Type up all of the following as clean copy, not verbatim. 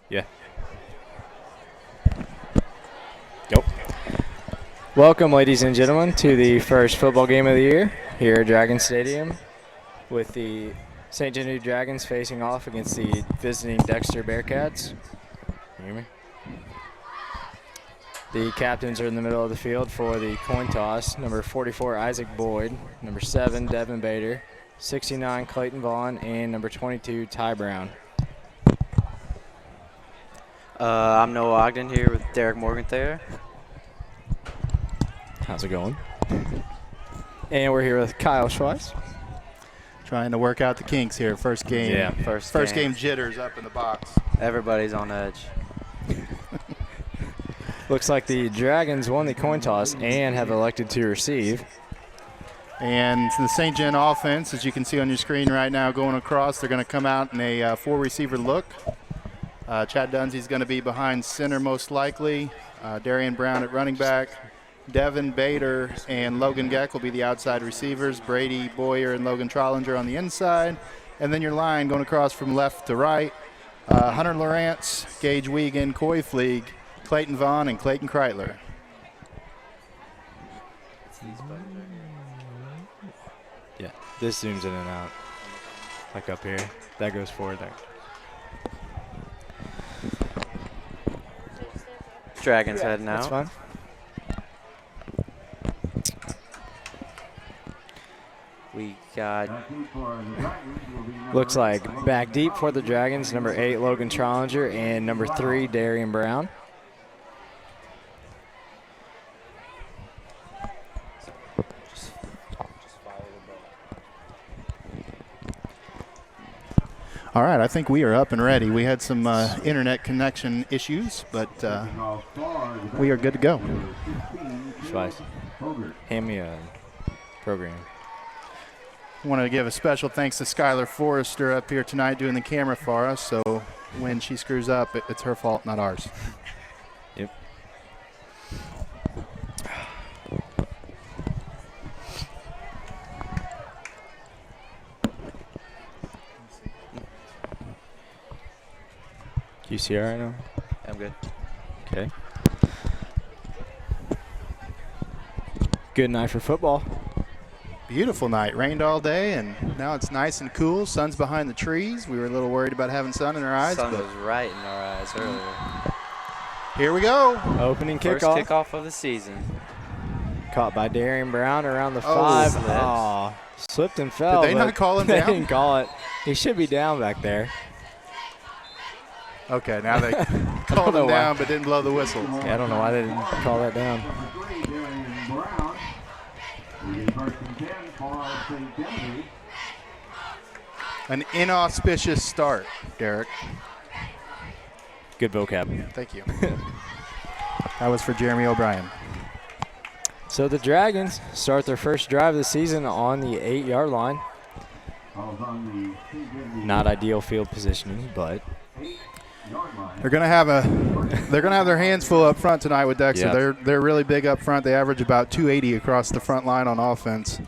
Yeah. Yep. Welcome, ladies and gentlemen, to the first football game of the year here at Dragon Stadium with the St. Genevieve Dragons facing off against the visiting Dexter Bearcats. You hear me? The captains are in the middle of the field for the coin toss. Number 44, Isaac Boyd. Number 7, Devin Bader. 69, Clayton Vaughn. And number 22, Ty Brown. I'm Noah Ogden here with Derek Morgenthaler. How's it going? And we're here with Kyle Schweiss. Trying to work out the kinks here. First game. Yeah, First game jitters up in the box. Everybody's on edge. Looks like the Dragons won the coin toss and have elected to receive. And the St. Gen offense, as you can see on your screen right now, going across, they're going to come out in a four-receiver look. Chad Dunsy's going to be behind center most likely. Darian Brown at running back. Devin Bader and Logan Geck will be the outside receivers. Brady Boyer and Logan Trollinger on the inside. And then your line going across from left to right. Hunter Lawrence, Gage Wiegand, Coy Fleeg, Clayton Vaughn, and Clayton Kreitler. Yeah, this zooms in and out. Like up here. That goes forward there. Dragons heading out. That's fine. We got Looks like back deep for the Dragons, number 8, Logan Trollinger, and number 3, Darian Brown. All right, I think we are up and ready. We had some internet connection issues, but we are good to go. Schweiss, hand me a program. I want to give a special thanks to Skylar Forrester up here tonight doing the camera for us. So when she screws up, it's her fault, not ours. Yep. You see her right now? I'm good. Okay. Good night for football. Beautiful night. Rained all day, and now it's nice and cool. Sun's behind the trees. We were a little worried about having sun in our eyes. Sun but was right in our eyes earlier. here we go. Opening First kickoff. kickoff of the season. Caught by Darian Brown around the 5. slipped. Oh, slipped and fell. Did they but not call him they down? didn't call it. He should be down back there. Okay, now they called know him why. down but didn't blow the whistle. Yeah, I don't know why they didn't call that down. An inauspicious start, Derek. Good vocab. Thank you. That was for Jeremy O'Brien. So the Dragons start their first drive of the season on the 8-yard line. Not ideal field positioning, but They're gonna have their hands full up front tonight with Dexter. Yeah. They're really big up front. They average about 280 across the front line on offense,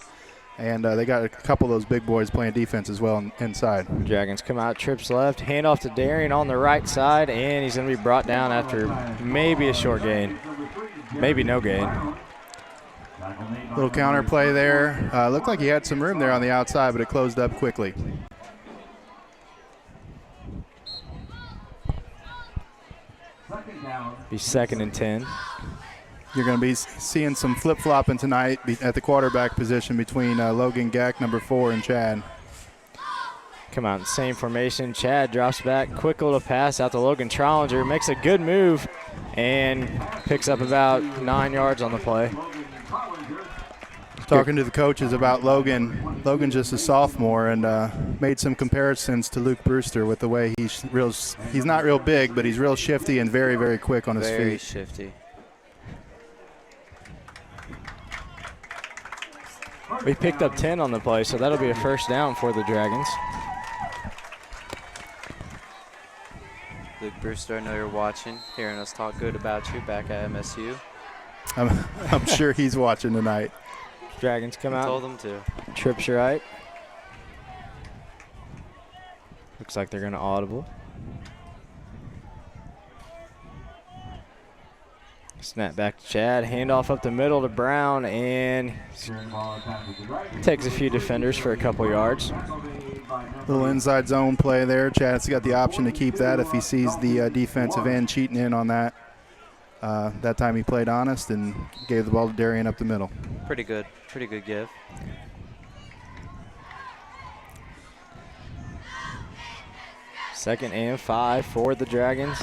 and they got a couple of those big boys playing defense as well inside. Dragons come out, trips left, handoff to Darian on the right side, and he's going to be brought down after maybe a short gain, maybe no gain. Little counter play there. Looked like he had some room there on the outside, but it closed up quickly. Be 2nd and 10. You're going to be seeing some flip-flopping tonight at the quarterback position between Logan Geck, number 4, and Chad. Come out in the same formation. Chad drops back, quick little pass out to Logan Trollinger, makes a good move, and picks up about 9 yards on the play. Talking to the coaches about Logan. Logan's just a sophomore and made some comparisons to Luke Brewster with the way he's not real big, but he's real shifty and very, very quick on his feet. Very shifty. We picked up 10 on the play, so that'll be a first down for the Dragons. Luke Brewster, I know you're watching, hearing us talk good about you back at MSU. I'm sure he's watching tonight. Dragons come I out. told them to. Trips right. Looks like they're going to audible. Snap back to Chad. Handoff up the middle to Brown, and takes a few defenders for a couple yards. Little inside zone play there. Chad's got the option to keep that if he sees the defensive end cheating in on that. That time he played honest and gave the ball to Darian up the middle. Pretty good give. Second and 5 for the Dragons.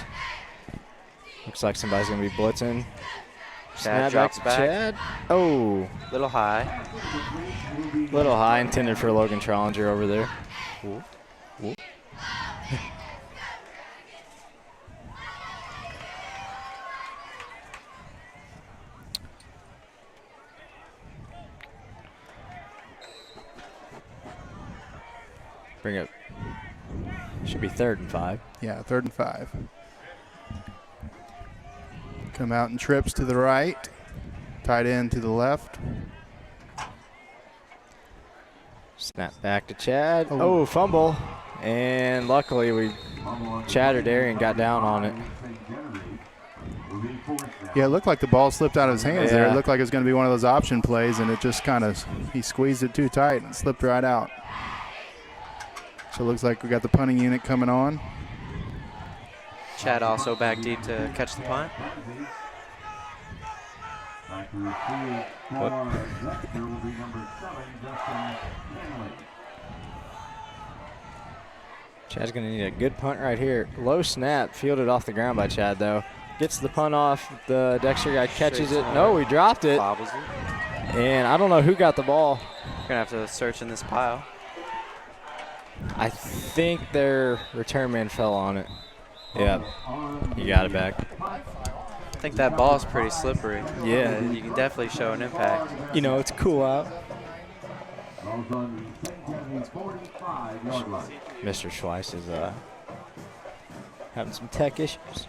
Looks like somebody's going to be blitzing. Chad Snap drops back to Chad. Oh. Little high. Little high, intended for Logan Trollinger over there. Ooh. Ooh. Bring it. Should be 3rd and 5. Yeah, 3rd and 5. Come out and trips to the right. Tight end to the left. Snap back to Chad. Oh, fumble. And luckily Chad or Darian got down on it. Yeah, it looked like the ball slipped out of his hands there. Yeah. It looked like it was going to be one of those option plays, and it just kind of, he squeezed it too tight and slipped right out. So it looks like we got the punting unit coming on. Chad also back deep to catch the punt. Chad's going to need a good punt right here. Low snap, fielded off the ground by Chad, though. Gets the punt off. The Dexter guy catches it. No, he dropped it. Bobbles it. And I don't know who got the ball. We're going to have to search in this pile. I think their return man fell on it. Yeah, he got it back. I think that ball is pretty slippery. Yeah. You can definitely show an impact. You know, it's cool out. Mr. Schweiss is having some tech issues.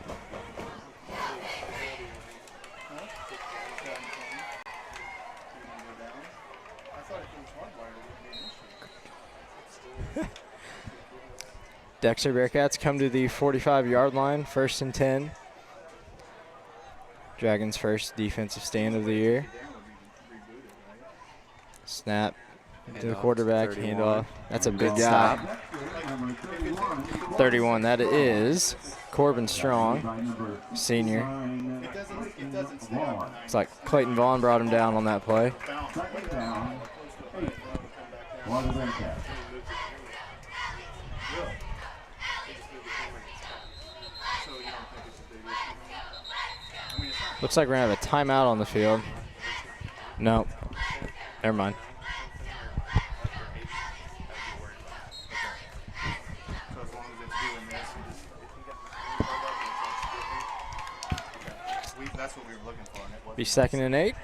Dexter Bearcats come to the 45-yard line, 1st and 10. Dragons' first defensive stand of the year. Snap to the quarterback, handoff. That's a big guy. 31, that is Corbin Strong, senior. It's like Clayton Vaughn brought him down on that play. Looks like we're going to have a timeout on the field. No. Never mind. Be 2nd and 8.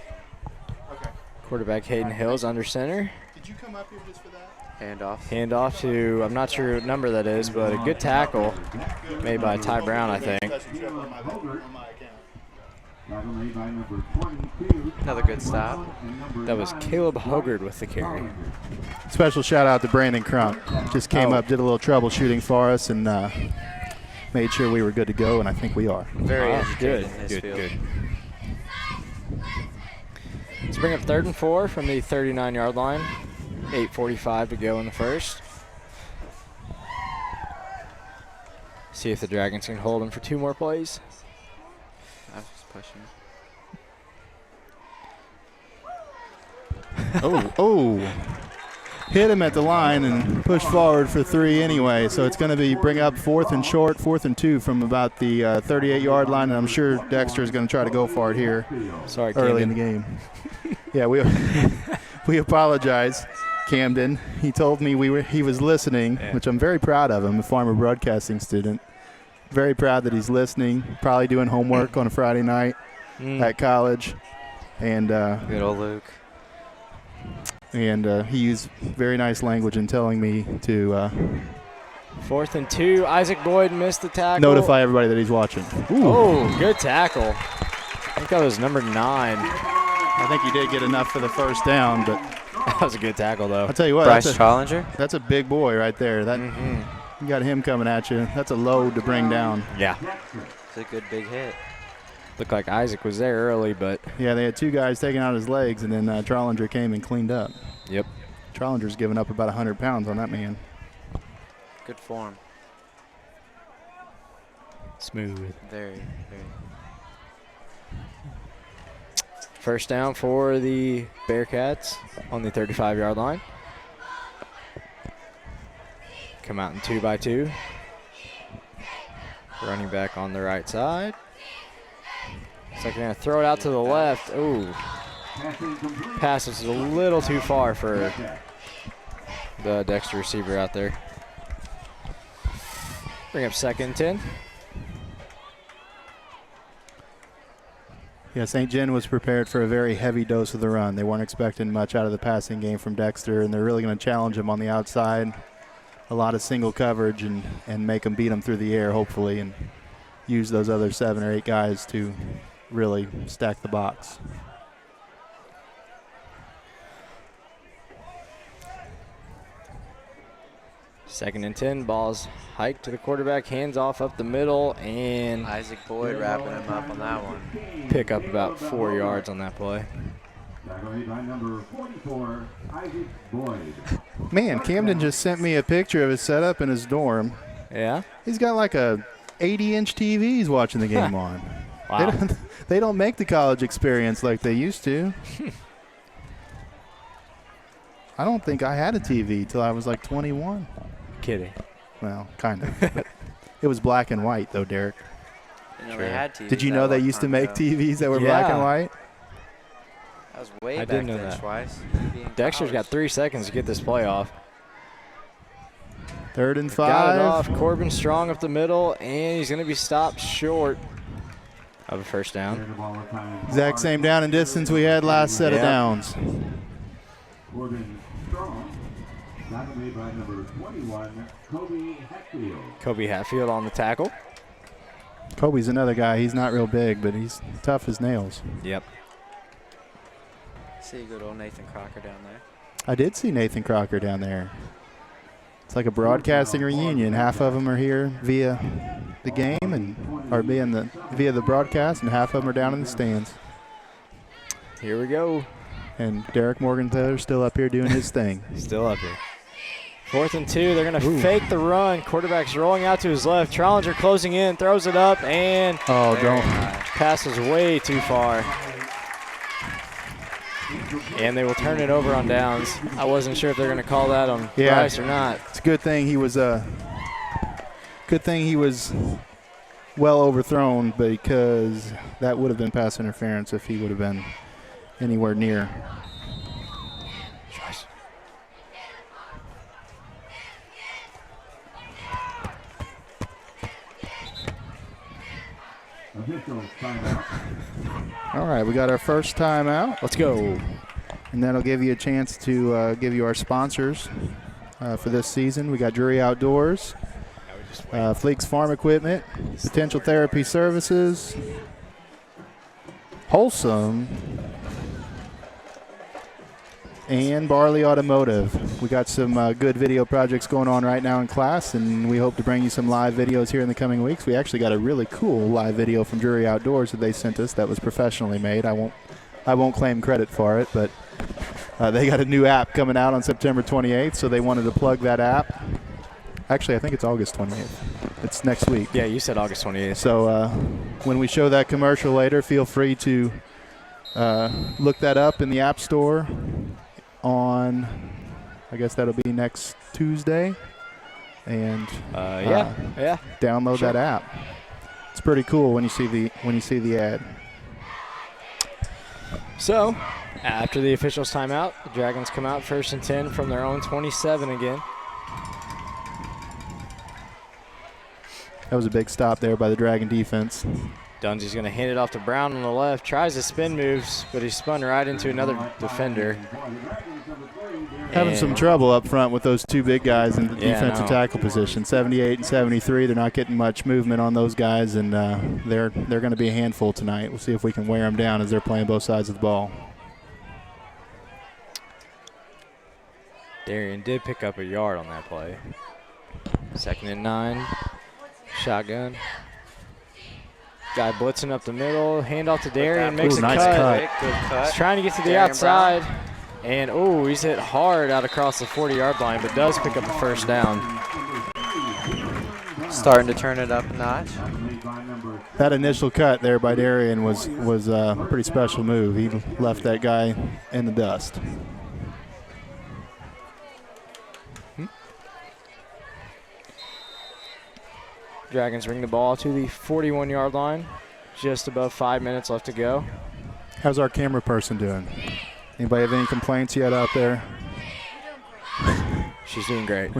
Quarterback Hayden Hills under center. Did you come up here just for that? Handoff to, I'm not sure what number that is, but a good tackle made by Ty Brown, I think. Another good stop. That was Caleb Hoggard with the carry. Special shout out to Brandon Crunk. Just came up, did a little troubleshooting for us, and made sure we were good to go, and I think we are. Very educated good. in this field. Good. Let's bring up 3rd and 4 from the 39-yard line. 8:45 to go in the first. See if the Dragons can hold him for 2 more plays. I was just pushing. Hit him at the line and push forward for 3 anyway. So it's going to be bring up 4th and short, 4th and 2 from about the 38-yard line. And I'm sure Dexter is going to try to go for it here. Sorry, early Camden. in the game. Yeah, we apologize, Camden. He told me he was listening, which I'm very proud of him, a former broadcasting student. Very proud that he's listening, probably doing homework on a Friday night at college. And good old Luke. And he used very nice language in telling me to 4th and 2. Isaac Boyd missed the tackle. notify everybody that he's watching. Ooh. Oh, good tackle. I think that was number 9. I think he did get enough for the first down, but That was a good tackle, though. I'll tell you what, Bryce Trollinger. that's a big boy right there. That you got him coming at you. That's a load to bring down. Yeah. It's a good big hit. Looked like Isaac was there early, but Yeah, they had 2 guys taking out his legs, and then Trollinger came and cleaned up. yep. Trollinger's given up about 100 pounds on that man. Good form. Smooth. Very. First down for the Bearcats on the 35-yard line. Come out in 2-by-2. Running back on the right side. Looks like they're going to throw it out to the left. Ooh. Pass was a little too far for the Dexter receiver out there. Bring up 2nd and 10. Yeah, St. John was prepared for a very heavy dose of the run. They weren't expecting much out of the passing game from Dexter, and they're really going to challenge him on the outside. A lot of single coverage and make him beat him through the air, hopefully, and use those other 7 or 8 guys to really stack the box. Second and 10, ball's hiked to the quarterback, hands off up the middle, and Isaac Boyd wrapping him up on that one. pick up about 4 yards on that play. Number 44, Isaac Boyd. Man, Camden just sent me a picture of his setup in his dorm. Yeah? He's got like a 80-inch TV he's watching the game on. Wow. They don't make the college experience like they used to. I don't think I had a TV till I was like 21. Kidding. Well, kind of. But it was black and white, though, Derek. You know, they had TVs Did you know they used to make TVs that were black and Yeah. white? That was way I back didn't know then, that. Schweiss. Being Dexter's got college. 3 seconds to get this play off. 3rd and 5. Got it off. Corbin Strong up the middle, and he's going to be stopped short of a first down. Exact same down and distance we had last set of Yeah. downs. Corbin Strong. Tackled made by number 21, Kobe Hatfield. Kobe Hatfield on the tackle. Kobe's another guy. He's not real big, but he's tough as nails. Yep. See good old Nathan Crocker down there. I did see Nathan Crocker down there. It's like a broadcasting reunion. Half of them are here via the game and are via the broadcast, and half of them are down in the stands. Here we go. And Derek Morgenthaler's still up here doing his thing. Still up here. 4th and 2. They're going to fake the run. Quarterback's rolling out to his left. Trollinger closing in, throws it up, and Oh, Very don't. high. passes way too far. And they will turn it over on downs. I wasn't sure if they're going to call that on Yeah. Bryce or not. It's a good thing he was well overthrown, because that would have been pass interference if he would have been anywhere near. Official timeout. All right, we got our first timeout, Let's go. and that'll give you a chance to give you our sponsors for this season. We got Drury Outdoors, Fleeks Farm Equipment, Potential Therapy Services, Wholesome, and Barley Automotive. We got some good video projects going on right now in class, and we hope to bring you some live videos here in the coming weeks. We actually got a really cool live video from Drury Outdoors that they sent us that was professionally made. I won't claim credit for it, but they got a new app coming out on September 28th, so they wanted to plug that app. Actually, I think it's August 28th. It's next week. Yeah, you said August 28th. So when we show that commercial later, feel free to look that up in the App Store on, I guess that'll be next Tuesday, and yeah. download that app. It's pretty cool when you see the ad. So, after the officials' timeout, the Dragons come out 1st and 10 from their own 27 again. That was a big stop there by the Dragon defense. Dungy's going to hand it off to Brown on the left. Tries to spin moves, but he spun right into another defender. Having some trouble up front with those 2 big guys in the defensive tackle position. 78 and 73. They're not getting much movement on those guys, and they're going to be a handful tonight. We'll see if we can wear them down as they're playing both sides of the ball. Darian did pick up a yard on that play. 2nd and 9. Shotgun. Guy blitzing up the middle. Handoff to Darian. Makes a nice cut. Good cut. He's trying to get to the Darian outside. And, he's hit hard out across the 40-yard line, but does pick up the first down. Starting to turn it up a notch. That initial cut there by Darian was a pretty special move. He left that guy in the dust. Dragons bring the ball to the 41-yard line. Just above 5 minutes left to go. How's our camera person doing? Anybody have any complaints yet out there? She's doing great.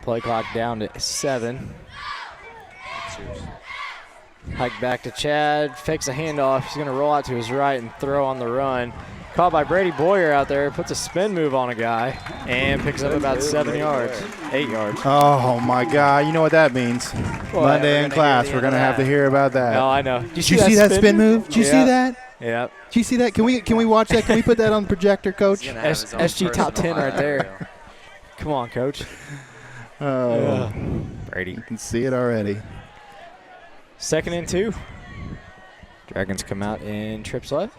Play clock down to 7. Hike back to Chad. Fakes a handoff. He's going to roll out to his right and throw on the run. Caught by Brady Boyer out there. Puts a spin move on a guy and picks up about 7 yards. 8 yards. Oh, my God. You know what that means. Well, Monday in class, we're going to have to hear about that. No, I know. Did you see that spin move? Did you see that? Yeah. Did you see that? Can we watch that? Can we put that on the projector, Coach? SG top 10 right there. Come on, Coach. Oh, Brady. you can see it already. 2nd and 2. Dragons come out in trips left.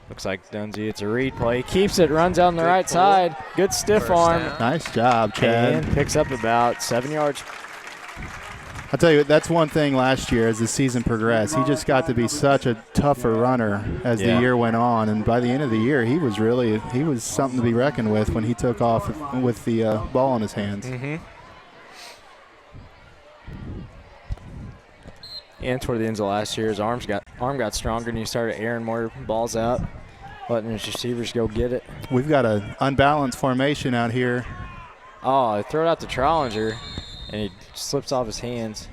Looks like Dunsey, it's a read play. He keeps it, runs down the right side. Good stiff arm. Nice job, Chad. And picks up about 7 yards. I'll tell you, that's one thing last year as the season progressed. He just got to be such a tougher runner as the year went on. And by the end of the year, he was something to be reckoned with when he took off with the ball in his hands. Mm-hmm. And toward the end of last year, his arm got stronger, and he started airing more balls out, letting his receivers go get it. We've got an unbalanced formation out here. Oh, they throw it out to Trollinger, and he slips off his hands.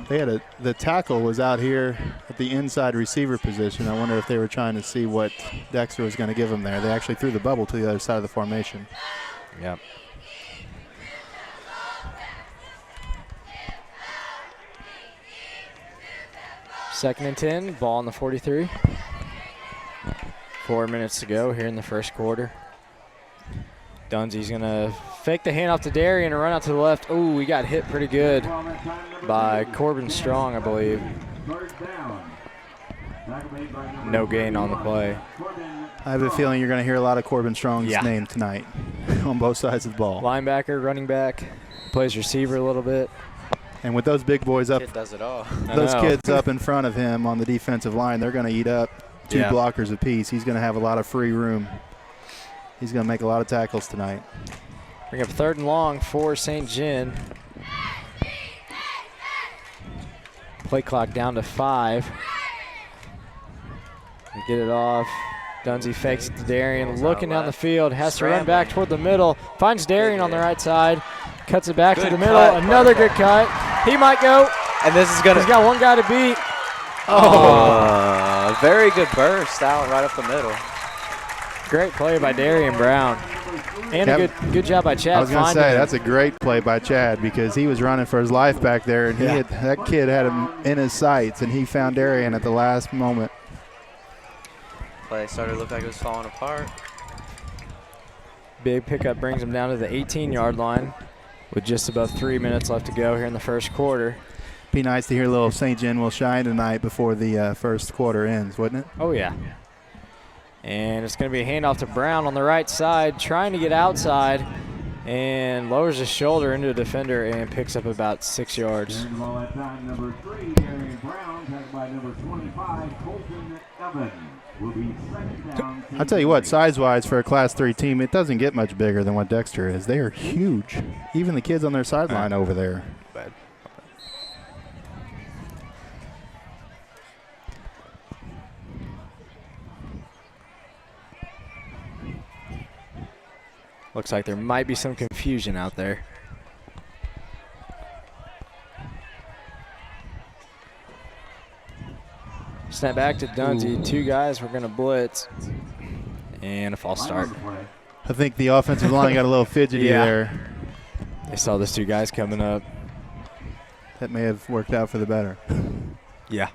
The tackle was out here at the inside receiver position. I wonder if they were trying to see what Dexter was going to give him there. They actually threw the bubble to the other side of the formation. Yep. Second and 10, ball on the 43. 4 minutes to go here in the first quarter. Dunsey's going to fake the handoff to Darian and run out to the left. Oh, he got hit pretty good by Corbin Strong, I believe. No gain on the play. I have a feeling you're going to hear a lot of Corbin Strong's name tonight on both sides of the ball. Linebacker, running back, plays receiver a little bit. And with those big boys up, Kid does it all. those kids up in front of him on the defensive line, they're going to eat up two blockers apiece. He's going to have a lot of free room. He's going to make a lot of tackles tonight. Bring up 3rd and long for St. John. Play clock down to 5. Get it off. Dunsey fakes it to Darian. Looking down the field. Has to run back toward the middle. Finds Darian on the right side. Cuts it back to the middle. Another good cut. He might go. And this is going to. He's got one guy to beat. Oh, very good burst out right up the middle. Great play by Darian Brown. And a good job by Chad. I was going to say, that's a great play by Chad because he was running for his life back there, and that kid had him in his sights, and he found Darian at the last moment. Play started to look like it was falling apart. Big pickup brings him down to the 18-yard line with just about 3 minutes left to go here in the first quarter. Be nice to hear a little St. John will shine tonight before the first quarter ends, wouldn't it? Oh, yeah. And it's going to be a handoff to Brown on the right side, trying to get outside, and lowers his shoulder into a defender and picks up about 6 yards. Ball at time number 3, Darian Brown, tackled by number 25, Colton Evans. Will be 2nd down. I'll tell you what, size-wise for a Class 3 team, it doesn't get much bigger than what Dexter is. They are huge. Even the kids on their sideline over there. Looks like there might be some confusion out there. Snap back to Dunsey. 2 guys were going to blitz. And a false start. I think the offensive line got a little fidgety there. They saw those 2 guys coming up. That may have worked out for the better. Yeah.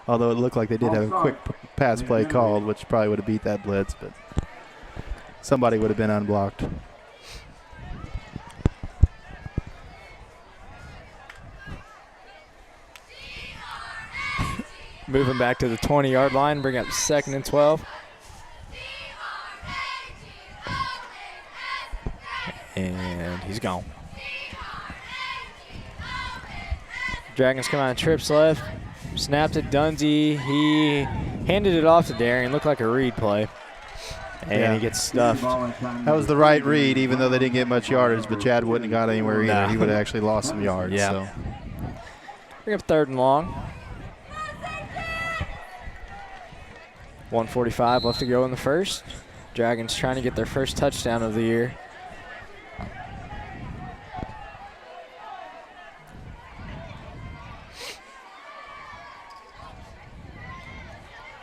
Although it looked like they did have a quick pass play called, which probably would have beat that blitz. But somebody would have been unblocked. Moving back to the 20-yard line, bring up 2nd and 12. And he's gone. Dragons come out and trips left. Snaps it, Dunsey. He handed it off to Darian. Looked like a read play. And he gets stuffed. That was the right read, even though they didn't get much yardage, but Chad wouldn't have got anywhere either. Nah. He would have actually lost some yards. Yeah. So. Bring up 3rd and long. 1:45 left to go in the first. Dragons trying to get their first touchdown of the year.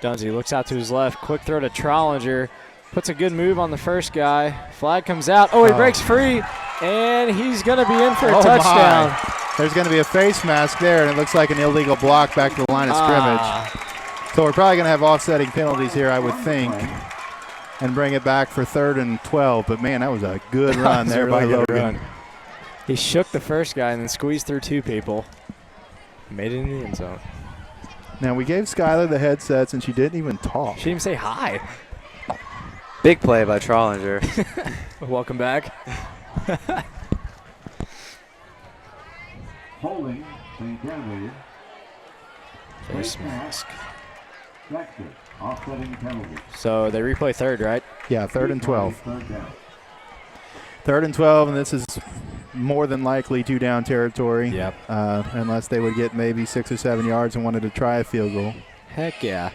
Dunsey looks out to his left. Quick throw to Trollinger. Puts a good move on the first guy. Flag comes out. Oh, he breaks free. And he's going to be in for a touchdown. My. There's going to be a face mask there, and it looks like an illegal block back to the line of scrimmage. So we're probably going to have offsetting penalties here, I would think, and bring it back for 3rd and 12. But, man, that was a good run there by Logan. He shook the first guy and then squeezed through 2 people. Made it in the end zone. Now, we gave Skylar the headsets, and she didn't even talk. She didn't even say hi. Big play by Trollinger. Welcome back. Holding, St. Genevieve. Face mask. Dexter, offsetting penalty. So they replay 3rd, right? Yeah, 3rd and 12. 3rd down. 3rd and 12, and this is more than likely 2-down territory. Yep. Unless they would get maybe 6 or 7 yards and wanted to try a field goal. Heck yeah.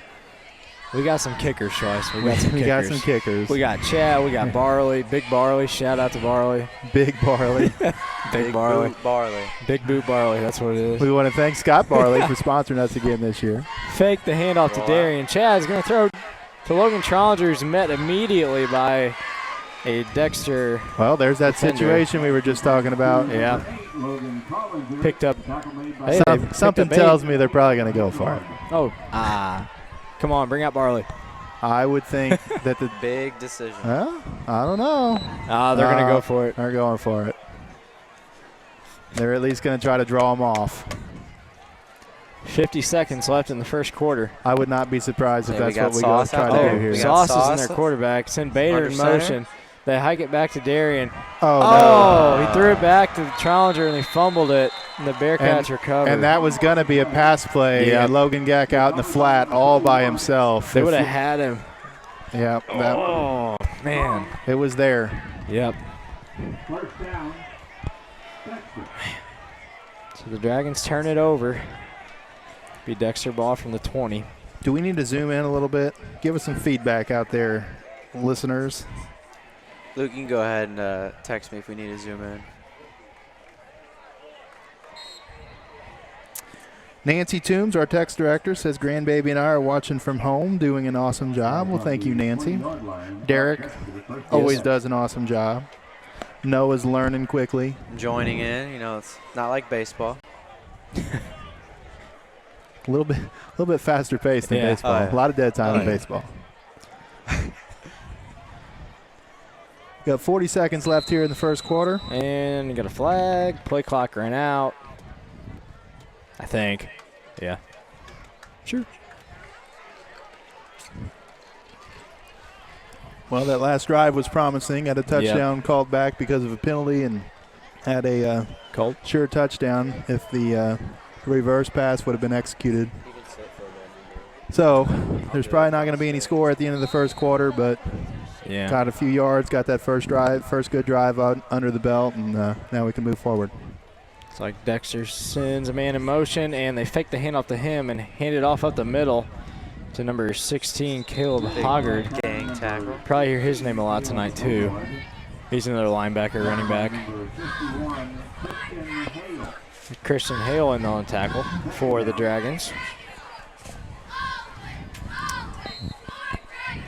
We got some kickers, Schweiss. We got some kickers. We got some kickers. We got Chad. We got Barley. Big Barley. Shout out to Barley. Big Barley. Big Barley. Boot Barley. Big Boot Barley. That's what it is. We want to thank Scott Barley for sponsoring us again this year. Fake the handoff to Darian. Chad's going to throw to Logan Trollinger, who's met immediately by a Dexter. Well, there's that defender. Situation we were just talking about. Yeah. Picked up. Hey, Something tells me they're probably going to go for it. Oh, come on, bring out Barley. I would think that the Big decision. I don't know. They're going to go for it. They're going for it. They're at least going to try to draw them off. 50 seconds left in the first quarter. I would not be surprised if that's what we go Sauce try out to there. do here. Sauce is in their quarterback. Send Bader Under in center. motion. They hike it back to Darian. Oh, no. He threw it back to the Trollinger, and he fumbled it, and the Bearcats recovered. And that was going to be a pass play. Yeah. And Logan Gack out in the flat all by himself. They would have had him. Yeah. Oh, man. It was there. Yep. First down. Dexter. So the Dragons turn it over. Be Dexter ball from the 20. Do we need to zoom in a little bit? Give us some feedback out there, listeners. Luke, you can go ahead and text me if we need to zoom in. Nancy Toombs, our text director, says grandbaby and I are watching from home, doing an awesome job. Well, thank you, Nancy. Derek always does an awesome job. Noah's learning quickly. Joining in, it's not like baseball. A little bit faster paced than baseball. Oh, yeah. A lot of dead time in baseball. Got 40 seconds left here in the first quarter. And you got a flag. Play clock ran out. I think. Yeah. Sure. Well, that last drive was promising. Had a touchdown called back because of a penalty and had a sure touchdown if the reverse pass would have been executed. So there's probably not going to be any score at the end of the first quarter, but got a few yards, got that first good drive out under the belt, and now we can move forward. It's like Dexter sends a man in motion, and they fake the handoff to him and hand it off up the middle to number 16, Caleb Hoggard. Gang tackle. Probably hear his name a lot tonight, too. He's another linebacker, running back. Christian Hale in on tackle for the Dragons.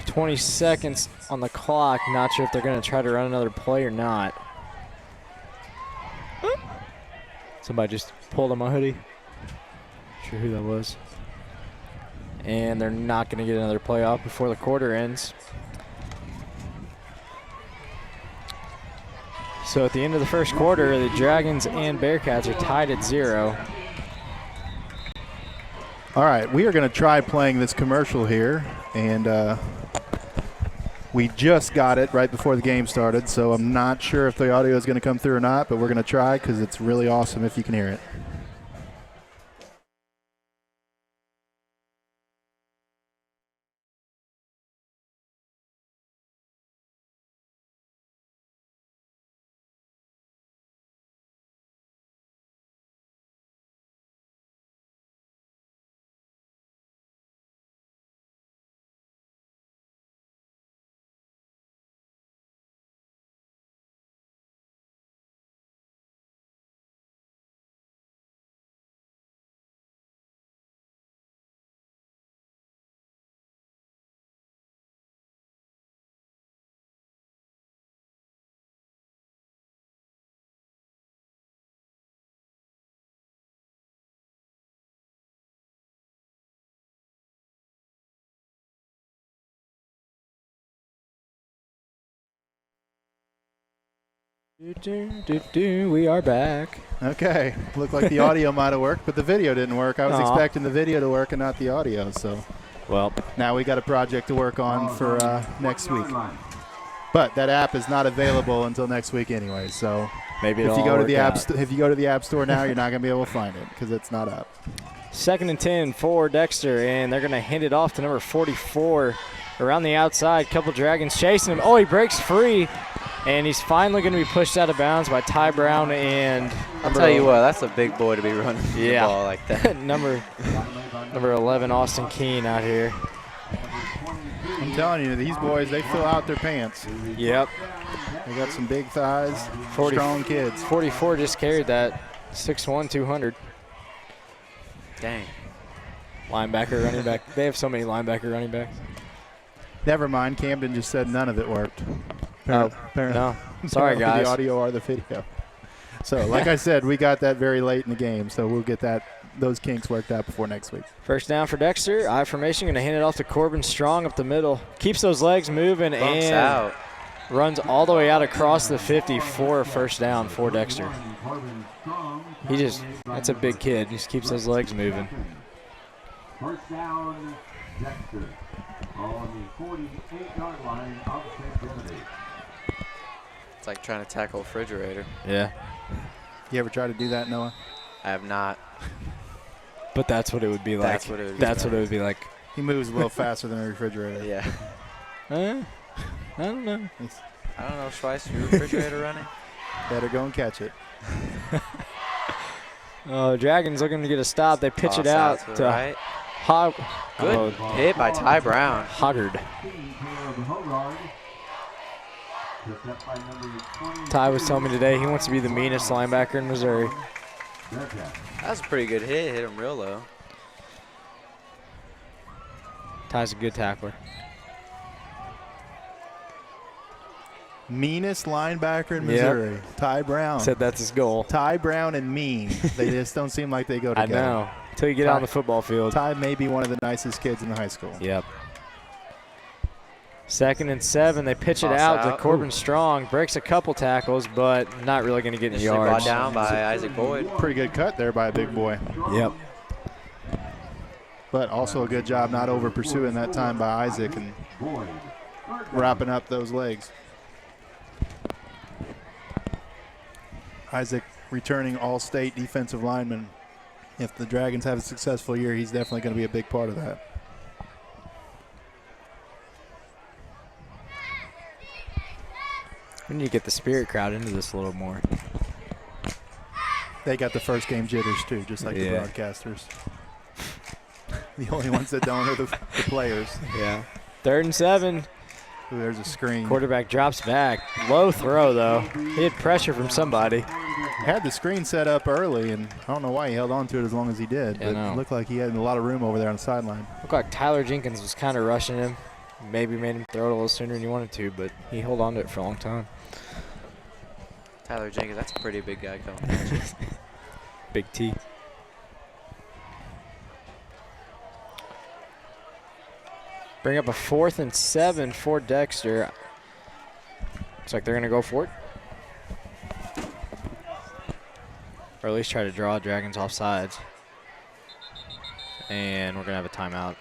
20 seconds on the clock. Not sure if they're going to try to run another play or not. Somebody just pulled on my hoodie. Not sure who that was. And they're not going to get another play off before the quarter ends. So at the end of the first quarter, the Dragons and Bearcats are tied at 0. All right, we are going to try playing this commercial here, and we just got it right before the game started, so I'm not sure if the audio is going to come through or not, but we're going to try because it's really awesome if you can hear it. We are back. Okay, looked like the audio might have worked, but the video didn't work. I was expecting the video to work and not the audio, so. Well, now we got a project to work on for next week. But that app is not available until next week anyway, so maybe if you go to the app store now, you're not going to be able to find it because it's not up. 2nd and 10 for Dexter, and they're going to hand it off to number 44 around the outside. Couple Dragons chasing him. Oh, he breaks free. And he's finally going to be pushed out of bounds by Ty Brown and I'll tell you what, that's a big boy to be running the ball like that. number 11, Austin Keene out here. I'm telling you, these boys, they fill out their pants. Yep. They got some big thighs, strong kids. 44 just carried that, 6'1", 200. Dang. Linebacker, running back. They have so many linebacker running backs. Never mind, Camden just said none of it worked. No, sorry guys. The audio or the video. So, like I said, we got that very late in the game, so we'll get those kinks worked out before next week. First down for Dexter. I formation, going to hand it off to Corbin Strong up the middle. Keeps those legs moving and out. Runs all the way out across the 50 for a first down for Dexter. That's a big kid. He just keeps those legs moving. First down, Dexter on the 48-yard line of St. Genevieve. It's like trying to tackle a refrigerator. Yeah. You ever try to do that, Noah? I have not. But that's what it would be like. That's what it would be like. He moves a little faster than a refrigerator. Yeah. I don't know. I don't know, Schweiss, your refrigerator running? Better go and catch it. Dragons looking to get a stop. They pitch it out to right. Good hit by Ty Brown. Hoggard. Ty was telling me today he wants to be the meanest linebacker in Missouri. That was a pretty good hit. Hit him real low. Ty's a good tackler. Meanest linebacker in Missouri, Ty Brown. Said that's his goal. Ty Brown and mean. They just don't seem like they go together. I know. Until you get out on the football field. Ty may be one of the nicest kids in the high school. Yep. 2nd and 7. They pitch it out to Corbin Strong. Breaks a couple tackles, but not really going to get any yards. Brought down by Isaac Boyd. Pretty good cut there by a big boy. Yep. But also a good job not over pursuing that time by Isaac and wrapping up those legs. Isaac returning all-state defensive lineman. If the Dragons have a successful year, he's definitely going to be a big part of that. We need to get the Spirit crowd into this a little more. They got the first game jitters too, just like the broadcasters. The only ones that don't are the players. Yeah. 3rd and 7. Ooh, there's a screen. Quarterback drops back. Low throw, though. He had pressure from somebody. Had the screen set up early, and I don't know why he held on to it as long as he did. But it looked like he had a lot of room over there on the sideline. Looked like Tyler Jenkins was kind of rushing him. Maybe made him throw it a little sooner than he wanted to, but he held on to it for a long time. Tyler Jenkins, that's a pretty big guy coming. Big T. Bring up a 4th and 7 for Dexter. Looks like they're going to go for it. or at least try to draw Dragons off sides. And we're going to have a timeout.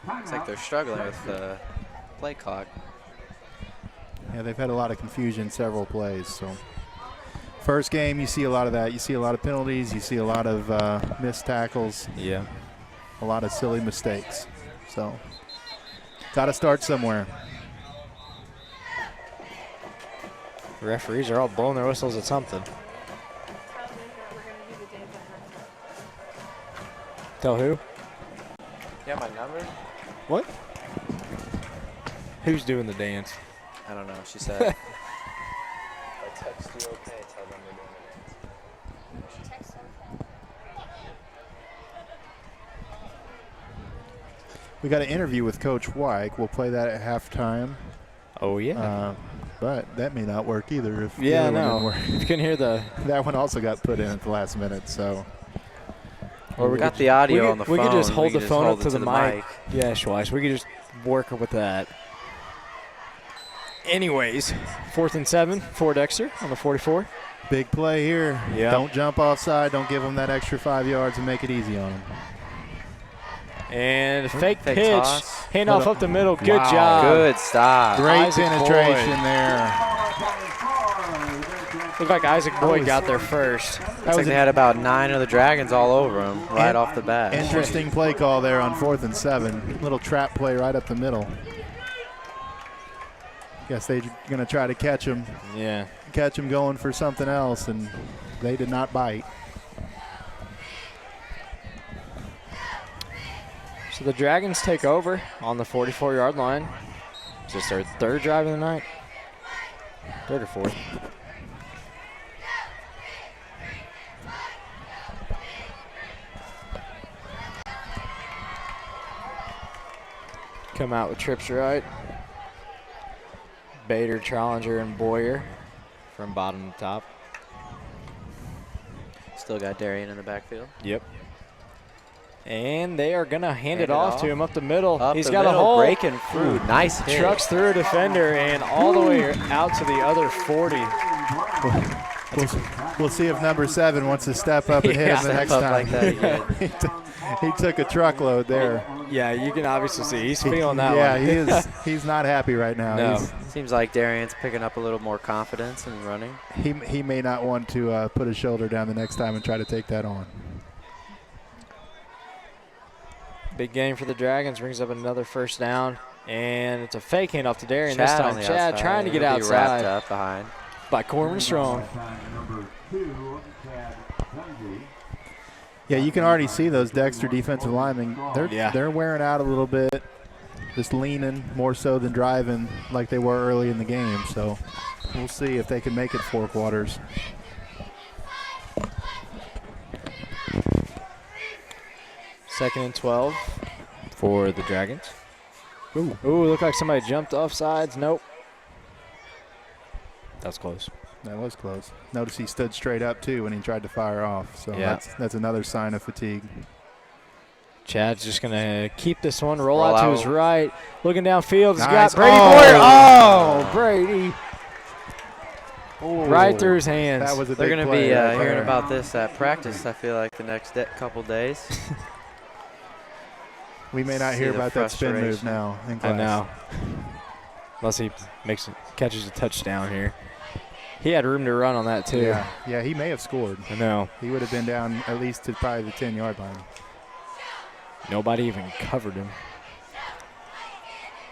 Looks like they're struggling with the play clock. Yeah, they've had a lot of confusion several plays. So first game, you see a lot of that. You see a lot of penalties. You see a lot of missed tackles. Yeah. A lot of silly mistakes. So got to start somewhere. Referees are all blowing their whistles at something. Tell who? You got my number? What? Who's doing the dance? I don't know. She said. I text you okay. Tell them we're doing the dance. We got an interview with Coach Wyke. We'll play that at halftime. Oh, yeah. But that may not work either. If Yeah, the other one no. didn't work. You can hear the... That one also got put in at the last minute, so. Or we got the audio on the phone. We could just hold the phone up to to the mic. Yeah, Schweiss. We could just work with that. Anyways, 4th and 7 for Dexter on the 44. Big play here. Yeah. Don't jump offside. Don't give them that extra 5 yards and make it easy on them. And fake Fake pitch. toss. Handoff up the middle. Good Wow. job. Good stop. Great Isaac penetration Boyd. there. Looked like Isaac Boyd got there first. Looks like they had about 9 of the Dragons all over him right off the bat. Interesting play call there on 4th and 7. Little trap play right up the middle. Guess they're going to try to catch him going for something else, and they did not bite. So the Dragons take over on the 44-yard line. Is this their 3rd drive of the night? 3rd or 4th? Come out with trips right. Bader, Challenger, and Boyer from bottom to top. Still got Darian in the backfield. Yep. And they are going to hand it off to him up the middle. Up He's the got middle, a hole. breaking through. Nice hit. Trucks through a defender and all the way out to the other 40. We'll see if number 7 wants to step up and hit him the next Step up time. like that, He took a truckload there. Yeah, you can obviously see he's feeling that one. Yeah, he's not happy right now. No. Seems like Darian's picking up a little more confidence in running. He may not want to put his shoulder down the next time and try to take that on. Big game for the Dragons. Brings up another first down. And it's a fake handoff to Darian Chad this time. on the Chad outside. trying to get He'll be outside wrapped up behind. by Corbin Strong. Yeah, you can already see those Dexter defensive linemen. They're wearing out a little bit, just leaning more so than driving like they were early in the game. So we'll see if they can make it 4 quarters. Second and 12 for the Dragons. Ooh, looked like somebody jumped off sides. Nope. That's close. That was close. Notice he stood straight up, too, when he tried to fire off. So Yeah. that's another sign of fatigue. Chad's just going to keep this one, roll out to his right. Looking downfield, he's Nice. got Brady Boyer. Oh, Brady. Right through his hands. That was a They're big going to play be right hearing there. about this at practice, I feel like, the next couple days. We may not See hear the about that spin move frustration. now in I class. know. Unless he catches a touchdown here. He had room to run on that, too. Yeah, he may have scored. I know. He would have been down at least to probably the 10-yard line. Nobody even covered him.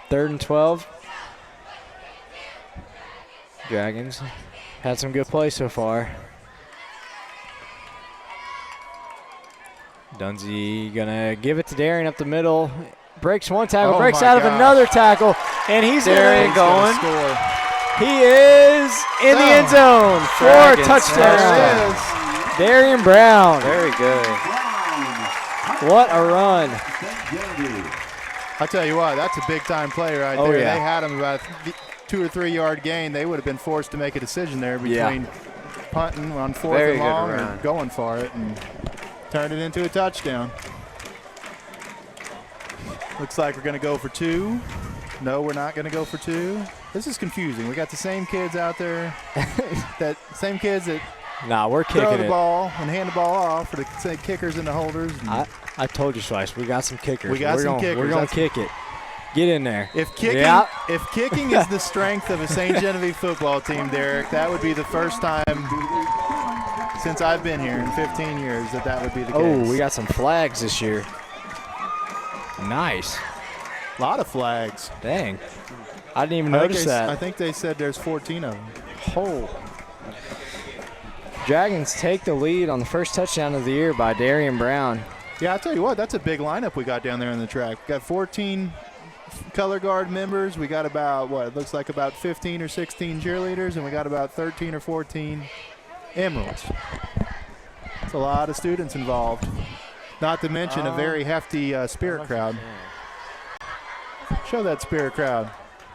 3rd and 12. Dragons had some good play so far. Dunsey gonna give it to Darian up the middle. Breaks one tackle, Oh breaks my out of gosh. another tackle, and he's Darian gonna going. Score. He is in the end zone for a Dragons touchdown. touchdown. Darian Brown. Very good. What a run. I'll tell you what, that's a big-time play right Oh, there. yeah. They had him about 2 or 3 yard gain. They would have been forced to make a decision there between punting on 4th Very and good long or run. going for it and turned it into a touchdown. Looks like we're going to go for 2. No, we're not going to go for 2. This is confusing. We got the same kids out there, that same kids that Nah, we're kicking throw the it. ball and hand the ball off for the same kickers and the holders. And I told you twice. We got some kickers. We got some kickers. We're going to kick it. Get in there. if kicking is the strength of a St. Genevieve football team, Derek, that would be the first time since I've been here in 15 years that would be the case. Oh, we got some flags this year. Nice. a lot of flags. Dang. I didn't even notice that. I think they said there's 14 of them. Oh. Dragons take the lead on the first touchdown of the year by Darian Brown. Yeah, I'll tell you what, that's a big lineup we got down there in the track. We got 14 color guard members. We got about, it looks like about 15 or 16 cheerleaders, and we got about 13 or 14 emeralds. It's a lot of students involved. Not to mention a very hefty spirit crowd. Show that spirit crowd.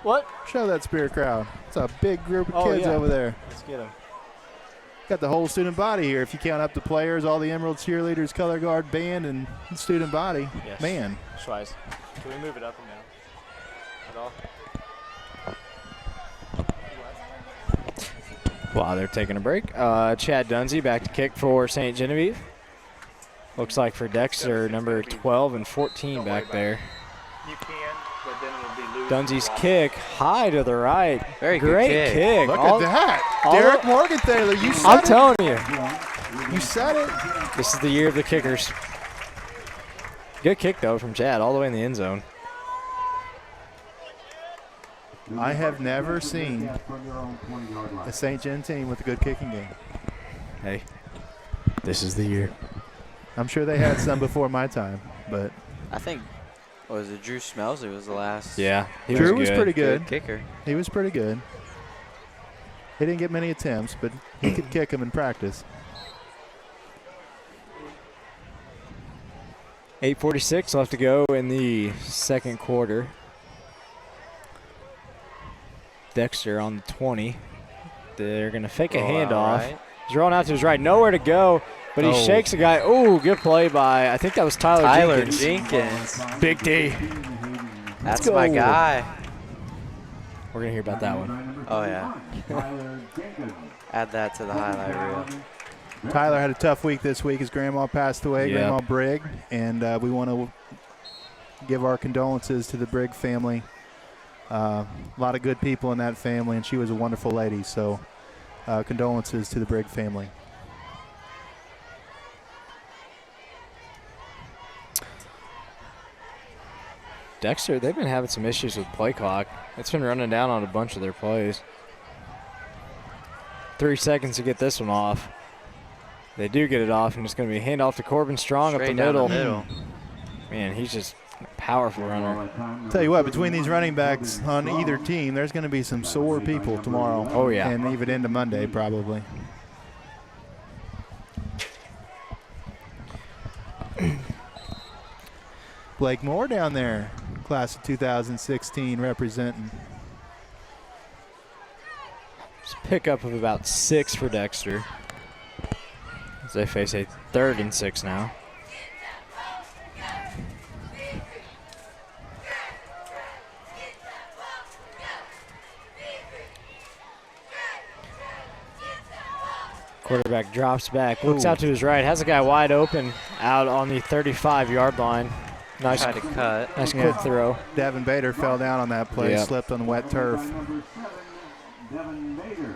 What? Show that spirit crowd. It's a big group of kids over there. Let's get them. Got the whole student body here. If you count up the players, all the Emerald cheerleaders, color guard, band, and student body. Yes. Man. Schweiss. Can we move it up and down at all? While they're taking a break, Chad Dunsey back to kick for St. Genevieve. Looks like for Dexter, number 12 and 14 back there. You can, but then it'll be loose. Dunsey's kick high to the right. Very good Great kick. kick. Look at that. Derek Morgenthaler, you said I'm it. telling you, You said it. this is the year of the kickers. Good kick, though, from Chad, all the way in the end zone. I have never seen a St. Gen team with a good kicking game. Hey, this is the year. I'm sure they had some before my time, but I think, was it Drew Smelsley was the last Yeah, he Drew was was pretty good. kicker. He was pretty good. He didn't get many attempts, but he could kick them in practice. 8:46 left to go in the second quarter. Dexter on the 20. They're going to fake a handoff. Right. He's rolling out to his right. Nowhere to go, but he shakes a guy. Oh, good play by, I think that was Tyler Jenkins. Big D. That's go. my guy. We're going to hear about that one. Oh, yeah. Add that to the highlight reel. Tyler had a tough week this week. His grandma passed away, Yeah. Grandma Brigg, and we want to give our condolences to the Brigg family. A lot of good people in that family, and she was a wonderful lady. So condolences to the Brigg family. Dexter, they've been having some issues with play clock. It's been running down on a bunch of their plays. 3 seconds to get this one off. They do get it off, and it's going to be a handoff to Corbin Strong Straight up the down middle. the middle. Man, he's just a powerful runner. Tell you what, between these running backs on either team, there's going to be some sore people tomorrow. Oh, yeah. And even into Monday, probably. Blake Moore down there, class of 2016, representing. It's a pickup of about 6 for Dexter. As they face a 3rd and 6 now. Quarterback drops back, looks out to his right, has a guy wide open out on the 35-yard line. Nice, Tried to cut. nice Yeah. quick throw. Devin Bader fell down on that play, Yep. slipped on the wet turf. Devin Bader.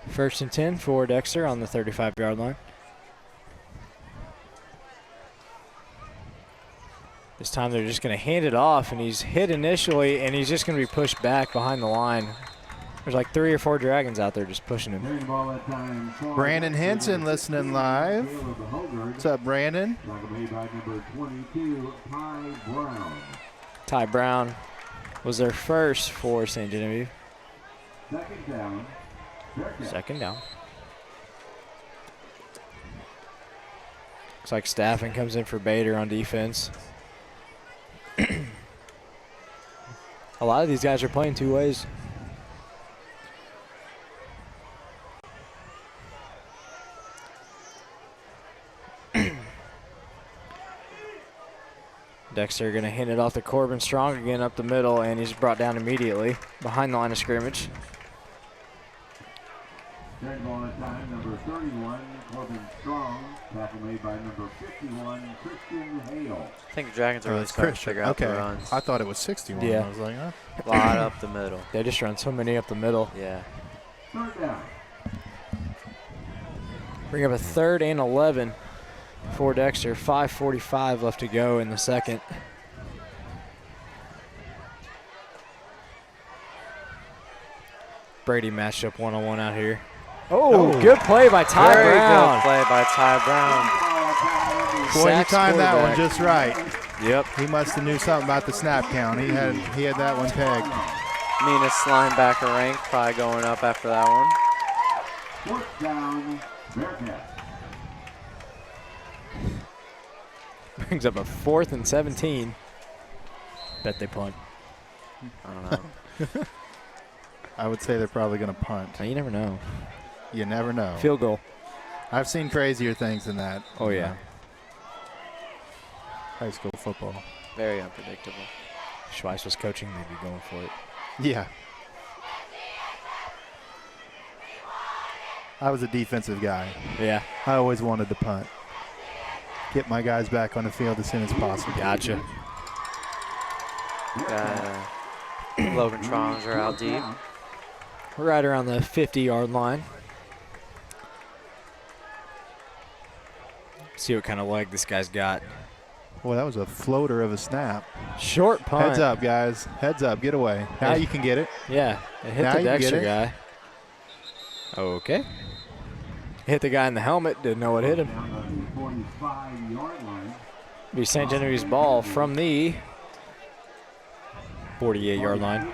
First and 10 for Dexter on the 35-yard line. This time they're just going to hand it off, and he's hit initially, and he's just going to be pushed back behind the line. There's like 3 or 4 Dragons out there just pushing him. Brandon Henson listening live. What's up, Brandon? Ty Brown was their first for St. Genevieve. Second down. Second down. Looks like Staffing comes in for Bader on defense. A lot of these guys are playing 2 ways. Dexter going to hand it off to Corbin Strong again up the middle, and he's brought down immediately behind the line of scrimmage. Carrying ball at time, number 31, Corbin Strong. Tackle made by number 51, Christian Hale. I think the Dragons are really starting to figure out the runs. I thought it was 61. Yeah. I was like, huh? A lot up the middle. They just run so many up the middle. Yeah. Third down. Bring up a 3rd and 11 for Dexter. 5:45 left to go in the second. Brady matched up one-on-one out here. Oh, good play by Ty Very Brown. good play by Ty Brown. Boy, he Sacks timed that one quarterback. just right. Yep. He must have knew something about the snap count. He had that one pegged. Meanest linebacker rank probably going up after that one. 4th down, Bearcats. Brings up a 4th and 17. Bet they punt. I don't know. I would say they're probably going to punt. Now, you never know. You never know. Field goal. I've seen crazier things than that. Oh, yeah. High school football. Very unpredictable. Schweiss was coaching, they'd be going for it. Yeah. I was a defensive guy. Yeah. I always wanted to punt. Get my guys back on the field as soon as possible. Gotcha. Logan Trongs are out deep. We're right around the 50-yard line. See what kind of leg this guy's got. Boy, that was a floater of a snap. Short punt. Heads up, guys. Heads up. Get away. Now you can get it. Yeah, it hit Now the you can get Dexter it. guy. Okay. Hit the guy in the helmet. Didn't know what hit him. Down on the 45-yard line. Be St. Genovieve's ball from the 48-yard line.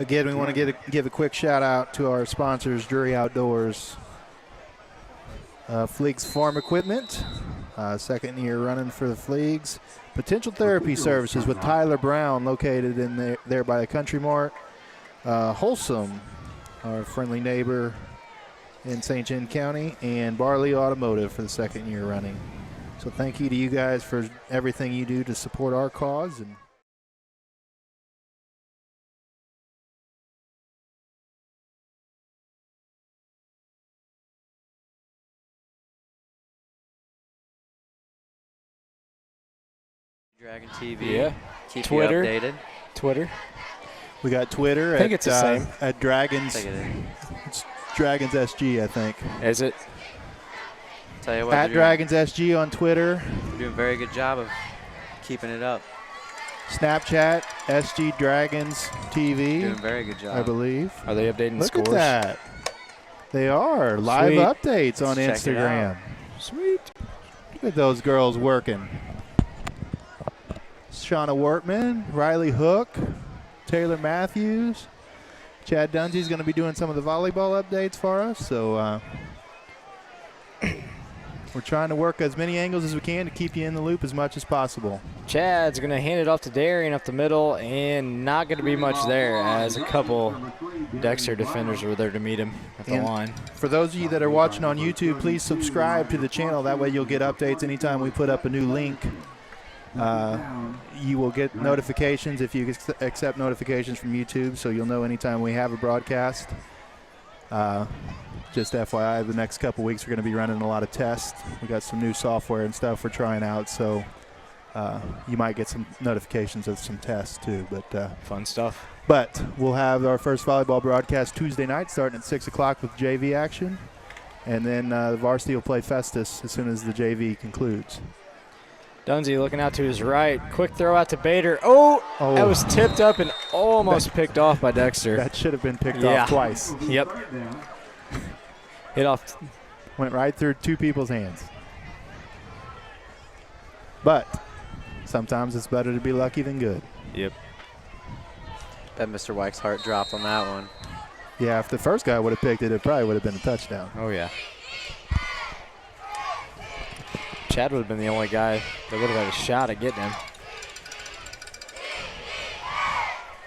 Again, we want to give a quick shout out to our sponsors, Drury Outdoors, Fleegs Farm Equipment, 2nd year running for the Fleegs. Potential Therapy Services with Tyler Brown, located in there by the Country Mart. Wholesome, our friendly neighbor in St. John County, and Barley Automotive for the 2nd year running. So thank you to you guys for everything you do to support our cause. And Dragon TV. Yeah. Keep Twitter. you updated. Twitter. we got Twitter I think it's the same. at Dragons. Take it in. It's Dragons SG, I think. Is it? Tell you what, At they're Dragons SG on Twitter. doing a very good job of keeping it up. Snapchat, SG Dragons TV, Doing a very good job. I believe. Are they updating Look scores? at that. They are. Live Sweet. updates on Let's check it Instagram. out. Sweet. Look at those girls working. Shauna Wortman, Riley Hook, Taylor Matthews. Chad Dungy's going to be doing some of the volleyball updates for us. So we're trying to work as many angles as we can to keep you in the loop as much as possible. Chad's going to hand it off to Darian up the middle, and not going to be much there as a couple Dexter defenders were there to meet him at the And line. For those of you that are watching on YouTube, please subscribe to the channel. That way you'll get updates anytime we put up a new link. You will get notifications if you accept notifications from YouTube, so you'll know anytime we have a broadcast. Just FYI, the next couple weeks we're going to be running a lot of tests. We got some new software and stuff we're trying out, so you might get some notifications of some tests too. But Fun stuff. But we'll have our first volleyball broadcast Tuesday night starting at 6 o'clock with JV action. And then the varsity will play Festus as soon as the JV concludes. Dunsey looking out to his right. Quick throw out to Bader. Oh, that was tipped up and almost picked off by Dexter. That should have been picked Yeah. off twice. Yep. Hit off. Went right through two people's hands. But sometimes it's better to be lucky than good. Yep. Bet Mr. Weich's heart dropped on that one. Yeah, if the first guy would have picked it, it probably would have been a touchdown. Oh, yeah. Chad would have been the only guy that would have had a shot at getting him.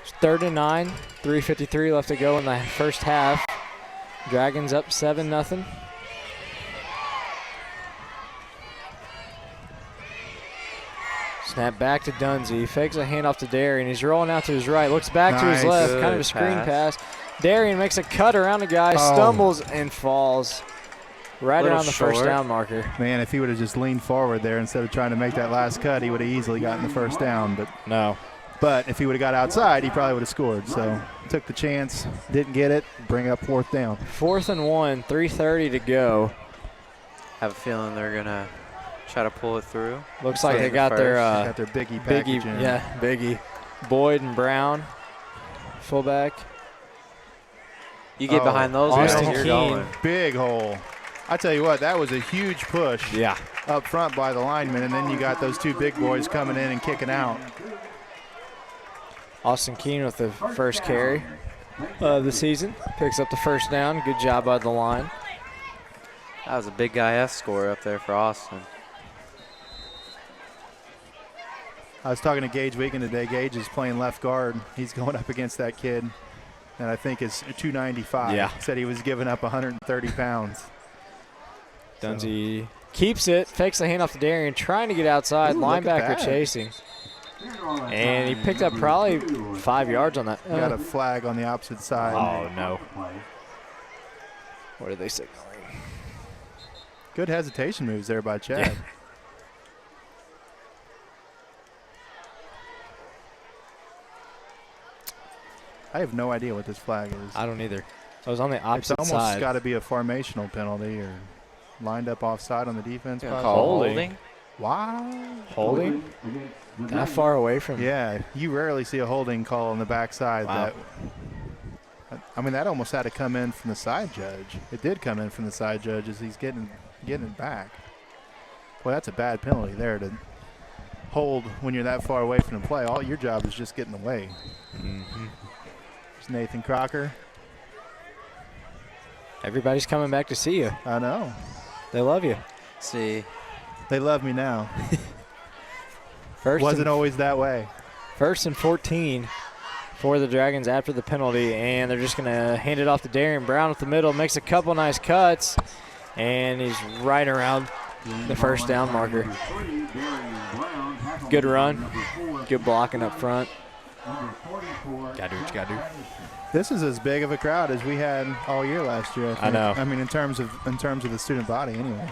It's 3rd and 9, 3:53 left to go in the first half. Dragons up 7-0. Snap back to Dunsey. Fakes a handoff to Darian. He's rolling out to his right. Looks back to his Nice. left. Good Kind of a screen pass. pass. Darian makes a cut around the guy. Stumbles and falls right Little around the first short. down marker. Man, if he would have just leaned forward there instead of trying to make that last cut, he would have easily gotten the first down. But if he would have got outside, he probably would have scored. So took the chance, didn't get it, bring up 4th down. 4th and 1, 3:30 to go. Have a feeling they're going to try to pull it through. Looks like they got First. their Got their Biggie package Biggie, in. yeah, Biggie. Boyd and Brown, fullback. You get behind those Austin guys, you're Keene. going. Big hole. I tell you what, that was a huge push Yeah. up front by the linemen, and then you got those 2 big boys coming in and kicking out. Austin Keene with the first carry of the season. Picks up the first down. Good job by the line. That was a big guy F score up there for Austin. I was talking to Gage Wiegand today. Gage is playing left guard. He's going up against that kid, and I think it's 295. Yeah. Said he was giving up 130 pounds. Dunsey keeps it, fakes the handoff to Darian, trying to get outside. Ooh, look at Linebacker that. chasing. And he picked up probably 5 yards on that. You got a flag on the opposite side. Oh, no. What are they signaling? Good hesitation moves there by Chad. Yeah. I have no idea what this flag is. I don't either. I was on the It's opposite almost side. got to be a formational penalty or lined up offside on the defense. Gonna possibly. call Holding. holding. Wow. Holding? That far away from Yeah, you rarely see a holding call on the backside. Wow. I mean, that almost had to come in from the side judge. It did come in from the side judge as he's getting it back. Well, that's a bad penalty there to hold when you're that far away from the play. All your job is just getting away. Mm-hmm. There's Nathan Crocker. Everybody's coming back to see you. I know. They love you. See, They love me now. First Wasn't always that way. First and 14 for the Dragons after the penalty, and they're just going to hand it off to Darian Brown with the middle. Makes a couple nice cuts, and he's right around the first down marker. Good run. Good blocking up front. Got to do what you got to do. This is as big of a crowd as we had all year last year. I think. I know. I mean, in terms of the student body, anyway.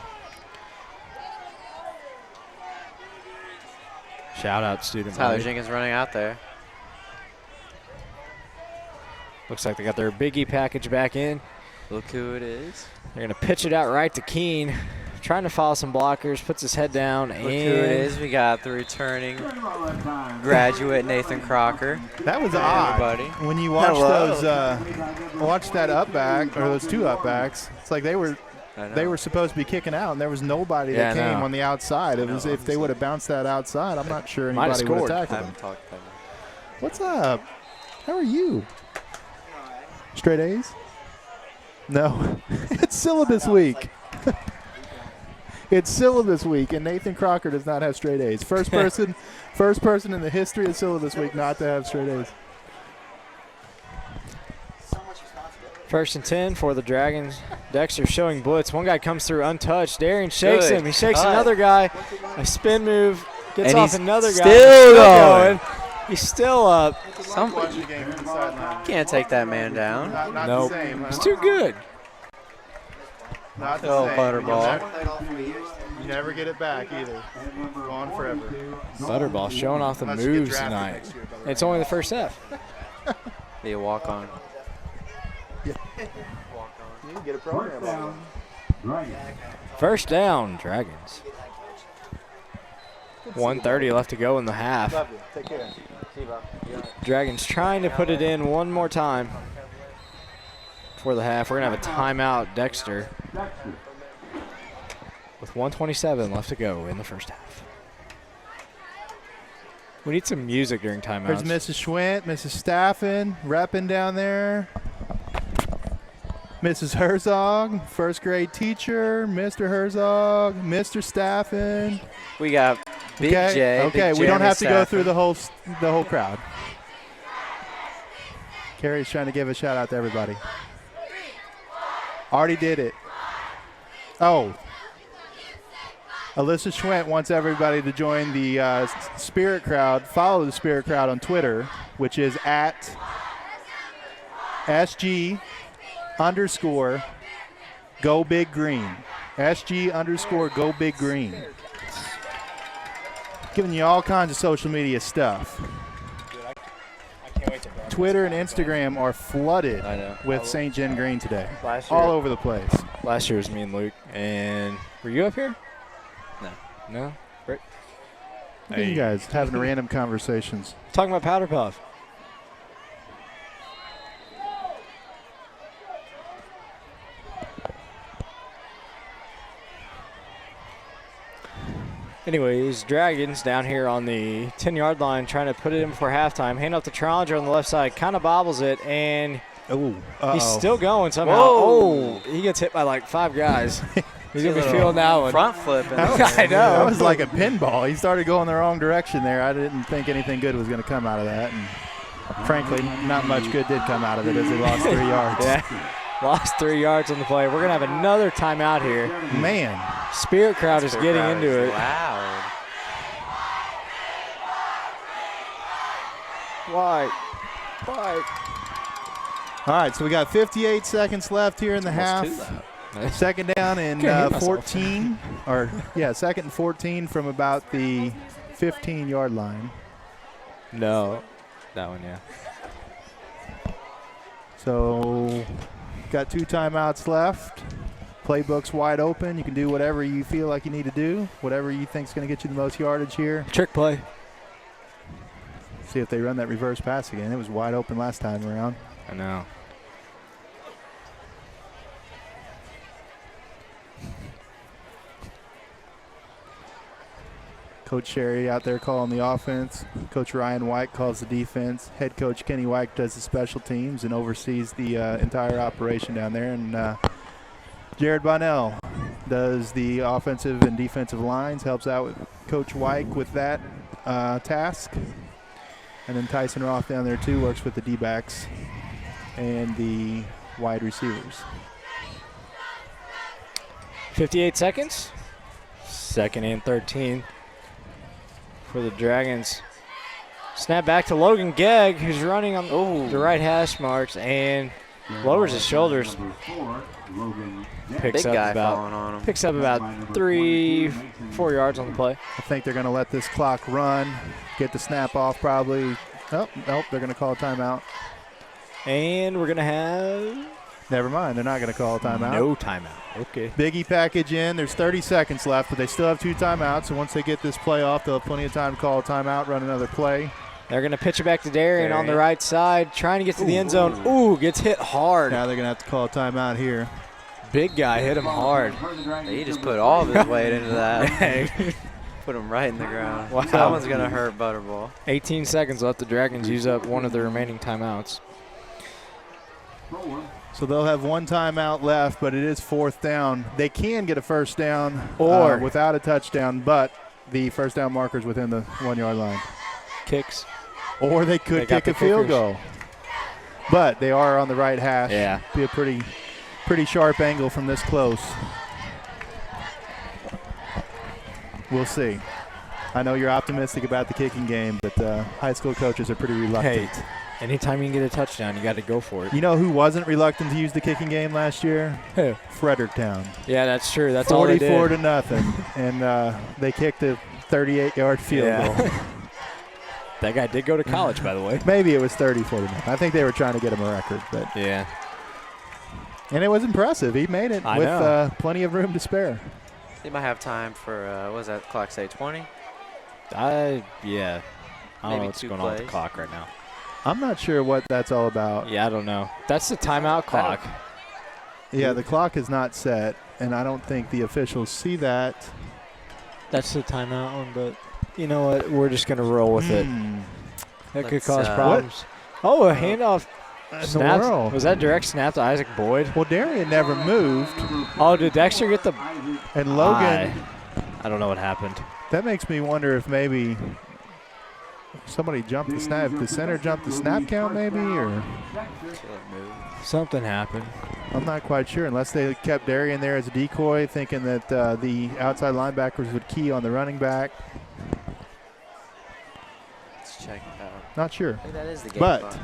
Shout out student Tyler body. Jenkins running out there. Looks like they got their Biggie package back in. Look who it is. They're going to pitch it out right to Keene. Trying to follow some blockers, puts his head down, Look and who it is. We got the returning graduate Nathan Crocker. That was Hey, odd. everybody. When you watch Hello. those, watch that up back or those 2 upbacks, it's like they were supposed to be kicking out, and there was nobody that Yeah, I came know. on the outside. It was if they would have bounced that outside, I'm not sure Might have anybody would scored. have I tackled haven't him. talked to him. What's up? How are you? Straight A's? No, it's syllabus week. It's syllabus week, and Nathan Crocker does not have straight A's. First person in the history of syllabus week not to have straight A's. First and 10 for the Dragons. Dexter showing blitz. One guy comes through untouched. Darian shakes Good him. He shakes cut. another guy. A spin move. Gets And off he's another guy. still going. He's still up. Somebody can't take that man down. Not Nope. the same. He's too good. Not the Oh, same. Butterball. You never get it back either. Gone forever. Butterball showing off the Unless you get moves drafted tonight. next year, by the way. It's only the first half. Be a walk on. You can get a program. First down, Dragons. 1:30 left to go in the half. Love you. Take care. Dragons trying to put it in one more time for the half. We're going to have a timeout, Dexter, with 1:27 left to go in the first half. We need some music during timeouts. There's Mrs. Schwint, Mrs. Staffen, repping down there. Mrs. Herzog, first grade teacher, Mr. Herzog, Mr. Staffen. We got Big Okay, J. okay, Big we don't Jeremy have to go through Staffen. the whole crowd. Carrie's trying to give a shout out to everybody. Already did it. Oh. Alyssa Schwent wants everybody to join the Spirit Crowd. Follow the Spirit Crowd on Twitter, which is at SG_Go Big Green. SG_Go Big Green. Giving you all kinds of social media stuff. Twitter and Instagram are flooded with St. John Green today. All over the place. Last year was me and Luke. And were you up here? No? Right. Look at you guys having random conversations. Talking about Powder Puff. Anyways, Dragons down here on the 10-yard line trying to put it in before halftime. Hand off the challenger on the left side. Kind of bobbles it, and he's still going somehow. Whoa. Oh, he gets hit by like 5 guys. He's going to be feeling that one. Front flipping. I know. That was like a pinball. He started going the wrong direction there. I didn't think anything good was going to come out of that. And frankly, not much good did come out of it as he lost 3 yards. Yeah. Lost 3 yards on the play. We're going to have another timeout here. Man. Spirit Crowd is getting into it. Loud. Why? All right, so we got 58 seconds left here in the half. Second down and 14, second and 14 from about the 15-yard line. No, that one, yeah. So got 2 timeouts left. Playbook's wide open. You can do whatever you feel like you need to do, whatever you think is going to get you the most yardage here. Trick play. See if they run that reverse pass again. It was wide open last time around. I know. Coach Sherry out there calling the offense. Coach Ryan White calls the defense. Head coach Kenny White does the special teams and oversees the entire operation down there. And Jared Bonnell does the offensive and defensive lines, helps out with Coach White with that task. And then Tyson Roth down there too works with the D-backs and the wide receivers. 58 seconds. Second and 13 for the Dragons. Snap back to Logan Gegg, who's running on the right hash marks and lowers his shoulders. Picks up about 3-4 yards on the play. I think they're going to let this clock run, get the snap off probably. Oh, nope, they're going to call a timeout. And we're going to have... Never mind, they're not going to call a timeout. No timeout. Okay. Biggie package in. There's 30 seconds left, but they still have 2 timeouts. So once they get this play off, they'll have plenty of time to call a timeout, run another play. They're going to pitch it back to Darian on the right side, trying to get to the end zone. Ooh, gets hit hard. Now they're going to have to call a timeout here. Big guy hit him hard. He just put all of his weight into that. Put him right in the ground. Wow. That one's going to hurt Butterball. 18 seconds left. The Dragons use up one of the remaining timeouts. So they'll have 1 timeout left, but it is 4th down. They can get a first down or without a touchdown, but the first down marker's within the 1-yard line. Kicks. Or they could kick a field goal. But they are on the right hash. Yeah. Be a pretty sharp angle from this close. We'll see. I know you're optimistic about the kicking game, but high school coaches are pretty reluctant. Hey, anytime you can get a touchdown, you got to go for it. You know who wasn't reluctant to use the kicking game last year? Who? Fredericktown. Yeah, that's true. That's all they did. 44 to nothing, and they kicked a 38-yard field goal. That guy did go to college, by the way. Maybe it was 34 to nothing. I think they were trying to get him a record, but yeah. And it was impressive. He made it with plenty of room to spare. They might have time for what was that clock say 20? Yeah. I don't know what's going on with the clock right now. I'm not sure what that's all about. Yeah, I don't know. That's the timeout clock. Yeah, the clock is not set, and I don't think the officials see that. That's the timeout one, but you know what? We're just going to roll with it. That could cause problems. Oh, a handoff. Snap. Was that direct snap to Isaac Boyd? Well, Darian never moved. Oh, did Dexter get the... And Logan... I don't know what happened. That makes me wonder if maybe somebody jumped the snap. The center jumped the snap count maybe, or Something happened. I'm not quite sure, unless they kept Darian there as a decoy, thinking that the outside linebackers would key on the running back. Let's check it out. Not sure. Hey, that is the game But clock.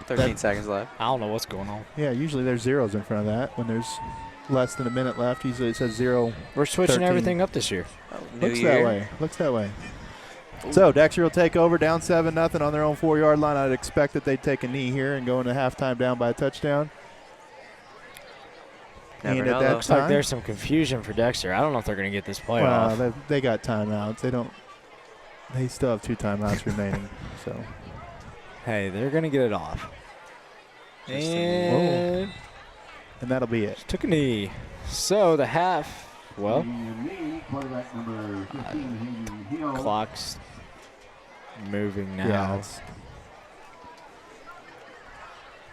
13 seconds left. I don't know what's going on. yeah, usually there's zeros in front of that when there's less than a minute left. Usually it says 0. We're switching 13. everything up this year. Oh, New Looks year. that way. Looks that way. So Dexter will take over, down 7-0 on their own 4-yard line. I'd expect that they'd take a knee here and go into halftime down by a touchdown. Never And know, at though. that Looks like time, there's some confusion for Dexter. I don't know if they're going to get this play off. well, they got timeouts. They still have 2 timeouts remaining. So Hey, they're going to get it off. Just a And and that'll be it. took a knee. So the half, well, Quarterback number 15, Hayden Hill. clock's moving now. Yeah,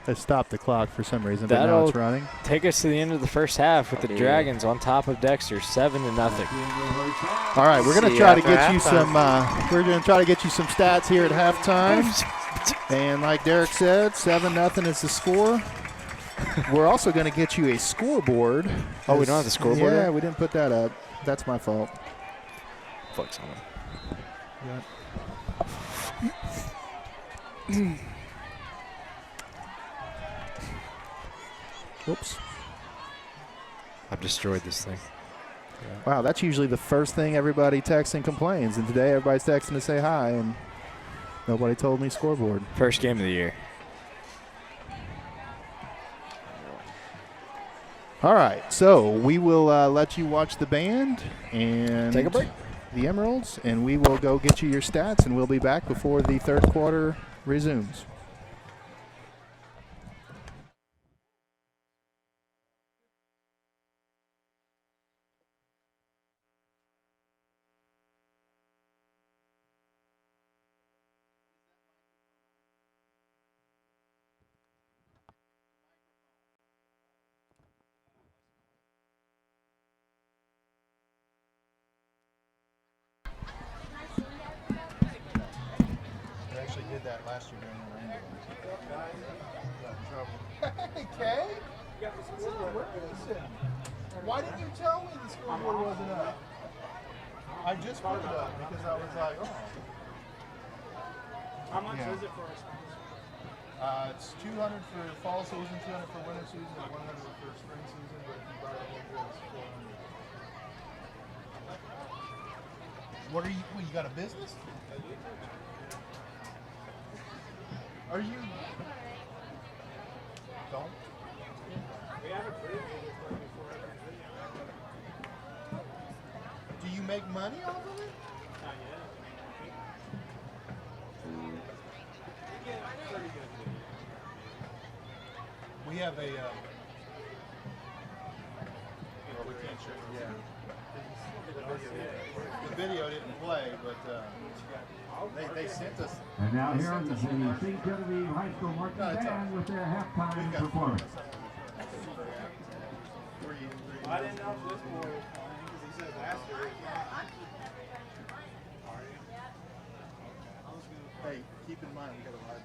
they stopped the clock for some reason, but now That'll it's running. take us to the end of the first half with the Okay. Dragons on top of Dexter, 7-0. All right, we're going to See try to you get after you some. We're going to try to get you some stats here at halftime. And like Derek said, 7-0 is the score. We're also going to get you a scoreboard. Oh, we don't have the scoreboard Yeah, up? we didn't put that up. That's my fault. Flex on him. Oops. I've destroyed this thing. Wow, that's usually the first thing everybody texts and complains. And today everybody's texting to say hi, and nobody told me scoreboard. First game of the year. All right, so we will let you watch the band and Take a break. the Emeralds, and we will go get you your stats, and we'll be back before the third quarter resumes. I actually did that last year during the rainbow. Hey, Kay? Why didn't you tell me the scoreboard wasn't up? I just put it up because I was like, oh. How much Yeah. is it for a sponsor? It's $200 for fall season, $200 for winter season, and $100 for spring season. But if you buy the whole deal, it's $400. What are you? What, you got a business? Are you? Don't. We have a pregame before every video. Do you make money off of it? Not yet. We get pretty good video. We have a. Well, we can't show you. Yeah. The video didn't play, but they sent us. And now here is the St. Genevieve High School marching band with their halftime performance. I didn't know if this boy was playing because he said last year. Hey, keep in mind we got a live.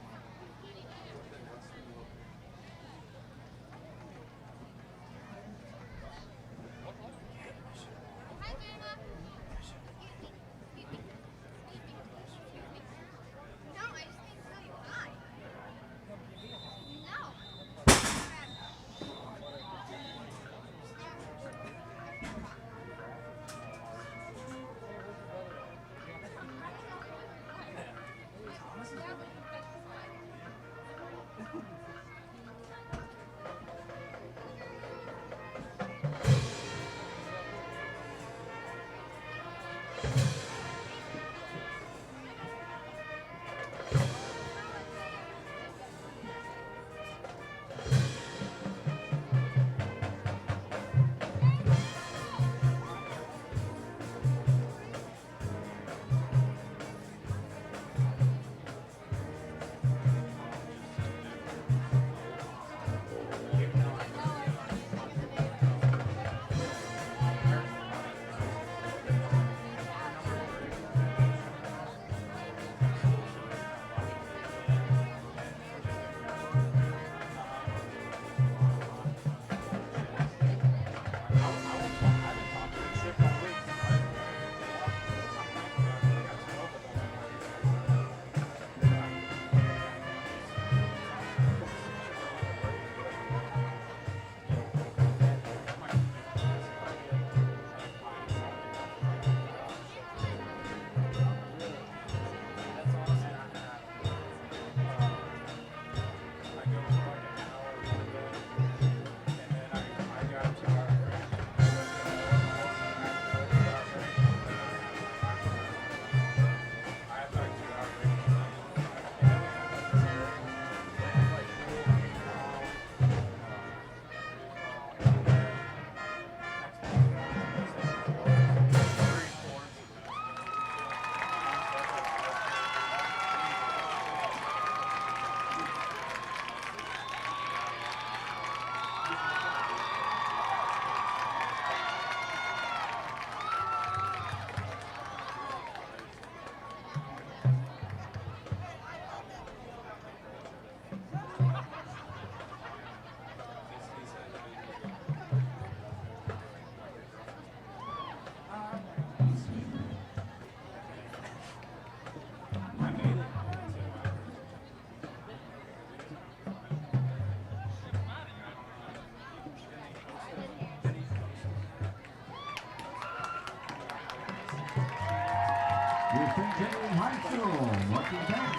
with St. Genevieve High School, marching band.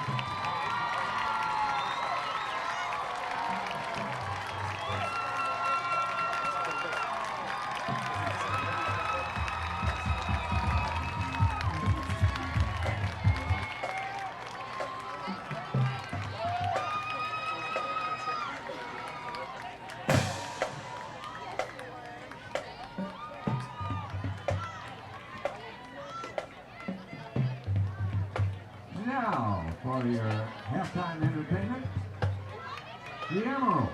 Now, for your halftime entertainment, the Emerald.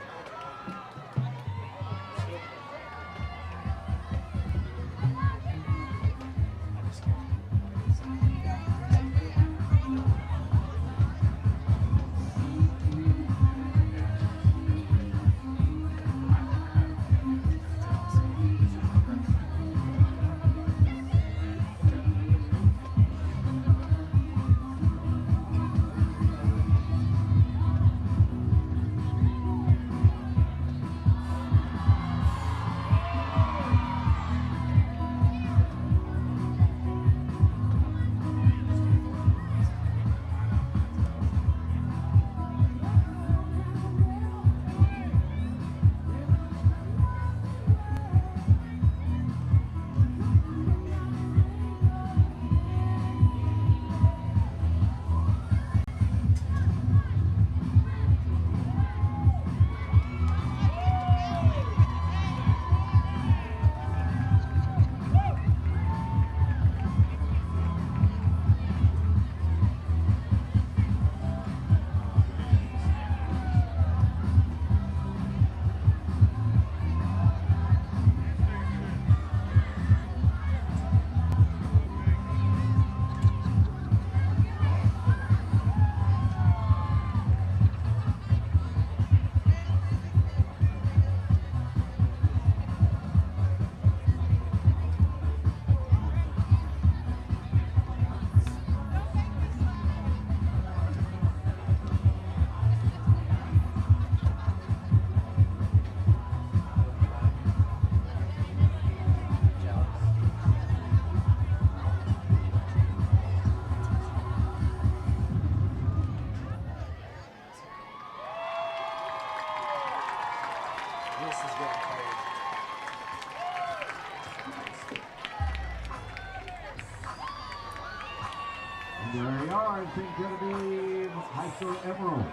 There they are, I think going to be High School Emerald.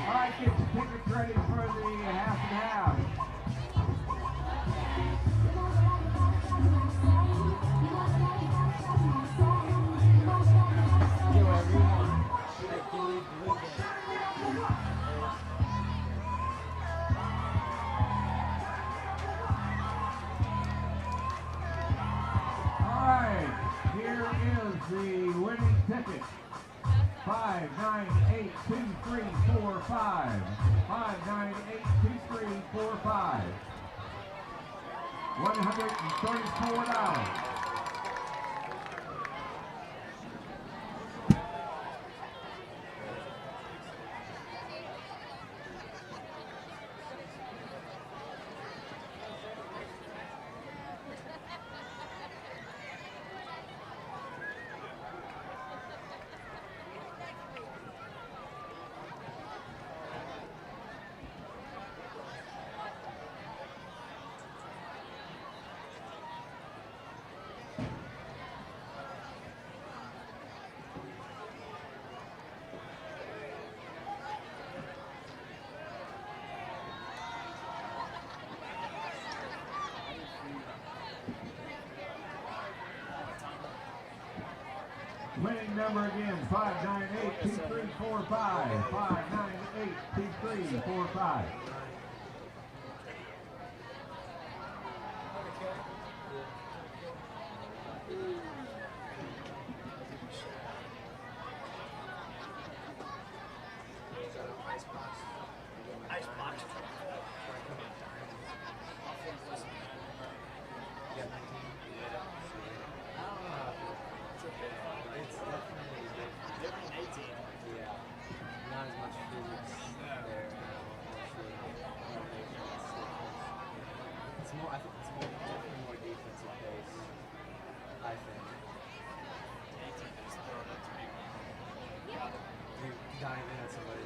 All right, get your tickets ready for the half and half. All right, here is the winning ticket. 5982345. 5982345. $134. Winning number again, 5982345. 5982345. It's definitely different. 18. Yeah. Not as much physics there. It's more. I think it's more definitely more defensive base. I think. 18 is throwing up to people. Dude, diving at somebody.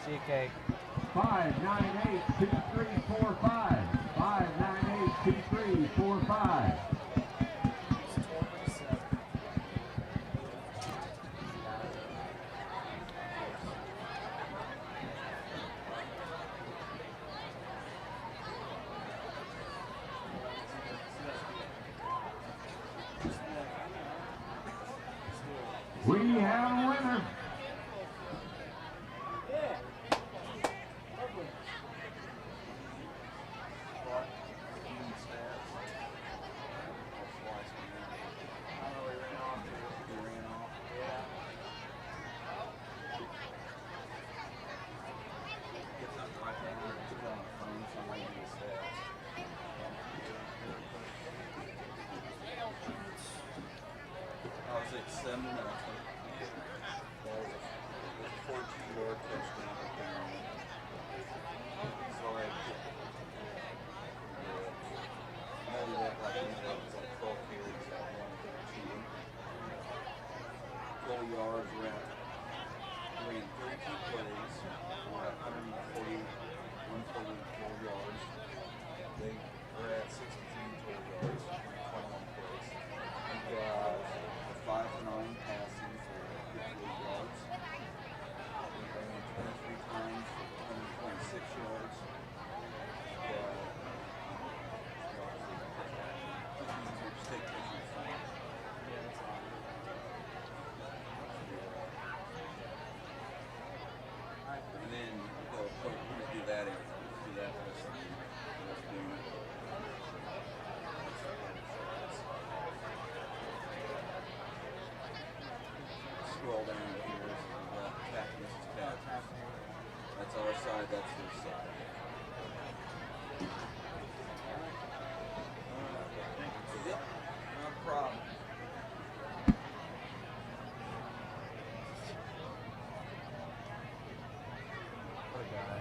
CK. 598-2345. 598-2345. We have a winner. I was like 7 minutes. It was a 14-yard touchdown. So I maybe that like it was like 12 carries at 1 2 yards around. Ran 32 plays, 144 yards. They were at 62 total yards, 21 plays. We got 5 for 9 passing for 58 yards. We ran 23 times for 126 yards. And then we're going to do that every time. Do that for us. Scroll down here. Cat, this is cat. That's our side, that's their side. Yep, not a problem. What a guy.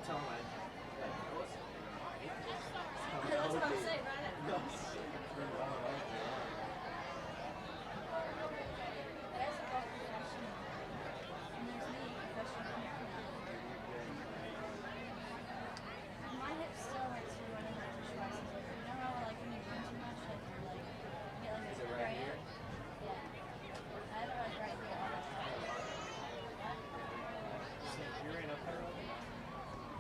don't tell him I know something. That's what I'm saying, right? My hips still hurt too when I have to try something. You know how like when you run too much, like you like get like a right here? Yeah. I have it like right here. You ran up there.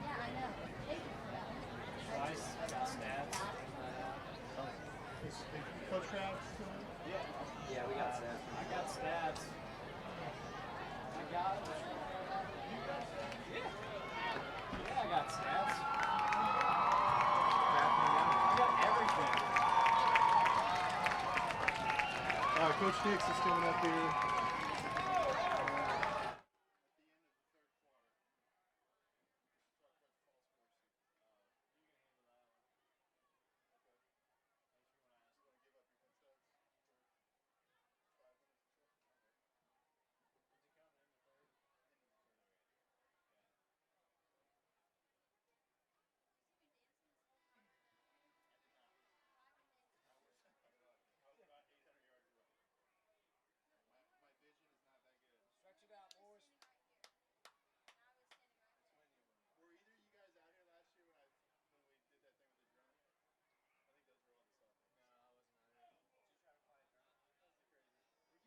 Yeah, I know. Thank you for that. Nice. I got stats. Coach Krabs? Yeah, we got that. I got stats. I got it. You got stats? Yeah. Yeah, I got stats. I got everything. Coach Nix is coming up here. Stretch it out, boys. Were either of you guys out here last year when we did that thing with the drone? I think those were all the sophomores. No, I wasn't out here. Did you try to fly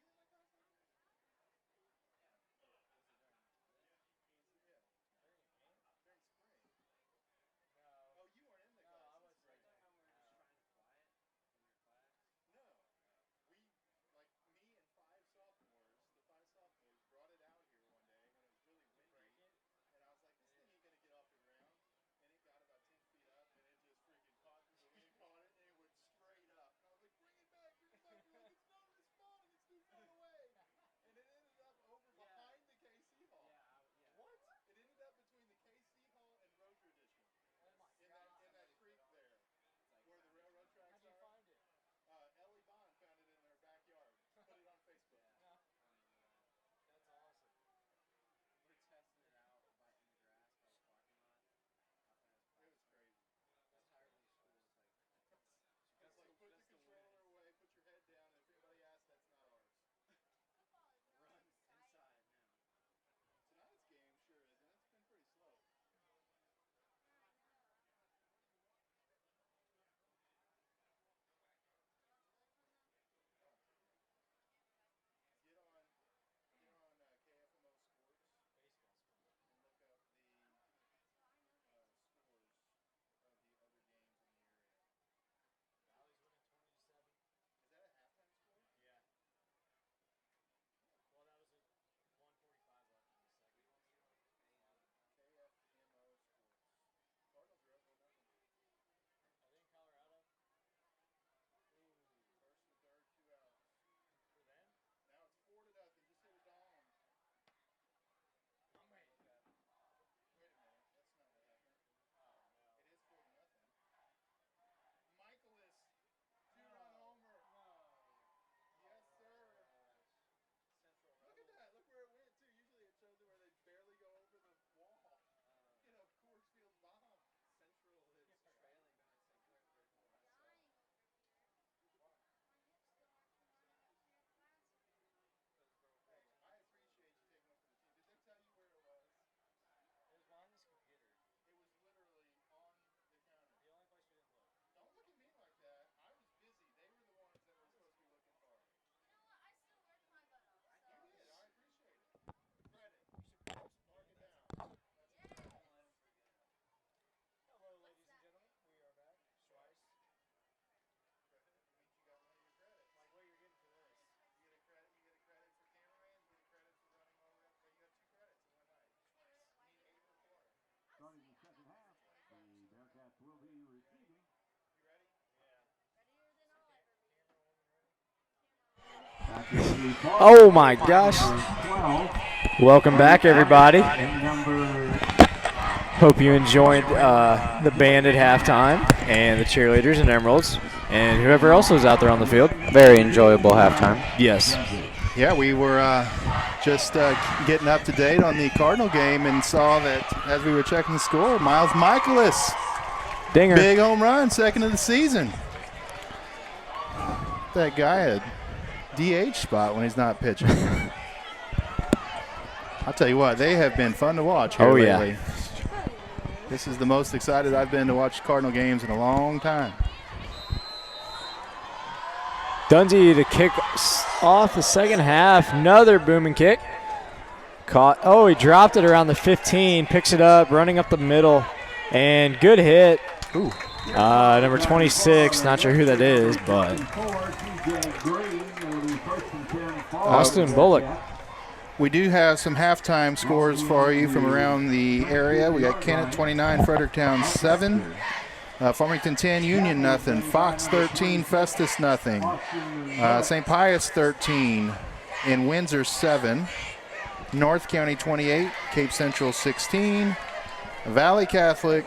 a drone? That's the crazy. Were you in that class last year? Yeah. Was it during this? Yeah. During a game? During spring. No. Oh, you weren't in the No, class I in was spring. Are you talking about when we were just trying to fly it in your class? No. We, like me and five sophomores brought it out here one day when it was really windy. Break it? And I was like, this thing ain't going to get off the ground. And it got about 10 feet up and it just freaking caught, the wind caught it and it went straight up. And I was like, bring it back. They're like, it's fine. It's too far away. And it ended up over behind the KC Hall. Yeah. What? It ended up between the KC Hall and Roger Edition. Oh my In god. that creek there, It's like where the railroad tracks How'd you are. find it? Ellie Bond found it in her backyard. Put it on Facebook. Yeah. No. I remember that. That's awesome. We were testing it out in the grass by the parking lot. It was crazy. The entire whole school was like, It's like, put the controller away, put your head down, and if anybody asks, that's not ours. run inside now. Tonight's game sure isn't. It's been pretty slow. Get on KFMO Sports Baseball's fun. and look up the scores of the other games in the area. Valley's winning 20-7. Is that a halftime score? Yeah. Well, that was a 1:45 left in the second. KFMO Sports. Cardinals are up 1-0. Are they in Colorado? Ooh. First and third, 2 outs. For them? Now it's 4-0. Just hit a dong. I'm ready. Wait a minute. That's not what happened. Oh, no. It is 4-0. Michaelis, 2-run homer. No. Yes, sir. Central Look at that. Look where it went, too. Usually it shows it where they barely go over the wall. Coors Field bomb. Central is trailing behind St. Clair 34. Hey, I appreciate you taking one for the team. Did they tell you where it was? It was behind this computer. It was literally on the counter. The only place we didn't look. Don't look at me like that. I was busy. They were the ones that were supposed to be looking for it. You know what? I still worked my butt off. So. You did. I appreciate it. Credit. You should put some Mark it down. That's Yes. Hello, ladies and gentlemen. We are back. Twice. Credit. It means you got one of your credits. Like what you're getting for this. You get a credit. You get a credit for cameraman. You get a credit for running over. So you got 2 credits in one night. You need 8 per quarter. Starting the second half, the Bearcats will be receiving. You ready? Yeah. Readier than I'll ever be. Camera woman ready? Back in the ball. Oh my gosh. 12. Welcome back, everybody. And number Hope you enjoyed the band at halftime and the cheerleaders and Emeralds and whoever else was out there on the field. Very enjoyable halftime. Yes. Yeah, we were just getting up to date on the Cardinal game and saw that as we were checking the score, Miles Michaelis, Dinger. big home run, second of the season. That guy a DH spot when he's not pitching. I'll tell you what, they have been fun to watch here lately. Yeah. This is the most excited I've been to watch Cardinal games in a long time. Dunsey to kick off the second half. Another booming kick. Caught. Oh, he dropped it around the 15. Picks it up, running up the middle. And good hit. Ooh. Number 26. Not sure who that is, but Austin Bullock. We do have some halftime scores for you from around the area. We got Kennett 29, Fredericktown 7. Farmington 10, Union nothing. Fox 13, Festus nothing. St. Pius 13, and Windsor 7. North County 28, Cape Central 16. Valley Catholic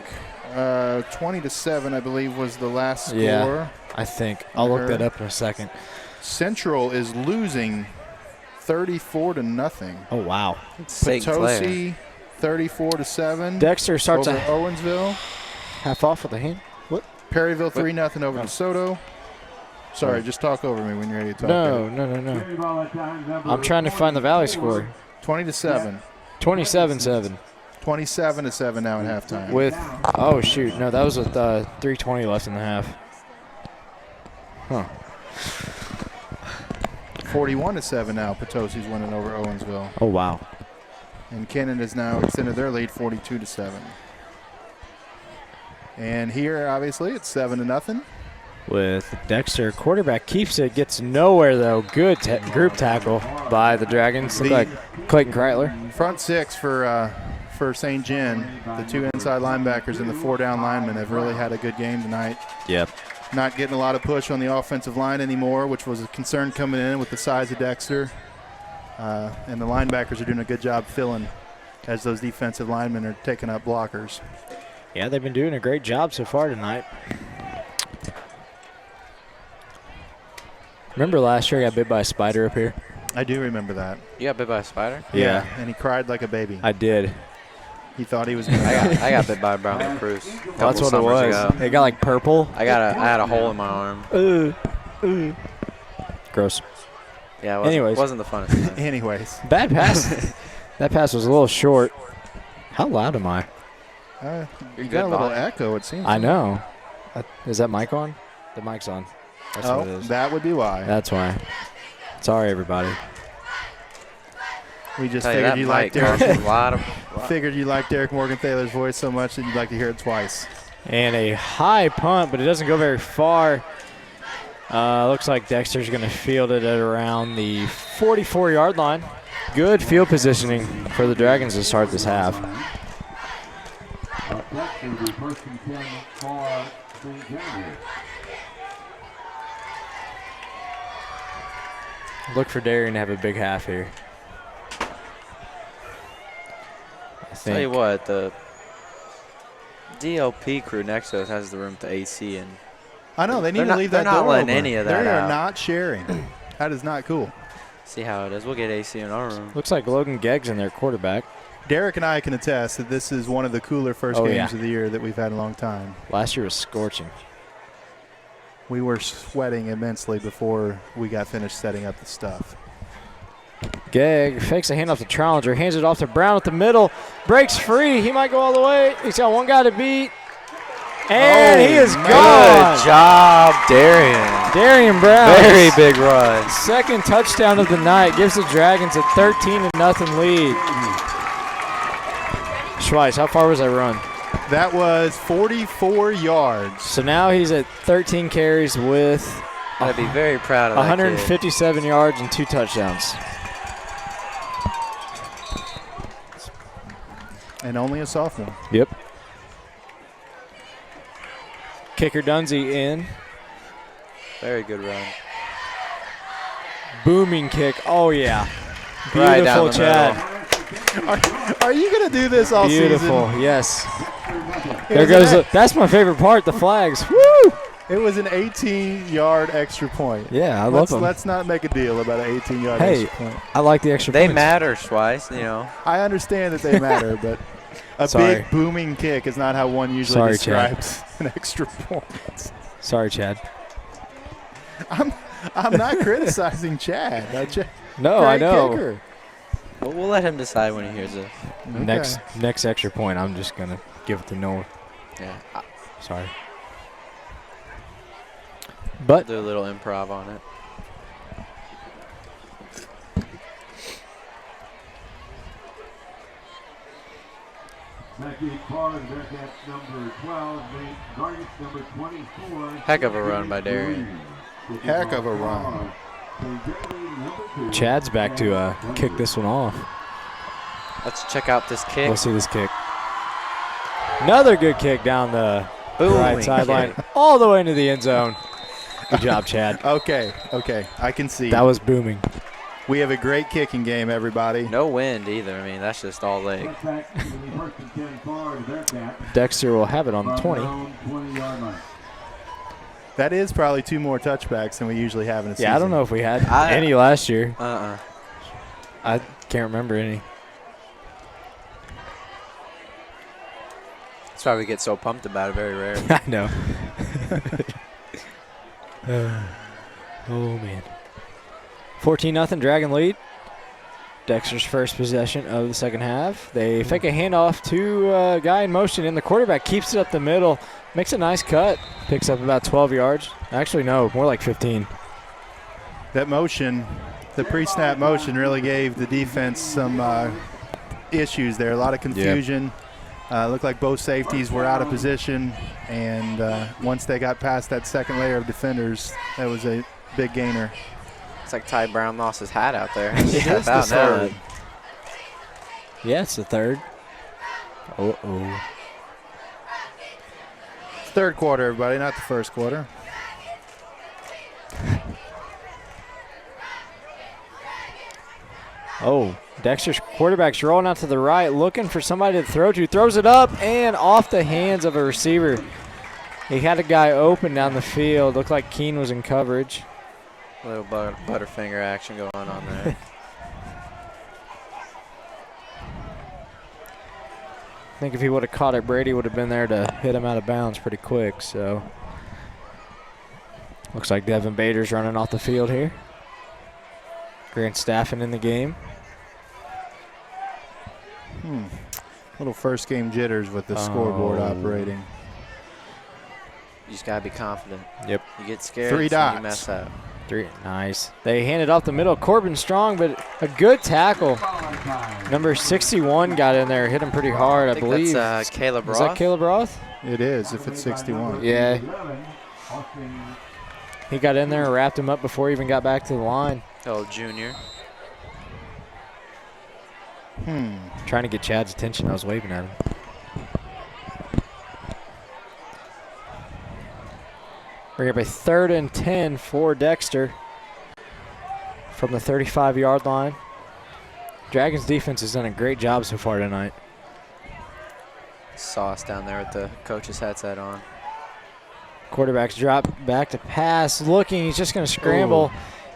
20-7, I believe, was the last score. Yeah, I think. I'll look that up in a second. Central is losing 34-0. Oh, wow. Potosi 34-7. Dexter starts over a Owensville. half off with a hand. What? Perryville 3-0 over DeSoto. Sorry, just talk over me when you're ready to talk. No. I'm trying to find the Valley score. 20-7. 27-7. 27-7 now at halftime. With, oh shoot, no, that was with 3:20 left in the half. Huh. 41-7 now. Potosi's winning over Owensville. Oh wow. And Kennan has now extended their lead 42-7. And here, obviously, it's 7-0. With Dexter, quarterback keeps it, gets nowhere though. Good group tackle by the Dragons. Look like Clayton Kreitler. Front six for St. John. The two inside linebackers and the four down linemen have really had a good game tonight. Yep. Not getting a lot of push on the offensive line anymore, which was a concern coming in with the size of Dexter. And the linebackers are doing a good job filling as those defensive linemen are taking up blockers. Yeah, they've been doing a great job so far tonight. Remember last year I got bit by a spider up here? I do remember that. You got bit by a spider? Yeah. And he cried like a baby. I did. He thought he was going to I got bit by a brown recluse. That's what it was. It got like purple. I had a hole in my arm. Gross. Yeah, Anyways. it wasn't the funnest thing. Anyways. Bad pass. That pass was a little short. How loud am I? You got a little echo, it seems. I know. Is that mic on? The mic's on. That's what it is. That would be why. That's why. Sorry, everybody. We just Tell figured you liked Derek. Figured you liked Derek Morgan-Thaler's voice so much that you'd like to hear it twice. And a high punt, but it doesn't go very far. Looks like Dexter's going to field it at around the 44-yard line. Good field positioning for the Dragons to start this half. Look for Darian to have a big half here. Tell you what, the DLP crew next to us has the room to AC, and I know they need to leave that door They're not letting open. any of that They out. are not sharing. That is not cool. See how it is. We'll get AC in our room. Looks like Logan Gegg's in their quarterback. Derek and I can attest that this is one of the cooler first games of the year that we've had in a long time. Last year was scorching. We were sweating immensely before we got finished setting up the stuff. Gegg fakes a handoff to Trollinger, hands it off to Brown at the middle, breaks free. He might go all the way. He's got one guy to beat. And he is gone. Good job, Darian. Darian Brown. Very big run. Second touchdown of the night. Gives the Dragons a 13-0 lead. Schweiss, how far was that run? That was 44 yards. So now he's at 13 carries with I'd be very proud of that 157 yards and 2 touchdowns. And only a sophomore. Yep. Kicker Dunsey in. Very good run. Booming kick. Oh, yeah. Right down Beautiful, the Chad. Are you going to do this all Beautiful, season? yes. There goes. That's my favorite part, the flags. Woo! It was an 18-yard extra point. Yeah, I love them. Let's not make a deal about an 18-yard Hey, extra point. I like the extra They points. matter, Schweiss, you know. I understand that they matter, but a Sorry. big booming kick is not how one usually Sorry, Chad. describes an extra point. Sorry, Chad. I'm not criticizing Chad. No, Great I know. kicker. But we'll let him decide when he hears it. Okay. Next extra point, I'm just going to give it to Noah. Yeah. Sorry. I'll But do a little improv on it. Mackie Clark, Bearcats number 12, Nate Gargis number 24. Heck of a run by Darian. Heck of a run. Chad's back to kick this one off. Let's check out this kick. We'll see this kick. Another good kick down the Booming right sideline, kick. all the way into the end zone. Good job, Chad. Okay. I can see. That was booming. We have a great kicking game, everybody. No wind either. I mean, that's just all leg. Dexter will have it on the 20. That is probably 2 more touchbacks than we usually have in a season. Yeah, I don't know if we had any last year. I can't remember any. That's why we get so pumped about it. Very rare. I know. Oh, man. 14-0 Dragon lead. Dexter's first possession of the second half. They fake a handoff to a guy in motion, and the quarterback keeps it up the middle. Makes a nice cut. Picks up about 12 yards. Actually, no, more like 15. That motion, the pre-snap motion, really gave the defense some issues there. A lot of confusion. Looked like both safeties were out of position, and once they got past that second layer of defenders, that was a big gainer. It's like Ty Brown lost his hat out there. It's the third. Yeah, it's the third. Uh-oh. Third quarter, everybody, not the first quarter. Oh, Dexter's quarterback's rolling out to the right, looking for somebody to throw to. Throws it up and off the hands of a receiver. He had a guy open down the field. Looked like Keene was in coverage. A little butterfinger action going on there. I think if he would have caught it, Brady would have been there to hit him out of bounds pretty quick. So looks like Devin Bader's running off the field here. Grant Staffen in the game. Little first game jitters with the scoreboard operating. You just got to be confident. Yep. You get scared, 3 so dots. you mess up. 3. Nice. They handed off the middle. Corbin Strong, but a good tackle. Number 61 got in there, hit him pretty hard, I believe. That's Caleb Roth. Is that Caleb Roth? It is, if it's 61. Yeah. He got in there and wrapped him up before he even got back to the line. Oh, junior. Trying to get Chad's attention. I was waving at him. Bring up a 3rd and 10 for Dexter from the 35-yard line. Dragons defense has done a great job so far tonight. Sauce down there with the coach's headset on. Quarterback's drop back to pass. Looking, he's just going to scramble.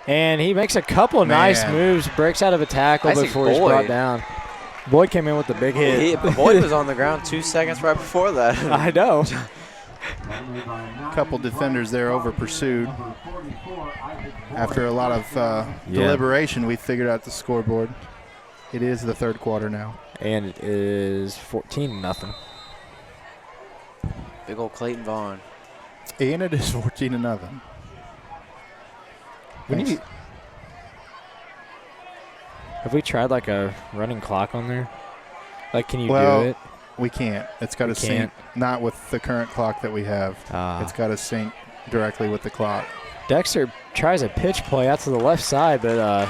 And he makes a couple nice moves, breaks out of a tackle before he's brought down. Boyd came in with the big hit. Boyd was on the ground 2 seconds right before that. I know. Couple defenders there over pursued. After a lot of deliberation, we figured out the scoreboard. It is the third quarter now. And it is 14-0. Big old Clayton Vaughn. And it is 14-0. Have we tried like a running clock on there? Like, can you do it? We can't. It's got to sync, not with the current clock that we have. It's got to sync directly with the clock. Dexter tries a pitch play out to the left side, but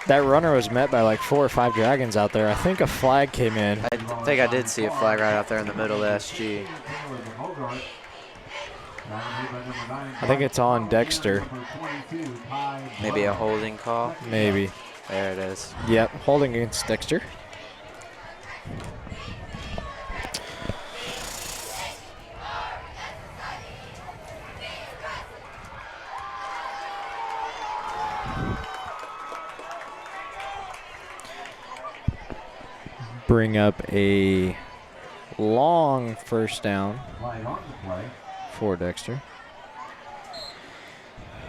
that runner was met by like 4 or 5 Dragons out there. I think a flag came in. I think I did see a flag right out there in the middle of SG. I think it's on Dexter. Maybe a holding call? Maybe. There it is. Yep, holding against Dexter. bring up a long first down Flag on the play. for Dexter.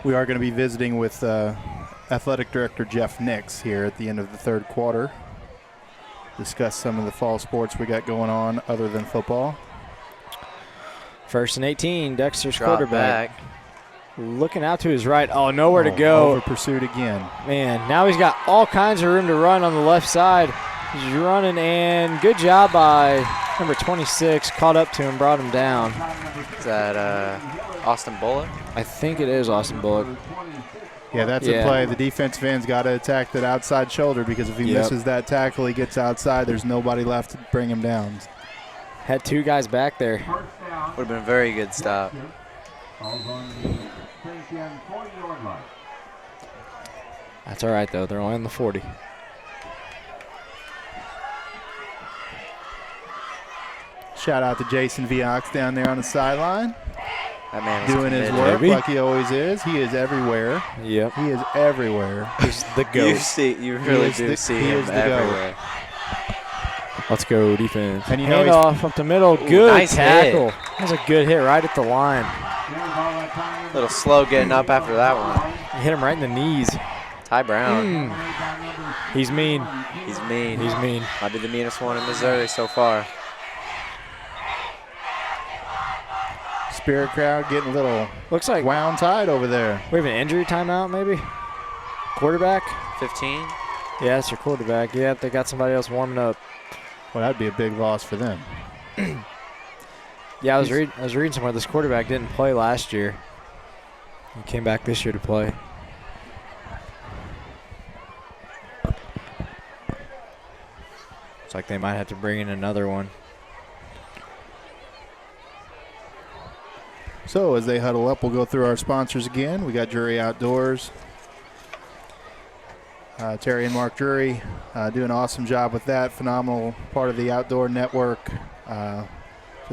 We are going to be visiting with Athletic Director Jeff Nix here at the end of the third quarter. Discuss some of the fall sports we got going on other than football. 1st and 18, Dexter's Drop quarterback. back. Looking out to his right. Oh, nowhere to go. Over pursuit again. Man, now he's got all kinds of room to run on the left side. He's running, and good job by number 26. Caught up to him, brought him down. Is that Austin Bullock? I think it is Austin Bullock. Yeah, that's a play. The defensive end's got to attack that outside shoulder because if he misses that tackle, he gets outside. There's nobody left to bring him down. Had 2 guys back there. Would have been a very good stop. That's all right, though. They're only on the 40. Shout out to Jason Viox down there on the sideline. That man is doing his committed. work like he always is. He is everywhere. Yep. He is everywhere. He's the GOAT. You really do see him everywhere. Let's go, defense. And you know Handoff up the middle. Ooh, Good nice tackle. hit. That was a good hit right at the line. A little slow getting up after that one. He hit him right in the knees. Ty Brown. He's mean. He's mean. He's mean. Might be the meanest one in Missouri so far. Spirit crowd getting a little Looks like wound tied over there. we have an injury timeout, maybe? Quarterback? 15. Yeah, it's your quarterback. Yeah, they got somebody else warming up. Well, that'd be a big loss for them. Yeah, I was reading somewhere this quarterback didn't play last year. He came back this year to play. It's like they might have to bring in another one. So as they huddle up, we'll go through our sponsors again. We got Drury Outdoors. Terry and Mark Drury do an awesome job with that. Phenomenal part of the outdoor network. For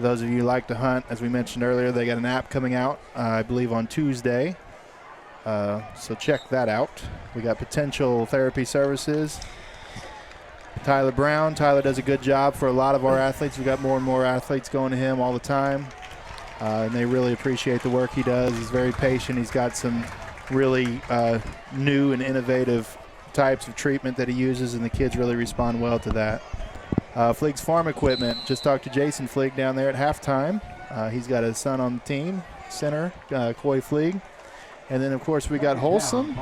those of you who like to hunt, as we mentioned earlier, they got an app coming out, I believe, on Tuesday. So check that out. We got Potential Therapy Services. Tyler Brown. Tyler does a good job for a lot of our athletes. We got more and more athletes going to him all the time. And they really appreciate the work he does. He's very patient. He's got some really new and innovative types of treatment that he uses, and the kids really respond well to that. Fleeg's Farm Equipment. Just talked to Jason Fleeg down there at halftime. He's got his son on the team, center, Coy Fleeg. And then, of course, we got Wholesome,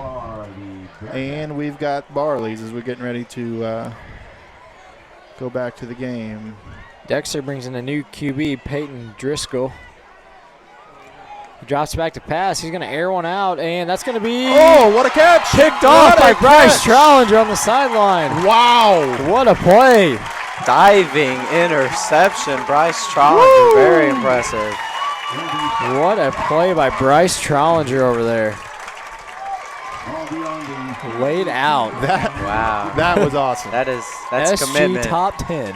and we've got Barley's as we're getting ready to go back to the game. Dexter brings in a new QB, Peyton Driscoll. He drops back to pass. He's going to air one out, and that's going to be what a catch! picked off by Bryce Trollinger on the sideline. Wow! What a play. Diving interception. Bryce Trollinger. Very impressive. What a play by Bryce Trollinger over there. Laid out. Wow. That was awesome. That's SG commitment. top 10.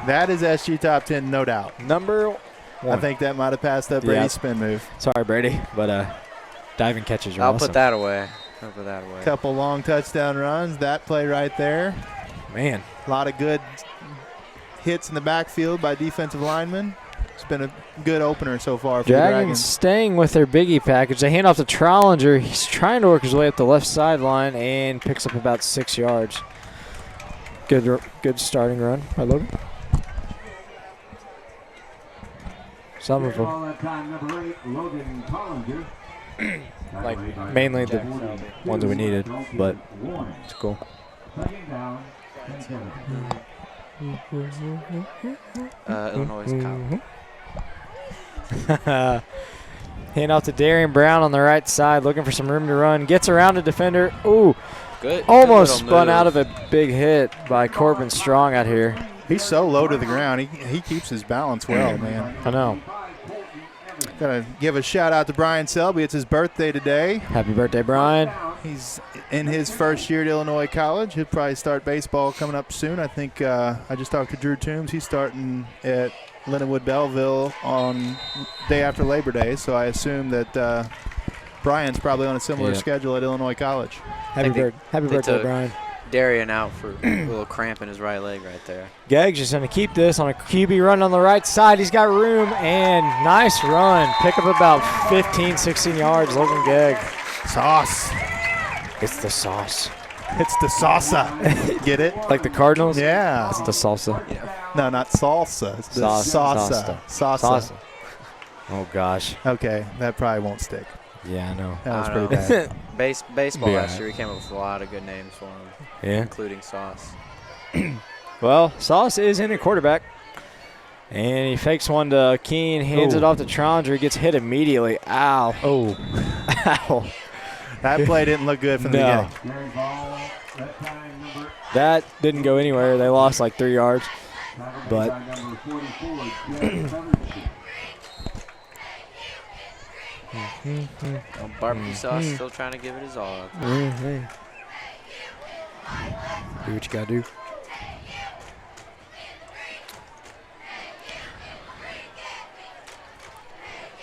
That is SG top 10, no doubt. Number 1. I think that might have passed up Brady's spin move. Sorry, Brady, but diving catches are I'll awesome. put that away. I'll put that away. Couple long touchdown runs. That play right there. Man. A lot of good hits in the backfield by defensive linemen. It's been a good opener so far for the Dragons Dragons. staying with their biggie package. They hand off to Trollinger. He's trying to work his way up the left sideline and picks up about 6 yards. Good starting run by Logan. Some of them. Like, mainly the ones that we needed, but it's cool. Illinois College. Hand off to Darian Brown on the right side, looking for some room to run. Gets around a defender. Ooh, Good. almost good spun move. out of a big hit by Corbin Strong out here. He's so low to the ground. He keeps his balance well, man. I know. Gotta give a shout out to Brian Selby. It's his birthday today. Happy birthday, Brian. He's in his first year at Illinois College. He'll probably start baseball coming up soon. I think I just talked to Drew Toombs. He's starting at Lindenwood Belleville on day after Labor Day, so I assume that Brian's probably on a similar schedule at Illinois College. Happy birthday, took Brian. Darian out for a little cramp in his right leg right there. Gegg's just going to keep this on a QB run on the right side. He's got room, and nice run. Pick up about 15, 16 yards. Logan Gegg. Sauce. It's the sauce. It's the salsa. Get it? Like the Cardinals? Yeah. It's the salsa. No, not salsa. It's the salsa. Salsa. Oh, gosh. Okay, that probably won't stick. Yeah, I know. That was I don't pretty know. bad. Baseball Yeah. last year, we came up with a lot of good names for him, Yeah. including Sauce. Well, Sauce is in at quarterback. And he fakes one to Keen, hands it off to Trondre. He gets hit immediately. Ow. Oh. Ow. That play didn't look good from the beginning. Gary Ball, that time number That didn't go anywhere. They lost like 3 yards. tackled But- by number 44, Jeff Featherston. Barbecue Sauce still trying to give it his all. Do what you got to do.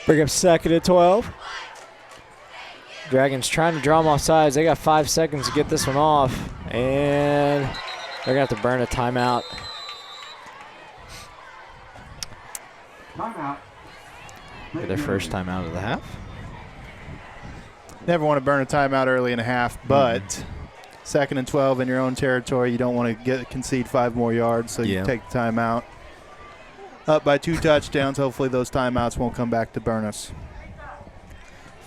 Bring up second at 12. Dragons trying to draw them off sides. They got 5 seconds to get this one off. And they're going to have to burn a timeout. Timeout. For their first timeout of the half. Never want to burn a timeout early in a half, but second and 12 in your own territory, you don't want to concede 5 more yards, so you take the timeout. Up by 2 touchdowns. Hopefully those timeouts won't come back to burn us.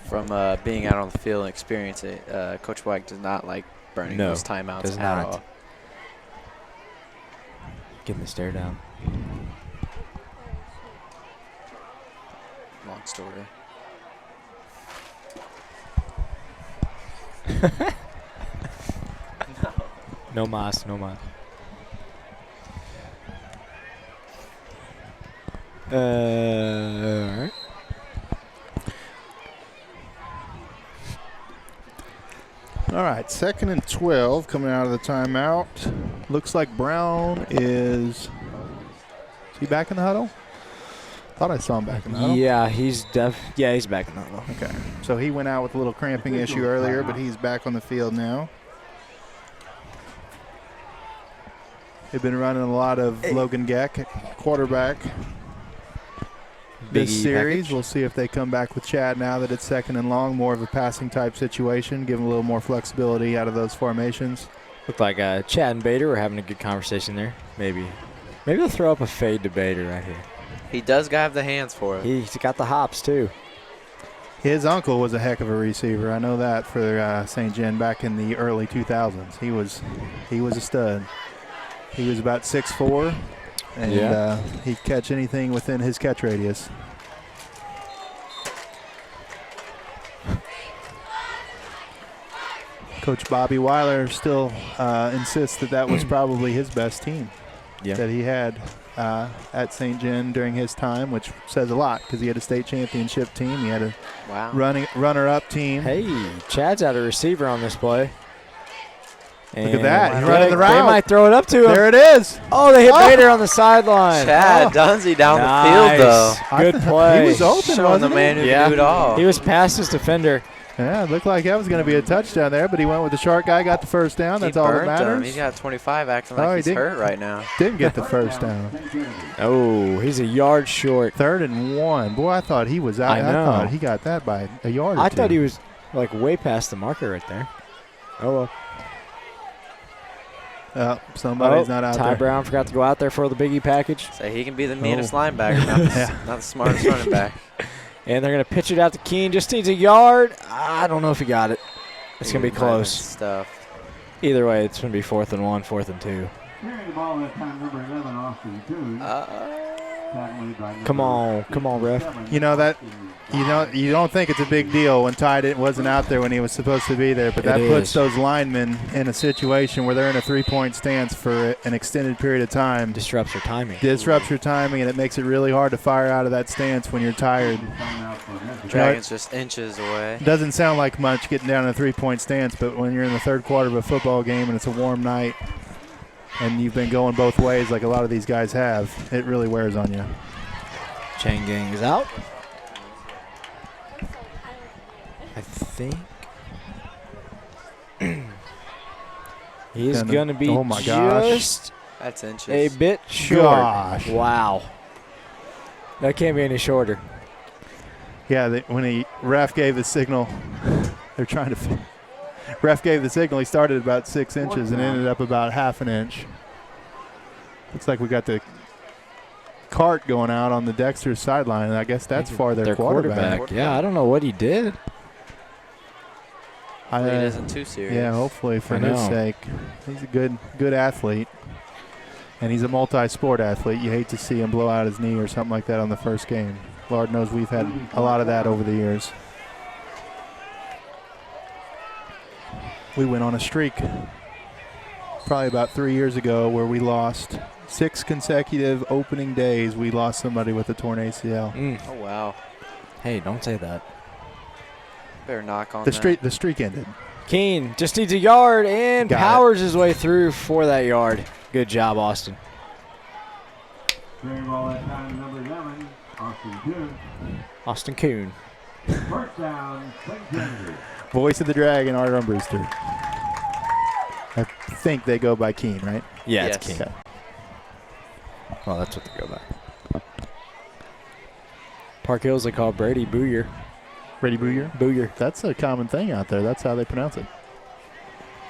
From being out on the field and experience it, Coach White does not like burning those timeouts does at not. all. Getting the stare down. Long story. No mas, no mas. All right. All right, second and 12 coming out of the timeout. Looks like Brown is he back in the huddle? Thought I saw him back in the huddle. Yeah, he's he's back in the huddle. Okay, so he went out with a little cramping issue earlier, but he's back on the field now. They've been running a lot of Logan Geck, quarterback. This Biggie series, package. we'll see if they come back with Chad now that it's second and long, more of a passing type situation, give them a little more flexibility out of those formations. Looked like Chad and Bader were having a good conversation there. Maybe they'll throw up a fade to Bader right here. He does have the hands for it. He's got the hops too. His uncle was a heck of a receiver. I know that for St. John back in the early 2000s. He was a stud. He was about 6'4", and he'd catch anything within his catch radius. Coach Bobby Weiler still insists that was probably his best team that he had at St. John during his time, which says a lot because he had a state championship team. He had a runner-up team. Hey, Chad's out a receiver on this play. Look at that. He's running the route. They might throw it up to him. There it is. Oh, they hit Bader on the sideline. Chad Dunsey down the field, though. Good play. He was open, Showing wasn't the man who can do it all. He was past his defender. Yeah, it looked like that was going to be a touchdown there, but he went with the short guy, got the first down. That's all that matters. He's got 25 acting like he's hurt right now. Didn't get the first down. Oh, he's a yard short. 3rd and 1. Boy, I thought he was out. I thought he got that by a yard or I two. thought he was like way past the marker right there. Oh, well. Somebody's not out Ty there. Brown forgot to go out there for the biggie package. So he can be the meanest linebacker, not the smartest running back. And they're going to pitch it out to Keene. Just needs a yard. I don't know if he got it. It's going to be close. Stuff. Either way, it's going to be 4th and 1, 4th and 2. Carrying the ball that time, number 11, Austin Coon. Come on, ref. You know that. You don't think it's a big deal when Ty wasn't out there when he was supposed to be there, but that puts those linemen in a situation where they're in a 3-point stance for an extended period of time. Disrupts your timing. And it makes it really hard to fire out of that stance when you're tired. Dragons just inches away. It doesn't sound like much getting down in a 3-point stance, but when you're in the 3rd quarter of a football game and it's a warm night and you've been going both ways like a lot of these guys have, it really wears on you. Chain gang is out. I think. He's going to be oh my gosh. just That's inches. a bit short. Gosh. Wow. That can't be any shorter. Yeah, when the ref gave the signal, they're trying to. Ref gave the signal. He started about 6 inches and ended up about half an inch. Looks like we got the cart going out on the Dexter sideline, and I guess that's for their quarterback. Yeah, I don't know what he did. Hopefully it isn't too serious. Yeah, hopefully for his sake. He's a good athlete, and he's a multi-sport athlete. You hate to see him blow out his knee or something like that on the first game. Lord knows we've had a lot of that over the years. We went on a streak probably about 3 years ago where we lost 6 consecutive opening days. We lost somebody with a torn ACL. Oh, wow. Hey, don't say that. Better knock on The streak ended. Keene just needs a yard and Got powers his way through for that yard. Good job, Austin. Carrying ball at time number 11, Austin Kuhn. Austin Kuhn. First down, St. Genevieve. Voice of the Dragon, Art Armbruster. I think they go by Keene, right? Yeah, Yes. it's Keene. Okay. Well, that's what they go by. Park Hills, they call Brady Booyer. Brady Booyer? Booyer. That's a common thing out there. That's how they pronounce it.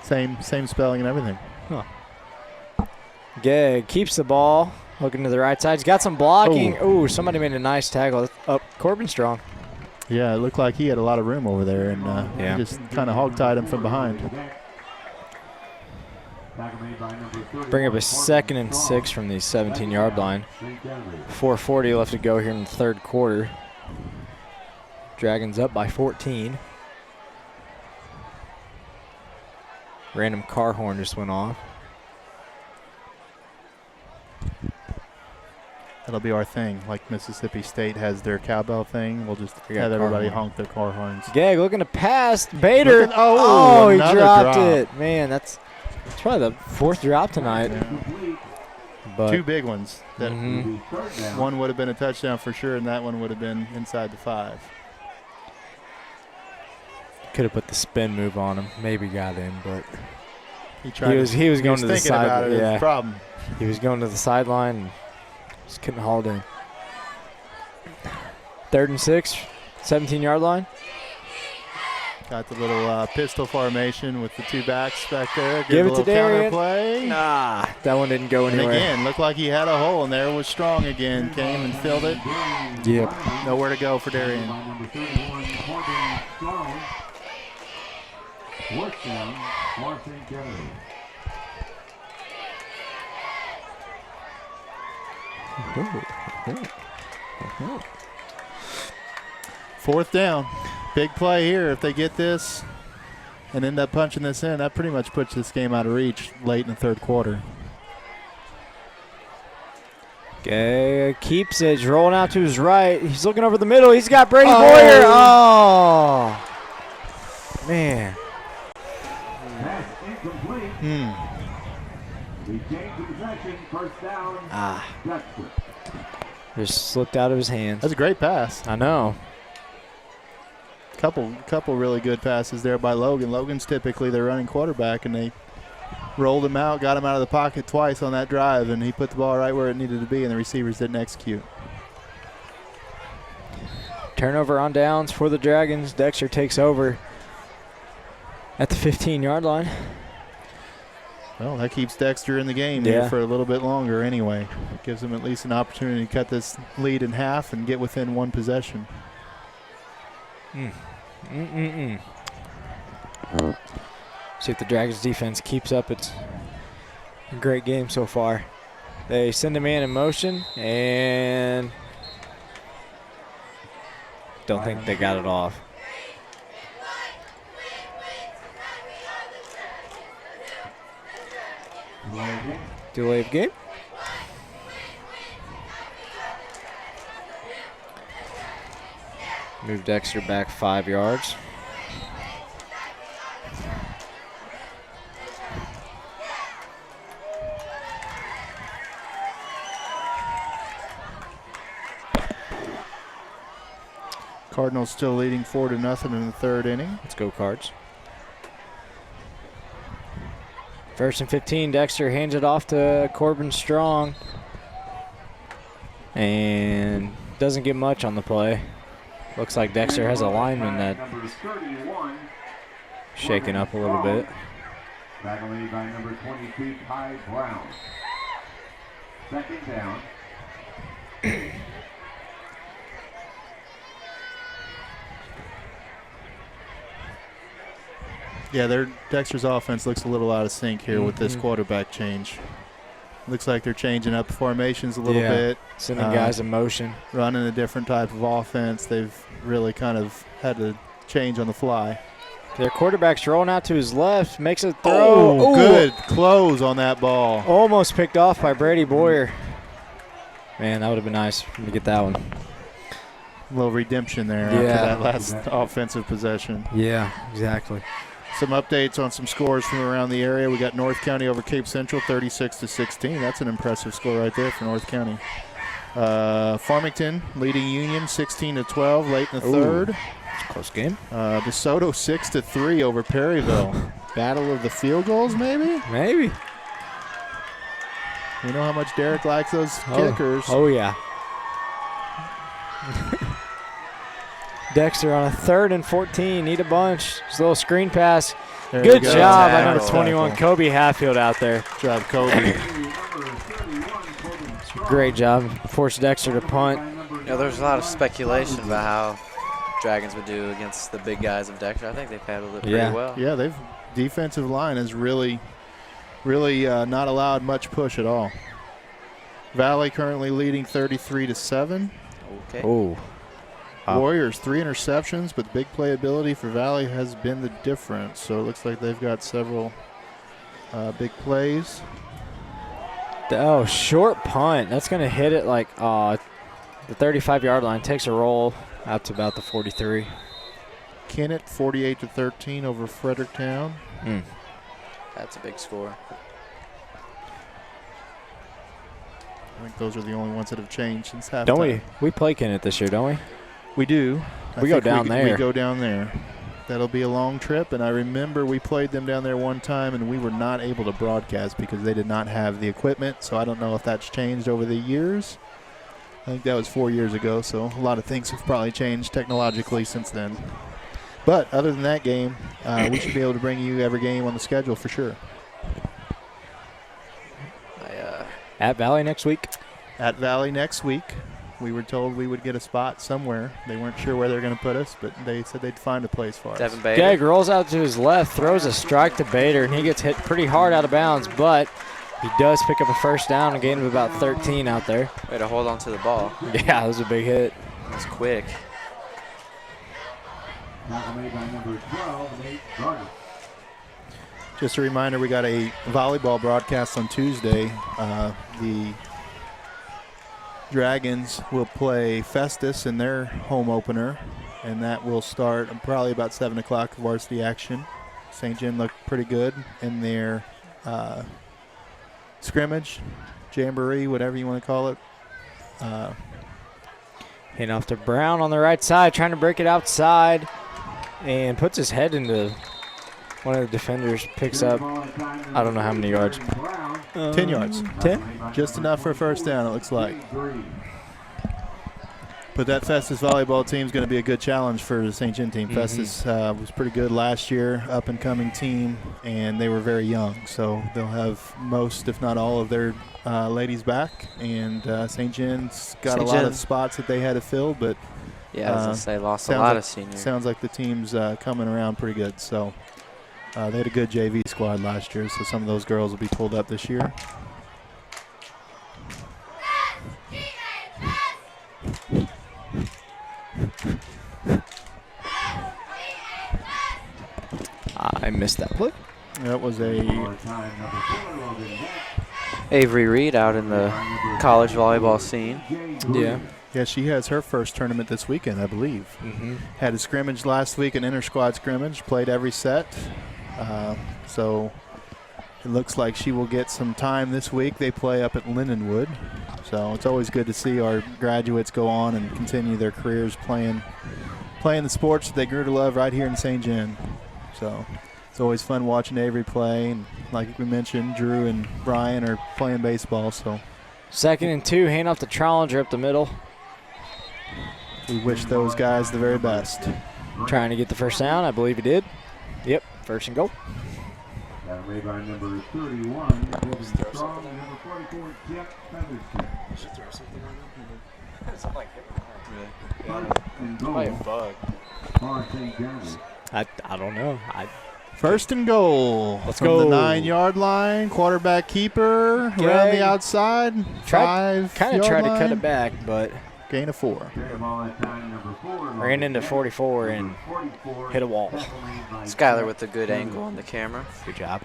Same spelling and everything. Gegg keeps the ball, looking to the right side. He's got some blocking. Ooh, somebody made a nice tackle. Corbin Strong. Yeah, it looked like he had a lot of room over there, and Yeah. just kind of hog-tied him from behind. Bring up a 2nd and 6 from the 17-yard line. 4:40 left to go here in the third quarter. Dragons up by 14. Random car horn just went off. That'll be our thing. Like Mississippi State has their cowbell thing. We'll just We got have car everybody horn. honk their car horns. Gegg looking to pass. Bader. Oh, he another dropped drop. it. Man, that's probably the 4th drop tonight. But Two big ones. That Mhm. one would have been a touchdown for sure, and that one would have been inside the 5. could have put the spin move on him. Maybe got in, but He was going to the thinking side. about it. Yeah, Problem. he was going to the sideline and just couldn't haul it in. 3rd and 6, 17-yard line. Got the little pistol formation with the 2 backs back there. Give a it to little Darian. counter play. Nah, that one didn't go And anywhere. again, looked like he had a hole, and there was Strong again. Came and filled it. Yep. Nowhere to go for Darian. By number 31, Corbin Strong. Fourth down for St. Genevieve. Fourth down. Big play here. If they get this and end up punching this in, that pretty much puts this game out of reach late in the third quarter. Okay, keeps it. He's rolling out to his right. He's looking over the middle. He's got Brady Boyer. Oh, man. Pass incomplete. We change the possession. First down. Dexter. Just slipped out of his hands. That's a great pass. I know. Couple really good passes there by Logan. Logan's typically their running quarterback, and they rolled him out, got him out of the pocket twice on that drive, and he put the ball right where it needed to be, and the receivers didn't execute. Turnover on downs for the Dragons. Dexter takes over at the 15-yard line. Well, that keeps Dexter in the game Yeah. here for a little bit longer anyway. Gives them at least an opportunity to cut this lead in half and get within one possession. See if the Dragons defense keeps up its great game so far. They send a man in motion and don't think they got it off. Delay of game. Move Dexter back 5 yards. Cardinals still leading 4-0 in the third inning. Let's go Cards. First and 15, Dexter hands it off to Corbin Strong. And doesn't get much on the play. Looks like Dexter has a lineman that shaking up a little bit. Tackled by number 22, Ty Brown. Second down. Yeah, Dexter's offense looks a little out of sync here with this quarterback change. Looks like they're changing up formations a little bit. Sending guys in motion. Running a different type of offense. They've really kind of had to change on the fly. Their quarterback's rolling out to his left, makes a throw. Oh, good close on that ball. Almost picked off by Brady Boyer. Man, that would have been nice to get that one. A little redemption there after that last offensive possession. Yeah, exactly. Some updates on some scores from around the area. We got North County over Cape Central, 36-16. That's an impressive score right there for North County. Farmington leading Union 16-12 late in the third. It's a close game. DeSoto 6-3 over Perryville. Battle of the field goals, maybe? Maybe. You know how much Derek likes those kickers. Oh, yeah. Dexter on a 3rd and 14. Need a bunch. Just a little screen pass. There Good job by number 21, Kobe Hatfield out there. Good job, Kobe. Great job. Forced Dexter to punt. There's a lot of speculation about how Dragons would do against the big guys of Dexter. I think they've handled it pretty well. Yeah, defensive line has really not allowed much push at all. Valley currently leading 33-7. Okay. Oh. Warriors 3 interceptions, but the big playability for Valley has been the difference. So it looks like they've got several big plays. Oh, short punt. That's going to hit it like the 35-yard line. Takes a roll out to about the 43. Kennett 48-13 over Fredericktown. That's a big score. I think those are the only ones that have changed since halftime. Don't we? We play Kennett this year, don't we? We do. We go down there. We go down there. That'll be a long trip, and I remember we played them down there one time, and we were not able to broadcast because they did not have the equipment, so I don't know if that's changed over the years. I think that was 4 years ago, so a lot of things have probably changed technologically since then. But other than that game, we should be able to bring you every game on the schedule for sure. At Valley next week? At Valley next week. We were told we would get a spot somewhere. They weren't sure where they were going to put us, but they said they'd find a place for us. Devin Bader. Gegg rolls out to his left, throws a strike to Bader, and he gets hit pretty hard out of bounds, but he does pick up a first down, a gain of about 13 out there. Way to hold on to the ball. Yeah, that was a big hit. It was quick. Just a reminder, we got a volleyball broadcast on Tuesday. The Dragons will play Festus in their home opener, and that will start probably about 7 o'clock varsity action. St. John looked pretty good in their scrimmage, jamboree, whatever you want to call it. Hand off to Brown on the right side, trying to break it outside, and puts his head into one of the defenders, picks up, I don't know how many yards. 10 yards. 10? Just enough for a first down, it looks like. But that Festus volleyball team is going to be a good challenge for the St. John team. Festus was pretty good last year, up-and-coming team, and they were very young. So they'll have most, if not all, of their ladies back. And St. John's got a lot of spots that they had to fill, but yeah, I was going to say, lost a lot of seniors. Sounds like the team's coming around pretty good. So they had a good JV squad last year, so some of those girls will be pulled up this year. I missed that play. That was Avery Reed out in the college volleyball scene. Yeah. Yeah, she has her first tournament this weekend, I believe. Had a scrimmage last week, an inter-squad scrimmage, played every set. So it looks like she will get some time this week. They play up at Lindenwood. So it's always good to see our graduates go on and continue their careers playing the sports that they grew to love right here in St. John. So it's always fun watching Avery play, and like we mentioned, Drew and Brian are playing baseball. So 2nd and 2, hand off to Trollinger up the middle. We wish those guys the very best. Trying to get the first down. I believe he did. Yep, 1st and goal. That made by number 31, Colton Strong, and number 44, Jeff Featherston. Should throw something on him. Something like him. First and goal. Probably a bug. For St. John's. I don't know. 1st and goal. Let's from go. the 9-yard line. Quarterback keeper around the outside. Kind of tried to cut line. it back, but Gain of 4. Fair ball at time number 4. ran into 44 and 44, hit a wall. Skylar with a good angle on the camera. Good job.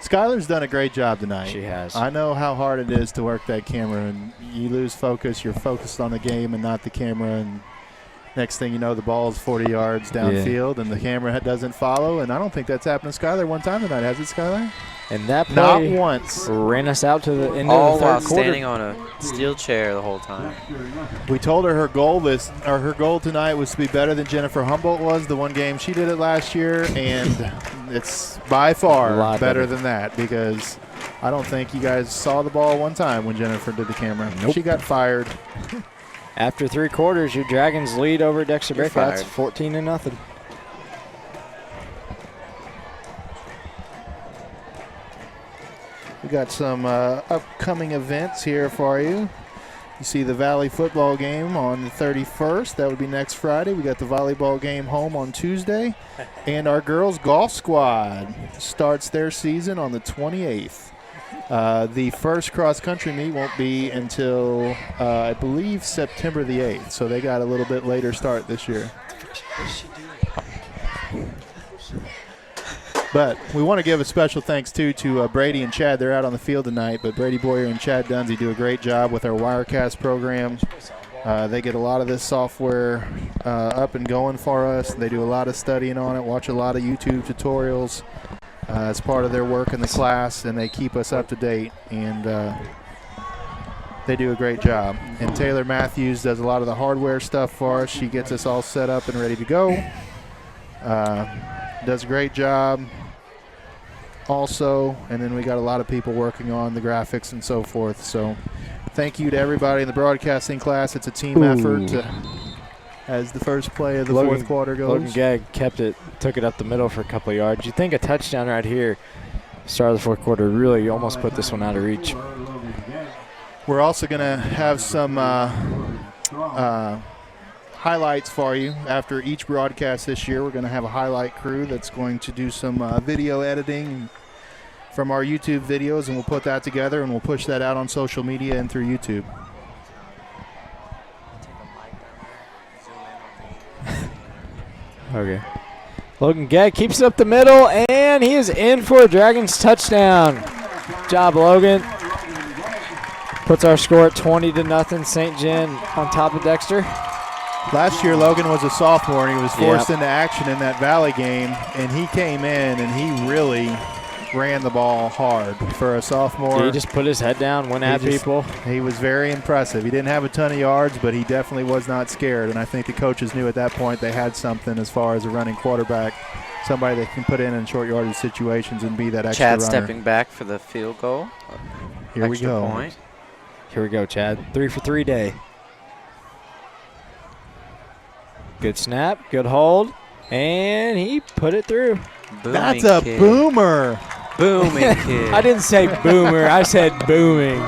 Skylar's done a great job tonight. She has. I know how hard it is to work that camera, and you lose focus. You're focused on the game and not the camera, and next thing you know, the ball's 40 yards downfield, and the camera doesn't follow. And I don't think that's happened to Skylar one time tonight, has it, Skylar? And that play Not once. ran us out to the end All of the while third quarter. standing on a steel chair the whole time. We told her her goal tonight was to be better than Jennifer Humboldt was the one game she did it last year, and it's by far better than that, because I don't think you guys saw the ball one time when Jennifer did the camera. Nope. She got fired. After 3 quarters, your Dragons lead over Dexter You're Bearcats, fired. 14-0. We got some upcoming events here for you. You see the Valley football game on the 31st. That would be next Friday. We got the volleyball game home on Tuesday. And our girls golf squad starts their season on the 28th. The first cross-country meet won't be until, I believe, September the 8th. So they got a little bit later start this year. But we want to give a special thanks, too, to Brady and Chad. They're out on the field tonight, but Brady Boyer and Chad Dunsey do a great job with our Wirecast program. They get a lot of this software up and going for us. They do a lot of studying on it, watch a lot of YouTube tutorials as part of their work in the class, and they keep us up to date, and they do a great job. And Taylor Matthews does a lot of the hardware stuff for us. She gets us all set up and ready to go. Does a great job also, and then we got a lot of people working on the graphics and so forth. So thank you to everybody in the broadcasting class. It's a team effort as the first play of the fourth quarter goes. Logan Gagg took it up the middle for a couple of yards. You think a touchdown right here, start of the fourth quarter, really almost put this one out of reach. We're also going to have some highlights for you after each broadcast this year. We're going to have a highlight crew that's going to do some video editing from our YouTube videos, and we'll put that together and we'll push that out on social media and through YouTube. Okay. Logan Gagg keeps it up the middle, and he is in for a Dragons touchdown. Good job, Logan. Puts our score at 20-0. St. John on top of Dexter. Last year, Logan was a sophomore, and he was forced into action in that Valley game, and he came in, and he really ran the ball hard for a sophomore. He just put his head down, went at people. He was very impressive. He didn't have a ton of yards, but he definitely was not scared, and I think the coaches knew at that point they had something as far as a running quarterback, somebody that can put in short yardage situations and be that extra Chad runner. stepping back for the field goal. Here we go. Point. Here we go, Chad. 3 for 3 day. Good snap, good hold, and he put it through. Booming That's a kid. boomer. Booming kid. I didn't say boomer, I said booming.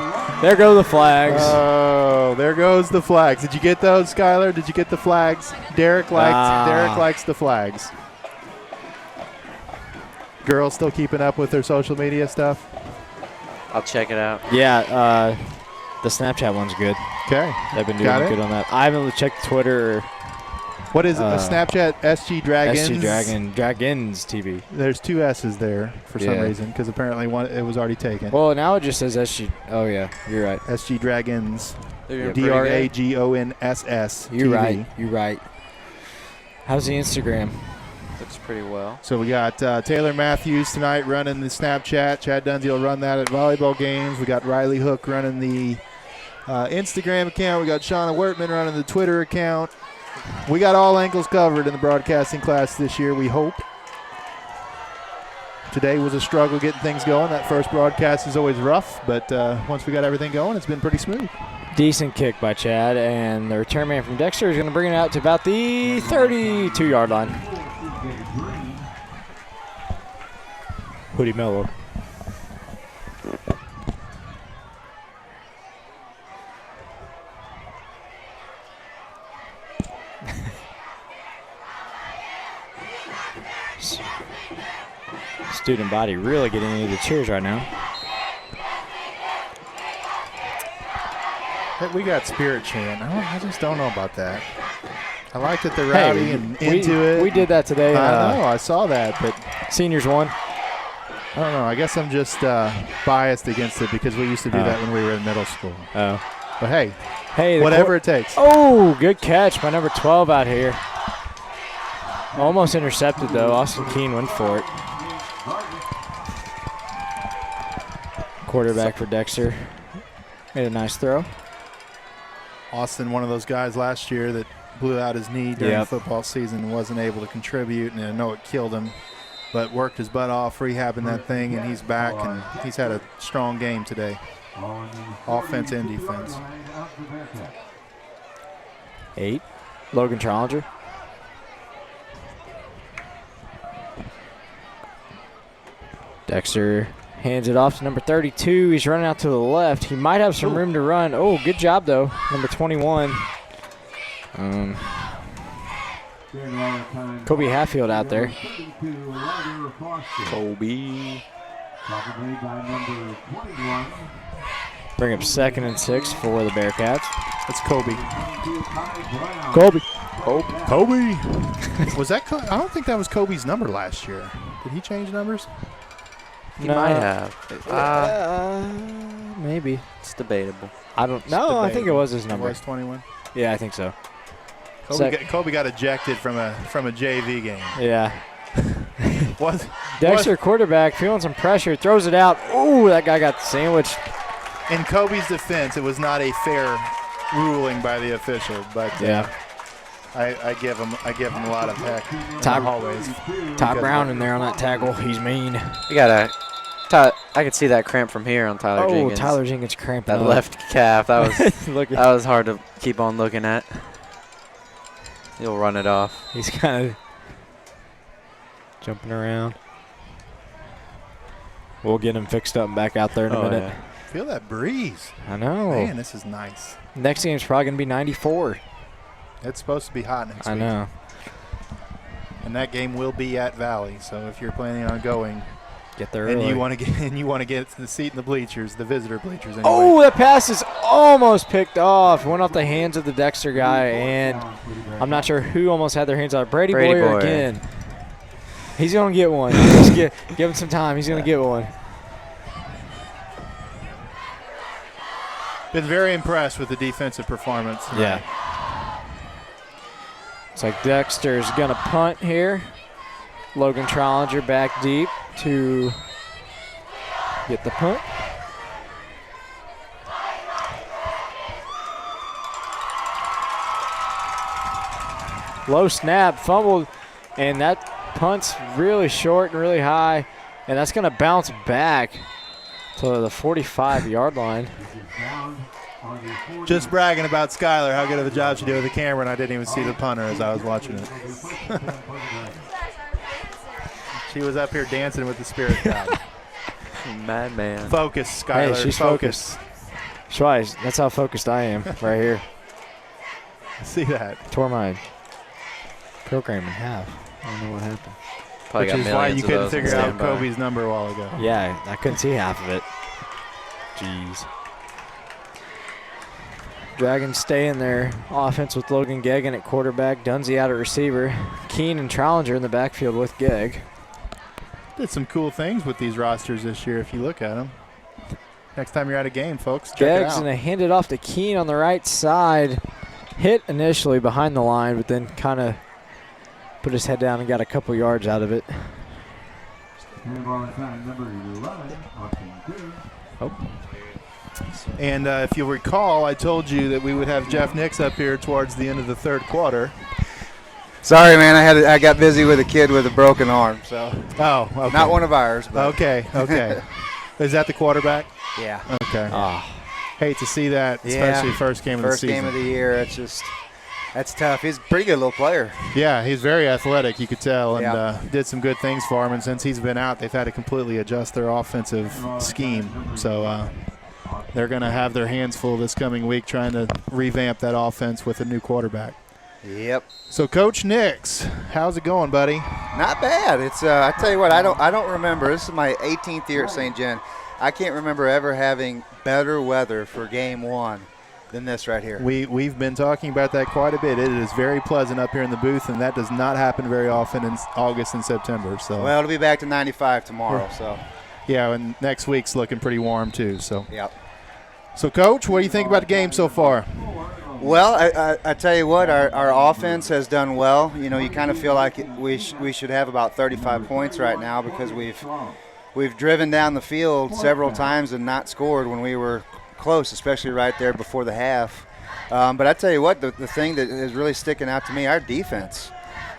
There go the flags. Oh, there goes the flags. Did you get those, Skylar? Did you get the flags? Derek likes the flags. Girls still keeping up with their social media stuff? I'll check it out. Yeah, the Snapchat one's good. Okay. They've been Got doing it. good on that. I haven't checked Twitter or What is it? Snapchat SG Dragons? SG Dragons TV. There's 2 S's there for some reason, because apparently it was already taken. Well, now it just says SG. Oh, yeah, you're right. SG Dragons. They're doing pretty DRAGONSS. You're TV. right. You're right. How's the Instagram? good. Looks pretty well. So we got Taylor Matthews tonight running the Snapchat. Chad Dunsey will run that at volleyball games. We got Riley Hook running the Instagram account. We got Shauna Wertman running the Twitter account. We got all angles covered in the broadcasting class this year, we hope. Today was a struggle getting things going. That first broadcast is always rough, but once we got everything going, it's been pretty smooth. Decent kick by Chad, and the return man from Dexter is going to bring it out to about the 32-yard line. Hoodie Mello. Student body really getting into the cheers right now. Hey, we got spirit chant. I just don't know about that. I like that they're rowdy and into it. We did that today. I know, I saw that, but seniors won. I don't know. I guess I'm just biased against it because we used to do that when we were in middle school. Oh. But hey, whatever it takes. Oh, good catch by number 12 out here. Almost intercepted, though. Austin Keene went for it. Quarterback for Dexter. Made a nice throw. Austin, one of those guys last year that blew out his knee during the football season and wasn't able to contribute, and I know it killed him, but worked his butt off rehabbing that thing, and he's back, and he's had a strong game today, offense and defense. 8. Logan Challenger. Dexter hands it off to number 32. He's running out to the left. He might have some room to run. Oh, good job, though. Number 21. Kobe Hatfield out there. Kobe. Bring up 2nd and 6 for the Bearcats. That's Kobe. Kobe. Kobe. Was that? I don't think that was Kobe's number last year. Did he change numbers? He might have. Maybe. It's debatable. I don't know. I think it was his number. It was 21. Yeah, I think so. Kobe got ejected from a JV game. Yeah. What? Dexter quarterback feeling some pressure, throws it out. Ooh, that guy got sandwiched. In Kobe's defense, it was not a fair ruling by the official, but I give him a lot of heck. Ty Brown in there on that tackle. He's mean. I could see that cramp from here on Tyler Jenkins. Oh, Tyler Jenkins cramping that up. left calf. That was that was hard to keep on looking at. He'll run it off. He's kind of jumping around. We'll get him fixed up and back out there in a minute. Yeah. Feel that breeze. I know. Man, this is nice. Next game's probably going to be 94. It's supposed to be hot next week. I know. And that game will be at Valley, so if you're planning on going, get there and early. you want to get the seat in the bleachers, the visitor bleachers. Anyway. Oh, that pass is almost picked off. Went off the hands of the Dexter guy, and I'm not sure who almost had their hands on it. Brady Boyer again. He's going to get one. Just give him some time. He's going to get one. Been very impressed with the defensive performance. Yeah. It's like Dexter's going to punt here. Logan Challenger back deep to get the punt. Low snap, fumbled, and that punt's really short and really high, and that's going to bounce back to the 45-yard line. Just bragging about Skylar, how good of a job she did with the camera, and I didn't even see the punter as I was watching it. She was up here dancing with the spirit god. Madman. Focus, Skylar. Hey, she's focused. Schweiss, that's how focused I am right here. See that. Tore my program in half. I don't know what happened. Probably Which is why you couldn't figure out Kobe's number a while ago. Yeah, I couldn't see half of it. Jeez. Dragons stay in their offense with Logan Geggan at quarterback, Dunsey out at receiver, Keene and Challenger in the backfield with Gegg. Did some cool things with these rosters this year if you look at them. Next time you're at a game, folks, check it out. Gegg's going to hand it off to Keene on the right side. Hit initially behind the line, but then kind of put his head down and got a couple yards out of it. Oh. And if you'll recall, I told you that we would have Jeff Nix up here towards the end of the third quarter. Sorry, man. I got busy with a kid with a broken arm, so. Oh, okay. Not one of ours. But. Okay. Is that the quarterback? Yeah. Okay. Hate to see that, especially first game of the season. First game of the year. That's tough. He's a pretty good little player. Yeah, he's very athletic, you could tell, and did some good things for him. And since he's been out, they've had to completely adjust their offensive scheme. So they're going to have their hands full this coming week trying to revamp that offense with a new quarterback. Yep. So, Coach Nix, how's it going, buddy? Not bad. It's I tell you what, I don't remember. This is my 18th year at St. John. I can't remember ever having better weather for game one than this right here. We've been talking about that quite a bit. It is very pleasant up here in the booth, and that does not happen very often in August and September. So well, it'll be back to 95 tomorrow. So yeah, and next week's looking pretty warm too. So yep. So, Coach, what do you think about the game so far? Well, I tell you what, our offense has done well. You know, you kind of feel like we should have about 35 points right now because we've driven down the field several times and not scored when we were close, especially right there before the half. But I tell you what, the thing that is really sticking out to me, our defense.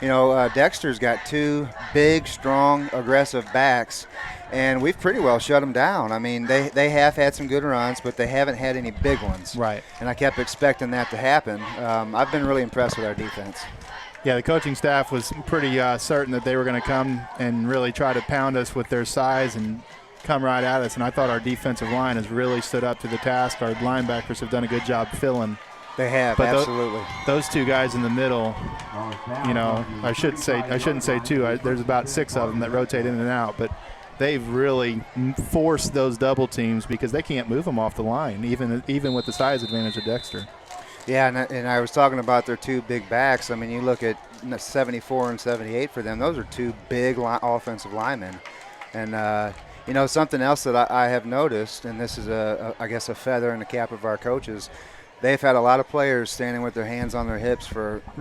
You know, Dexter's got two big, strong, aggressive backs, and we've pretty well shut them down. I mean, they have had some good runs, but they haven't had any big ones. Right. And I kept expecting that to happen. I've been really impressed with our defense. Yeah, the coaching staff was pretty certain that they were going to come and really try to pound us with their size and come right at us, and I thought our defensive line has really stood up to the task. Our linebackers have done a good job filling. They have, but absolutely. Those two guys in the middle, you know, I shouldn't say two. There's about 6 of them that rotate in and out, but they've really forced those double teams because they can't move them off the line, even with the size advantage of Dexter. Yeah, and I was talking about their two big backs. I mean, you look at 74 and 78 for them. Those are two big offensive linemen. And, you know, something else that I have noticed, and this is, I guess, a feather in the cap of our coaches, they've had a lot of players standing with their hands on their hips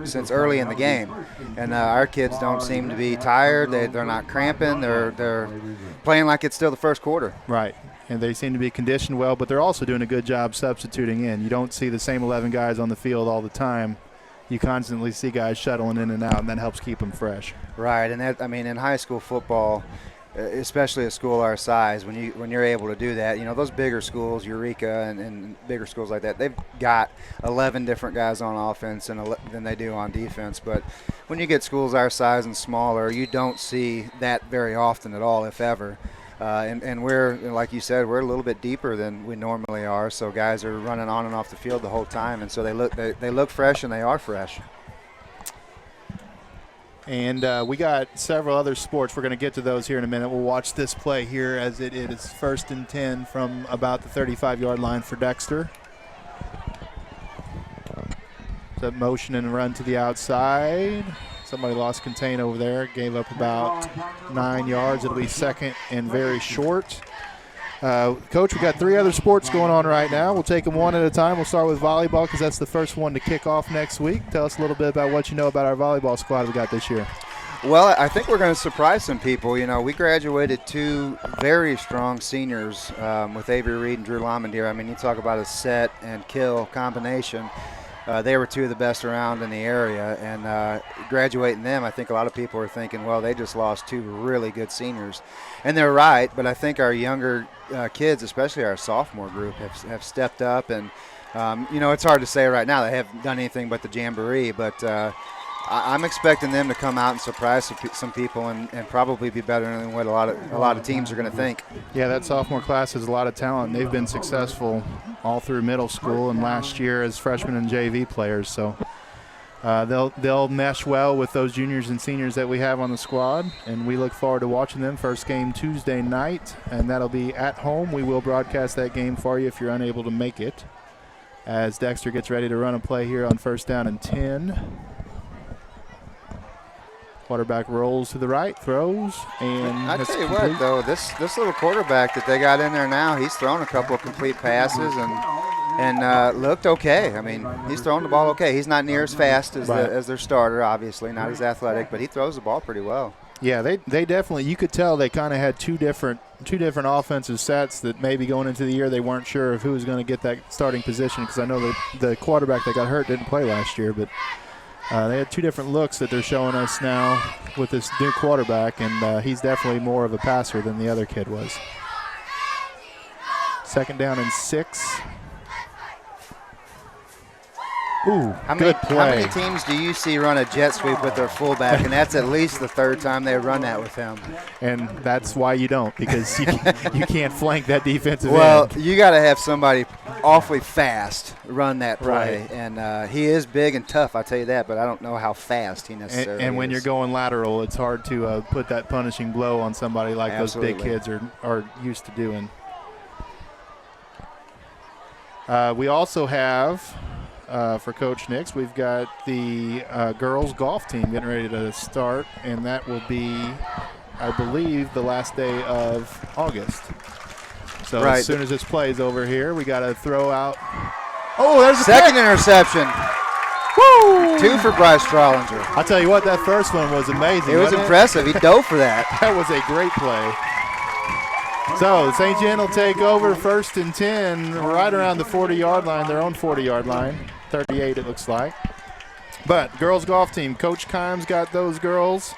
since early in the game. And our kids don't seem to be tired. They're not cramping. They're playing like it's still the first quarter. Right. And they seem to be conditioned well, but they're also doing a good job substituting in. You don't see the same 11 guys on the field all the time. You constantly see guys shuttling in and out, and that helps keep them fresh. Right. And that, I mean, in high school football, especially a school our size, when you're able to do that, you know, those bigger schools, Eureka and bigger schools like that, they've got 11 different guys on offense than they do on defense. But when you get schools our size and smaller, you don't see that very often at all, if ever. And we're, like you said, we're a little bit deeper than we normally are, so guys are running on and off the field the whole time, and so they look fresh and they are fresh. And we got several other sports. We're going to get to those here in a minute. We'll watch this play here as it is 1st and 10 from about the 35-yard line for Dexter. So motion and run to the outside. Somebody lost contain over there, gave up about 9 yards. It'll be 2nd and very short. Coach, we got 3 other sports going on right now. We'll take them one at a time. We'll start with volleyball because that's the first one to kick off next week. Tell us a little bit about what you know about our volleyball squad we got this year. Well, I think we're going to surprise some people. You know, we graduated 2 very strong seniors with Avery Reed and Drew Lamondier. I mean, you talk about a set and kill combination. They were 2 of the best around in the area, and graduating them, I think a lot of people are thinking, well, they just lost 2 really good seniors. And they're right, but I think our younger kids, especially our sophomore group, have stepped up. And, you know, it's hard to say right now. They haven't done anything but the jamboree, but I'm expecting them to come out and surprise some people and probably be better than what a lot of teams are going to think. Yeah, that sophomore class has a lot of talent. They've been successful all through middle school and last year as freshmen and JV players. So they'll mesh well with those juniors and seniors that we have on the squad, and we look forward to watching them. First game Tuesday night, and that'll be at home. We will broadcast that game for you if you're unable to make it, as Dexter gets ready to run a play here on 1st down and 10. Quarterback rolls to the right, throws, and I tell you what, though, this little quarterback that they got in there now, he's thrown a couple of complete passes and looked okay. I mean, he's throwing the ball okay. He's not near as fast as their starter, obviously, not as athletic, but he throws the ball pretty well. Yeah, they definitely, you could tell they kind of had two different offensive sets that maybe going into the year they weren't sure of who was going to get that starting position, because I know that the quarterback that got hurt didn't play last year, but They had 2 different looks that they're showing us now with this new quarterback, and he's definitely more of a passer than the other kid was. 2nd down and 6. Ooh, good play. How many teams do you see run a jet sweep with their fullback, and that's at least the 3rd time they run that with him? And that's why you don't, because you can't flank that defensive well, end. You got to have somebody awfully fast run that play. Right. And he is big and tough, I'll tell you that, but I don't know how fast he necessarily And when is. you're going lateral, it's hard to put that punishing blow on somebody like Absolutely. those big kids are used to doing. We also have, for Coach Nix, we've got the girls golf team getting ready to start, and that will be, I believe, the last day of August. So Right. as soon as this play's over here, we got to throw out. Oh, there's a second interception. Woo! 2 for Bryce Trollinger. I'll tell you what, that first one was amazing. It was wasn't impressive. He dove for that. That was a great play. So St. John will take over 1st and 10 right around the 40-yard line, their own 40-yard line. 38 it looks like. But girls golf team, Coach Kimes got those girls.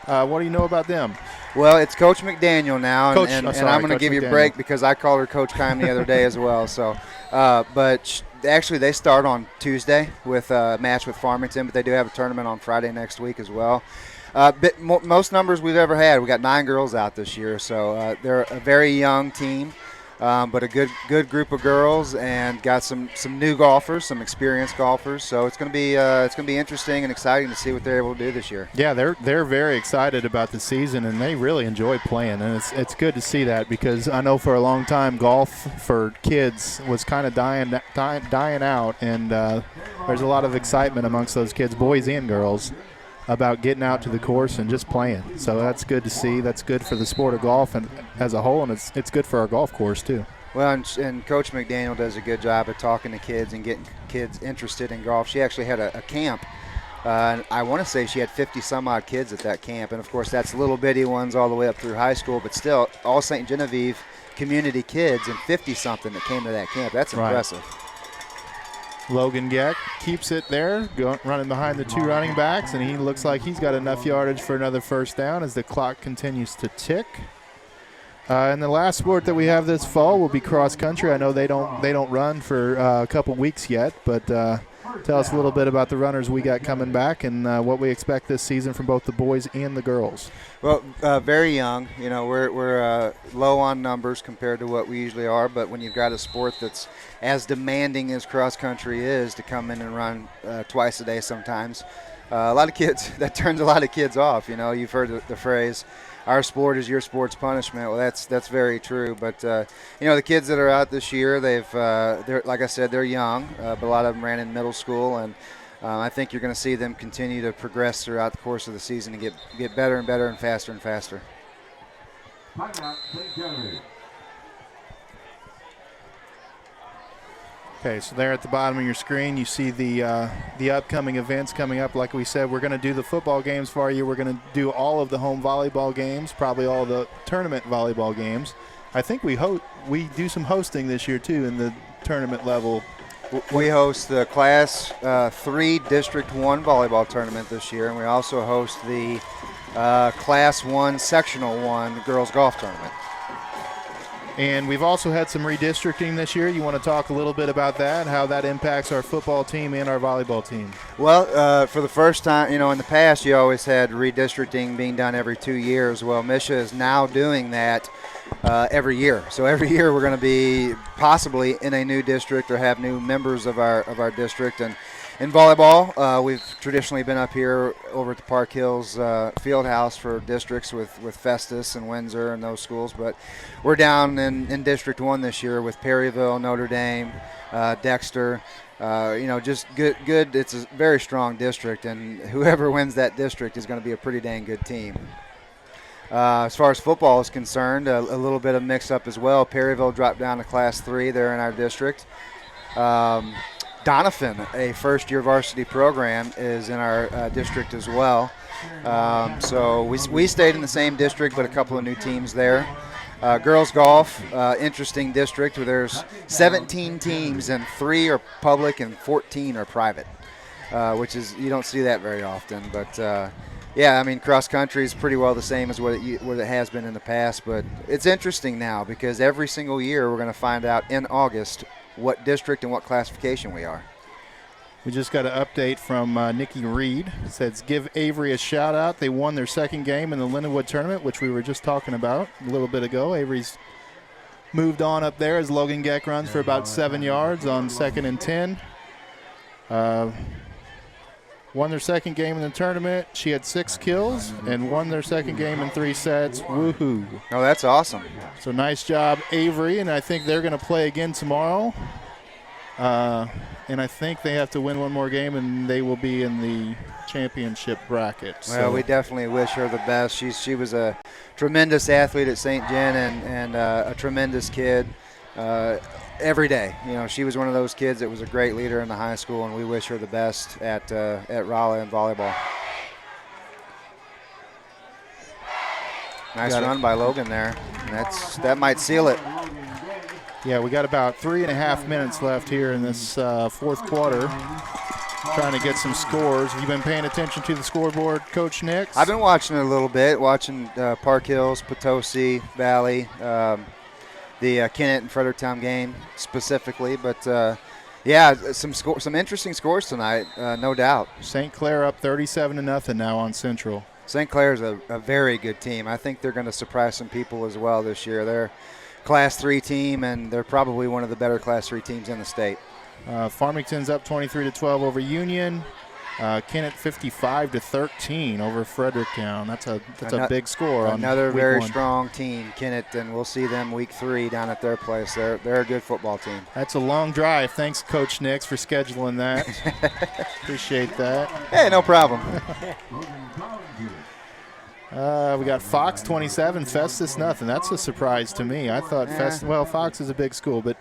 What do you know about them? Well, it's Coach McDaniel now, and I'm going to give you a McDaniel. break because I called her Coach Kime the other day as well. So, but actually they start on Tuesday with a match with Farmington, but they do have a tournament on Friday next week as well. Most numbers we've ever had. We got 9 girls out this year, so they're a very young team, but a good group of girls, and got some new golfers, some experienced golfers. So it's going to be interesting and exciting to see what they're able to do this year. Yeah, they're very excited about the season, and they really enjoy playing, and it's good to see that, because I know for a long time golf for kids was kind of dying out, and there's a lot of excitement amongst those kids, boys and girls, about getting out to the course and just playing. So that's good to see. That's good for the sport of golf and as a whole, and it's good for our golf course too. Well, and Coach McDaniel does a good job of talking to kids and getting kids interested in golf. She actually had a camp. And I want to say she had 50-some-odd kids at that camp. And, of course, that's little bitty ones all the way up through high school. But still, all St. Genevieve community kids and 50-something that came to that camp. That's impressive. Logan Geck keeps it there, running behind the 2 running backs, and he looks like he's got enough yardage for another 1st down as the clock continues to tick. And the last sport that we have this fall will be cross country. I know they don't run for a couple weeks yet, but tell us a little bit about the runners we got coming back and what we expect this season from both the boys and the girls. Well, very young. You know, we're low on numbers compared to what we usually are, but when you've got a sport that's as demanding as cross country is to come in and run twice a day sometimes, a lot of kids, that turns a lot of kids off. You know, you've heard the phrase, our sport is your sport's punishment. Well, that's very true. But you know, the kids that are out this year, they're like I said, they're young, but a lot of them ran in middle school, and I think you're going to see them continue to progress throughout the course of the season and get better and better and faster and faster. Okay, so there at the bottom of your screen, you see the upcoming events coming up. Like we said, we're going to do the football games for you. We're going to do all of the home volleyball games, probably all the tournament volleyball games. I think we do some hosting this year, too, in the tournament level. We host the Class 3 District 1 volleyball tournament this year, and we also host the Class 1 Sectional 1 girls golf tournament. And we've also had some redistricting this year. You want to talk a little bit about that, how that impacts our football team and our volleyball team? Well, for the first time, you know, in the past you always had redistricting being done every 2 years. Well, Misha is now doing that every year. So every year we're going to be possibly in a new district or have new members of our district. And in volleyball, we've traditionally been up here over at the Park Hills Field House for districts with Festus and Windsor and those schools. But we're down in District 1 this year with Perryville, Notre Dame, Dexter. You know, just good. It's a very strong district, and whoever wins that district is going to be a pretty dang good team. As far as football is concerned, a little bit of mix-up as well. Perryville dropped down to Class 3 there in our district. Doniphan, a first-year varsity program, is in our district as well. So we stayed in the same district, but a couple of new teams there. Girls golf, interesting district where there's 17 teams and 3 are public and 14 are private. which is you don't see that very often. But yeah, I mean, cross country is pretty well the same as what it has been in the past. But it's interesting now because every single year we're going to find out in August what district and what classification we are. We just got an update from Nikki Reed. It says, give Avery a shout out. They won their second game in the Lindenwood tournament, which we were just talking about a little bit ago. Avery's moved on up there as Logan Geck runs for about 7 yards on 2nd and 10. Won their second game in the tournament. She had 6 kills and won their second game in 3 sets. Woohoo. Oh, that's awesome. So nice job, Avery, and I think they're going to play again tomorrow. And I think they have to win one more game, and they will be in the championship bracket. Well, we definitely wish her the best. She was a tremendous athlete at St. John and a tremendous kid every day. You know, she was one of those kids that was a great leader in the high school, and we wish her the best at Raleigh in volleyball. Nice run by Logan there. And that might seal it. Yeah, we got about 3.5 minutes left here in this fourth quarter. Trying to get some scores. Have you been paying attention to the scoreboard, Coach Nix? I've been watching it a little bit, watching Park Hills, Potosi, Valley, the Kennett and Fredericktown game specifically. But, yeah, some interesting scores tonight, no doubt. St. Clair up 37-0 now on Central. St. Clair's a very good team. I think they're going to surprise some people as well this year. They're Class 3 team, and they're probably one of the better Class 3 teams in the state. Farmington's up 23-12 over Union. Kennett 55-13 over Fredericktown. That's a big score. Another on very week 1. strong team, Kennett, and we'll see them week 3 down at their place. They're a good football team. That's a long drive. Thanks, Coach Nix, for scheduling that. Appreciate that. Hey, no problem. We got Fox 27, Festus nothing. That's a surprise to me. I thought Fox is a big school, but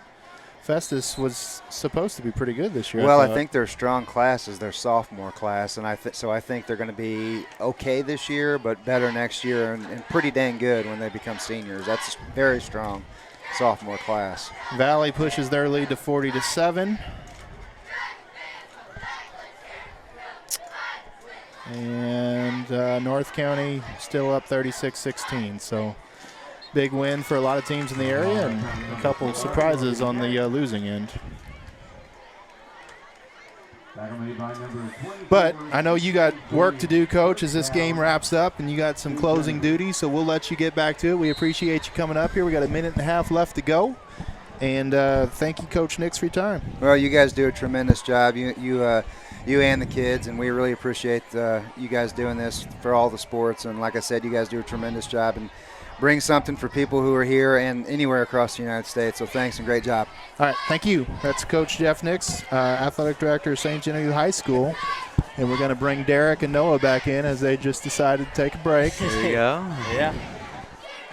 Festus was supposed to be pretty good this year. Well, I think their strong class is their sophomore class, and I think they're going to be okay this year, but better next year, and pretty dang good when they become seniors. That's a very strong sophomore class. Valley pushes their lead to 40-7. And North County still up 36-16. So big win for a lot of teams in the area, and a couple surprises on the losing end. But I know you got work to do, Coach, as this game wraps up, and you got some closing duties, so we'll let you get back to it. We appreciate you coming up here. We got a minute and a half left to go. And thank you, Coach Nix, for your time. Well, you guys do a tremendous job. You and the kids, and we really appreciate you guys doing this for all the sports. And like I said, you guys do a tremendous job and bring something for people who are here and anywhere across the United States. So thanks and great job. All right, thank you. That's Coach Jeff Nix, Athletic Director of St. Genevieve High School. And we're going to bring Derek and Noah back in as they just decided to take a break. There you go. Yeah.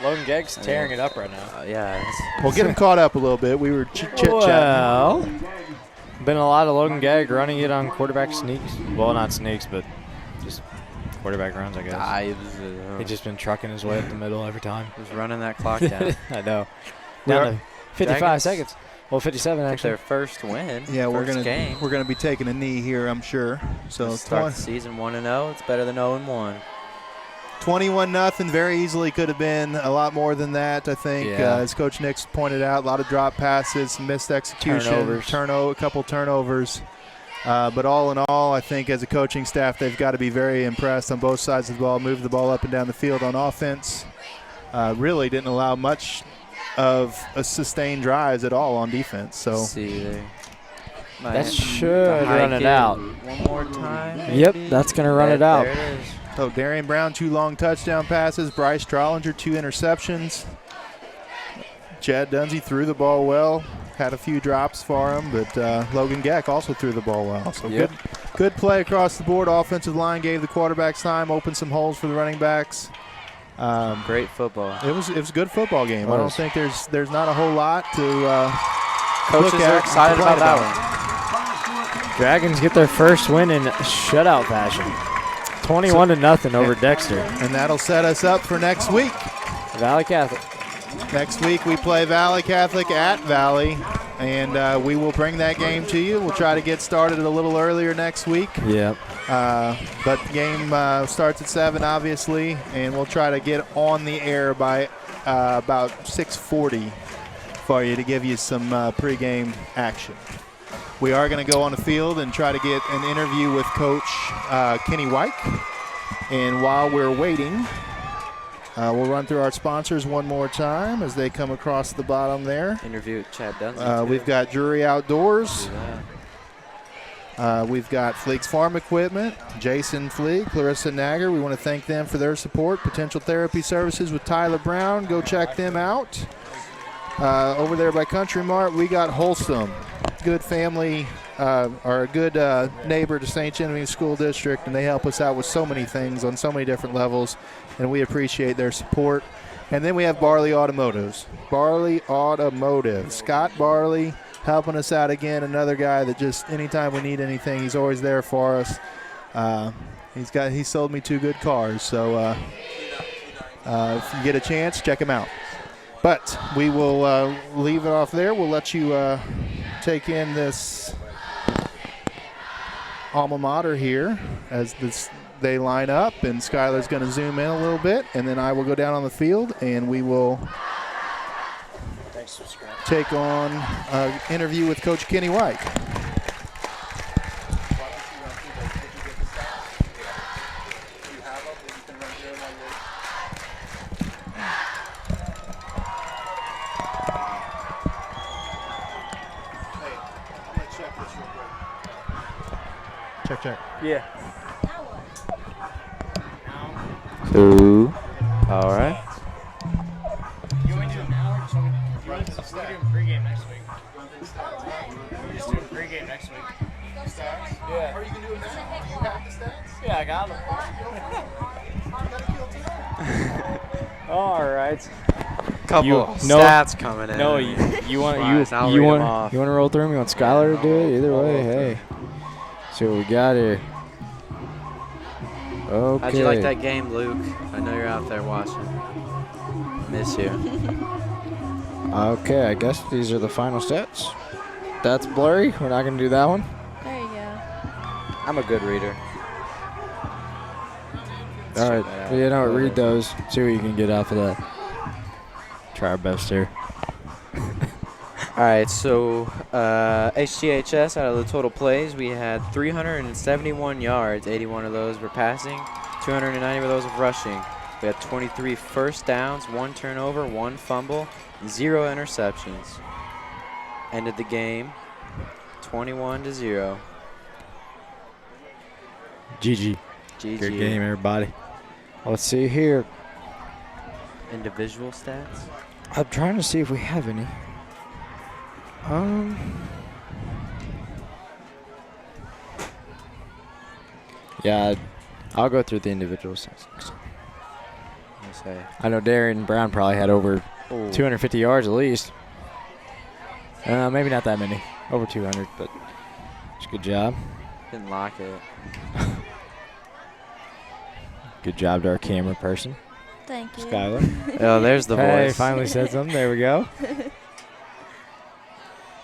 Logan Gegg's tearing it up right now. Yeah. We'll get him caught up a little bit. We were chit-chatting. Well, been a lot of Logan Gegg running it on quarterback sneaks. Well, not sneaks, but just quarterback runs, I guess. Dives. He's just been trucking his way up the middle every time. Just running that clock down. I know. Down to 55 Dragons seconds. Well, 57 actually. Their first win. Yeah, we're game. gonna be taking a knee here, I'm sure. So start the season 1-0. It's better than 0-1. 21-0, very easily could have been a lot more than that, I think. Yeah. As Coach Nix pointed out, a lot of drop passes, missed execution, a couple turnovers. But all in all, I think as a coaching staff, they've got to be very impressed on both sides of the ball, move the ball up and down the field on offense. Really didn't allow much of a sustained drives at all on defense. So that should run it out. One more time. Maybe? Yep, that's going to run it out. There it is. So Darian Brown, 2 long touchdown passes. Bryce Trollinger, 2 interceptions. Chad Dunsey threw the ball well. Had a few drops for him, but Logan Geck also threw the ball well. So good play across the board. Offensive line gave the quarterbacks time, opened some holes for the running backs. Great football. It was a good football game. I don't think there's not a whole lot to coaches are excited about that one. Dragons get their first win in shutout fashion. 21-0 over Dexter. And that'll set us up for next week. Valley Catholic. Next week we play Valley Catholic at Valley. and we will bring that game to you. We'll try to get started a little earlier next week. Yep. But the game starts at 7, obviously, and we'll try to get on the air by about 6:40 for you to give you some pregame action. We are going to go on the field and try to get an interview with Coach Kenny White. And while we're waiting, we'll run through our sponsors one more time as they come across the bottom there. Interview with Chad Dunsey. We've got Drury Outdoors. We've got Fleek's Farm Equipment, Jason Fleek, Clarissa Nagger. We want to thank them for their support. Potential Therapy Services with Tyler Brown. Go check them out. Over there by Country Mart, we got Wholesome. Good family, or a good neighbor to St. Genevieve School District, and they help us out with so many things on so many different levels, and we appreciate their support. And then we have Barley Automotives. Barley Automotive. Scott Barley helping us out again, another guy that just anytime we need anything, he's always there for us. He sold me 2 good cars, so if you get a chance, check him out. But we will leave it off there. We'll let you take in this alma mater here as they line up, and Skylar's going to zoom in a little bit, and then I will go down on the field, and we will take on an interview with Coach Kenny White. Check. Yeah. Ooh. All right. You want to do it now or just want to do pregame next week? We're just doing pregame next week. Stats? Yeah. Are you going to do it now? Do you have the stats? Yeah, I got them. All right. Couple stats coming in. No, you want to roll through them? You want Skylar to do it? Either way, hey. See what we got here. Okay. How'd you like that game, Luke? I know you're out there watching. Miss you. Okay, I guess these are the final stats. That's blurry. We're not going to do that one. There you go. I'm a good reader. All right. You know what? Read those. See what you can get off of that. Try our best here. All right, so HTHS, out of the total plays, we had 371 yards. 81 of those were passing. 290 of those were rushing. We had 23 first downs, 1 turnover, 1 fumble, 0 interceptions. Ended the game 21-0. GG. GG. Good game, everybody. Let's see here. Individual stats? I'm trying to see if we have any. Yeah, I'll go through the individual stats. I know Darian Brown probably had over 250 yards at least. Maybe not that many. Over 200, but it's a good job. Didn't lock it. Good job to our camera person. Thank you. Skylar. Oh, there's the Hey, voice. finally said something. There we go.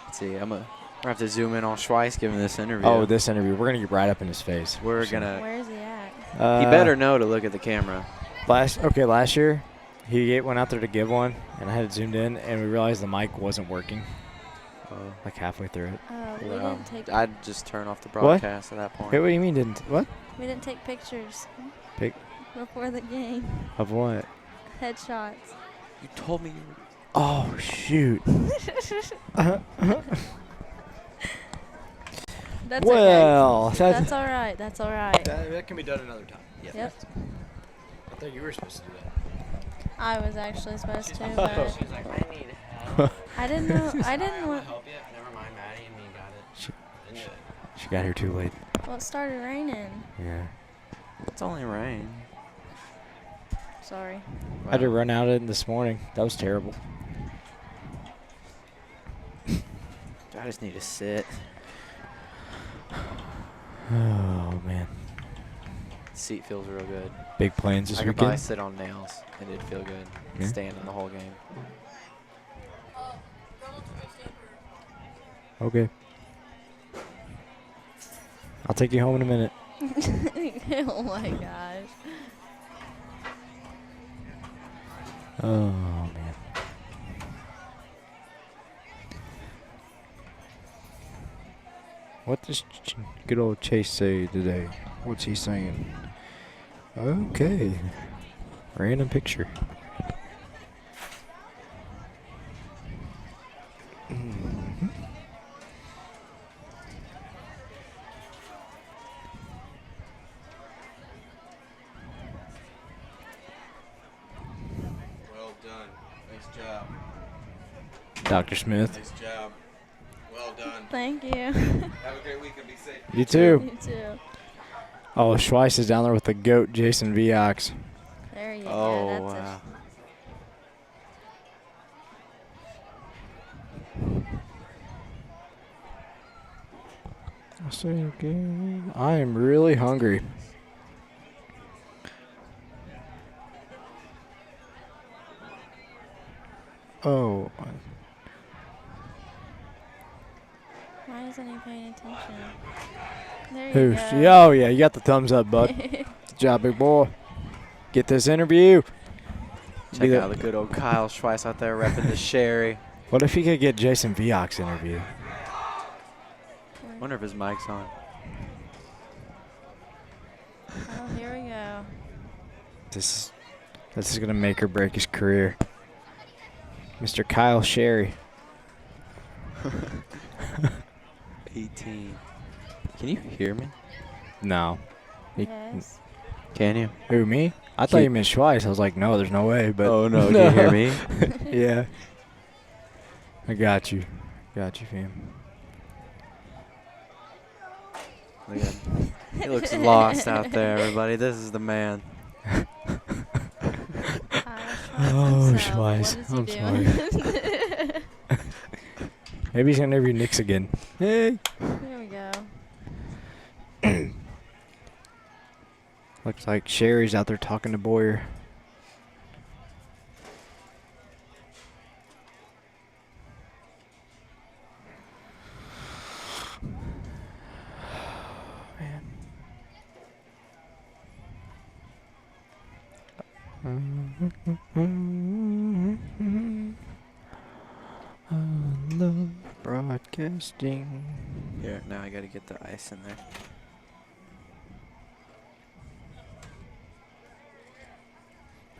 Let's see, I'm gonna have to zoom in on Schweiss giving this interview. Oh, this interview. We're going to get right up in his face. We're gonna. Where's he at? He better know to look at the camera. Last year, he went out there to give one, and I had it zoomed in, and we realized the mic wasn't working. Like halfway through it. We didn't take. I'd just turn off the broadcast at that point. Wait, what do you mean didn't? What? We didn't take pictures. Before the game. Of what? Headshots. You told me you were. Oh, shoot. That's well, okay. That's all right. That's all right. That can be done another time. Yep. I thought you were supposed to do that. I was actually supposed to, She's but like, I need help. I didn't know. I didn't want. help you. Never mind, Maddie, and you got it. She got here too late. Well, it started raining. Yeah. It's only rain. Sorry. I had to run out of it this morning. That was terrible. I just need to sit. Oh, man. Seat feels real good. Big plans this I could probably weekend? sit on nails. It did feel good. Yeah. Standing the whole game. Okay. I'll take you home in a minute. Oh my gosh. Oh, man. What does good old Chase say today? What's he saying? Okay. Random picture. Well done. Nice job. Dr. Smith. Nice job. Well done. Thank you. Have a great week and be safe. You too. You too. Oh, Schweiss is down there with the GOAT, Jason Viox. There you Oh, go. That's wow. I'll say again. I am really hungry. Oh. Why isn't he paying attention? There you Who? go. Oh, yeah, you got the thumbs up, bud. Good job, big boy. Get this interview. Check out the good old Kyle Schweiss out there repping the Sherry. What if he could get Jason Viox interview? Wonder if his mic's on. Oh, here we go. This is gonna make or break his career. Mr. Kyle Sherry. 18. Can you hear me? No. Yes. Can you? Who, me? I thought you meant Schweiss. I was like, no, there's no way. But Oh, no. Can you hear me? Yeah. I got you. Got you, fam. Look at him. He looks lost out there, everybody. This is the man. Oh, Schweiss. Schweiss. What is he I'm doing? Maybe he's going to interview Nix again. Hey. There we go. Looks like Sherry's out there talking to Boyer. I love broadcasting. Here, now I got to get the ice in there.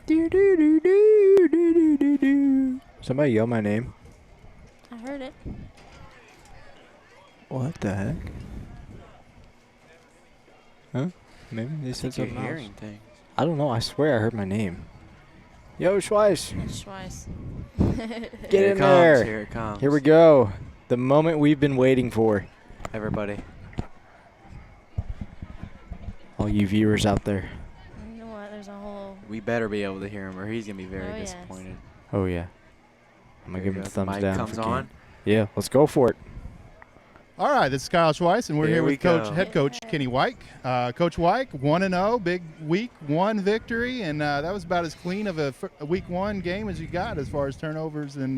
Do, do, do, do, do, do, do, do. Somebody yell my name. I heard it. What the heck? Huh? Maybe they said You're something else. hearing things. I don't know. I swear I heard my name. Yo, Schweiss. It's Schweiss. Get Here in it comes, there. Here it comes. Here we go. The moment we've been waiting for. Everybody. All you viewers out there. You know what? There's a whole. We better be able to hear him or he's going to be very Oh, yes. disappointed. Oh, yeah. I'm going to There give you him go. the thumbs Mic down. comes if we can. on. Yeah, let's go for it. All right, this is Kyle Schweiss, and we're Here here we with Coach, go. head coach Kenny White. Coach White, 1-0, big week one victory, and that was about as clean of a week one game as you got as far as turnovers and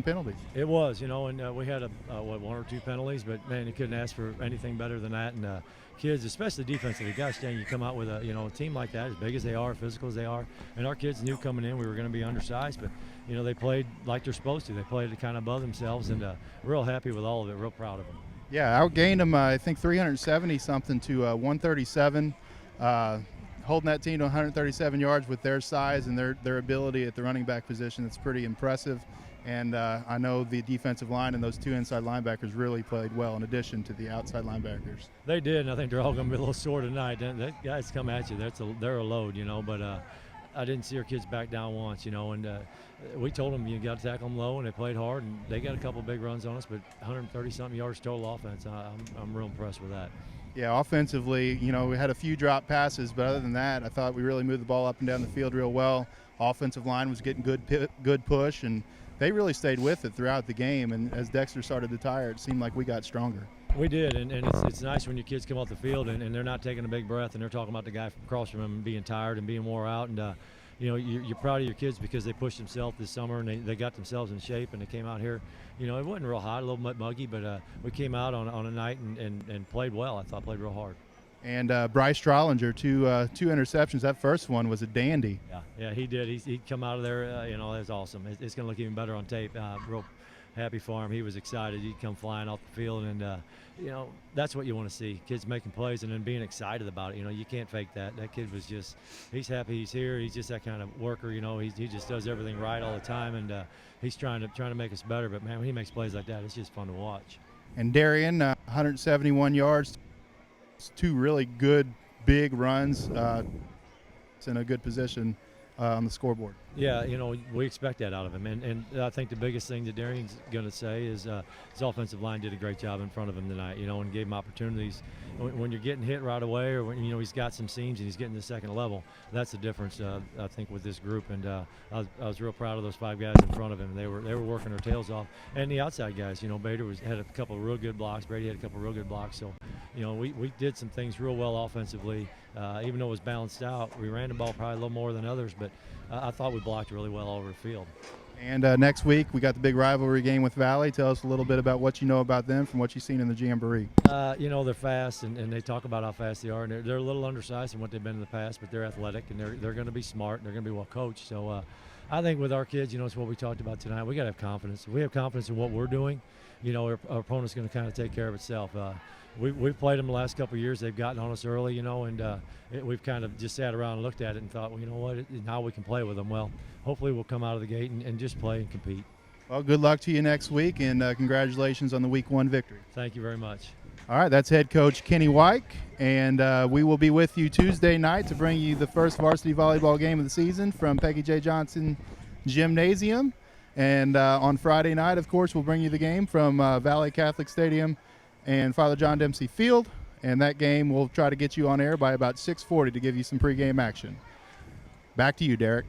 penalties. It was, you know, and we had one or two penalties, but man, you couldn't ask for anything better than that. And kids, especially defensively, gosh dang, you come out with a team like that, as big as they are, physical as they are, and our kids knew coming in we were going to be undersized, but they played like they're supposed to. They played kind of above themselves, and real happy with all of it, real proud of them. Yeah, outgained them, I think 370 something to 137. Holding that team to 137 yards with their size and their ability at the running back position, it's pretty impressive. And I know the defensive line and those two inside linebackers really played well in addition to the outside linebackers. They did, and I think they're all going to be a little sore tonight. That guys come at you. They're a load, but I didn't see our kids back down once, and we told them you got to tackle them low, and they played hard, and they got a couple big runs on us, but 130-something yards total offense. I'm real impressed with that. Yeah, offensively, we had a few drop passes, but other than that, I thought we really moved the ball up and down the field real well. Offensive line was getting good push, and they really stayed with it throughout the game. And as Dexter started to tire, it seemed like we got stronger. We did, and it's nice when your kids come off the field and they're not taking a big breath and they're talking about the guy across from them being tired and being wore out. And you're proud of your kids because they pushed themselves this summer and they got themselves in shape and they came out here. It wasn't real hot, a little bit muggy, but we came out on a night and played well. I thought played real hard. And Bryce Strollinger, two interceptions. That first one was a dandy. Yeah, he did. He'd come out of there. That's awesome. It's going to look even better on tape. Real happy for him. He was excited. He'd come flying off the field, and that's what you want to see. Kids making plays and then being excited about it. You can't fake that. That kid was he's happy he's here. He's just that kind of worker. He just does everything right all the time, and he's trying to make us better. But man, when he makes plays like that, it's just fun to watch. And Darian, 171 yards, 2 really good big runs. It's in a good position on the scoreboard. Yeah, we expect that out of him, and I think the biggest thing that Darian's going to say is his offensive line did a great job in front of him tonight, and gave him opportunities. When you're getting hit right away, or when he's got some seams and he's getting to the second level, that's the difference I think with this group. And I was real proud of those 5 guys in front of him. They were working their tails off, and the outside guys. Bader had a couple of real good blocks. Brady had a couple of real good blocks. So we did some things real well offensively. Even though it was balanced out, we ran the ball probably a little more than others, but I thought we blocked really well all over the field. And next week we got the big rivalry game with Valley. Tell us a little bit about what you know about them from what you've seen in the Jamboree. They're fast, and they talk about how fast they are, and they're a little undersized from what they've been in the past, but they're athletic, and they're going to be smart, and they're going to be well coached. So I think with our kids, it's what we talked about tonight. We got to have confidence. If we have confidence in what we're doing, our opponent's going to kind of take care of itself. We've played them the last couple of years. They've gotten on us early, and we've kind of just sat around and looked at it and thought, now we can play with them. Well, hopefully we'll come out of the gate and just play and compete. Well, good luck to you next week, and congratulations on the Week 1 victory. Thank you very much. All right, that's head coach Kenny Wyke, and we will be with you Tuesday night to bring you the first varsity volleyball game of the season from Peggy J. Johnson Gymnasium. And on Friday night, of course, we'll bring you the game from Valley Catholic Stadium and Father John Dempsey Field. And that game we'll try to get you on air by about 6:40 to give you some pregame action. Back to you, Derek.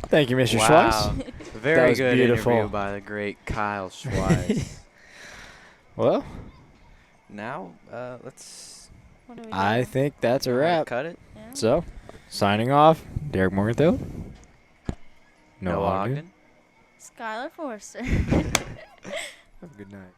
Thank you, Mr. Wow. Schweiss. Very good beautiful interview by the great Kyle Schweiss. Well, now let's. What do we do? I think that's a wrap. Cut it. Yeah. So, signing off, Derek Morganfield. Noah Ogden. Skylar Forster. Have a good night.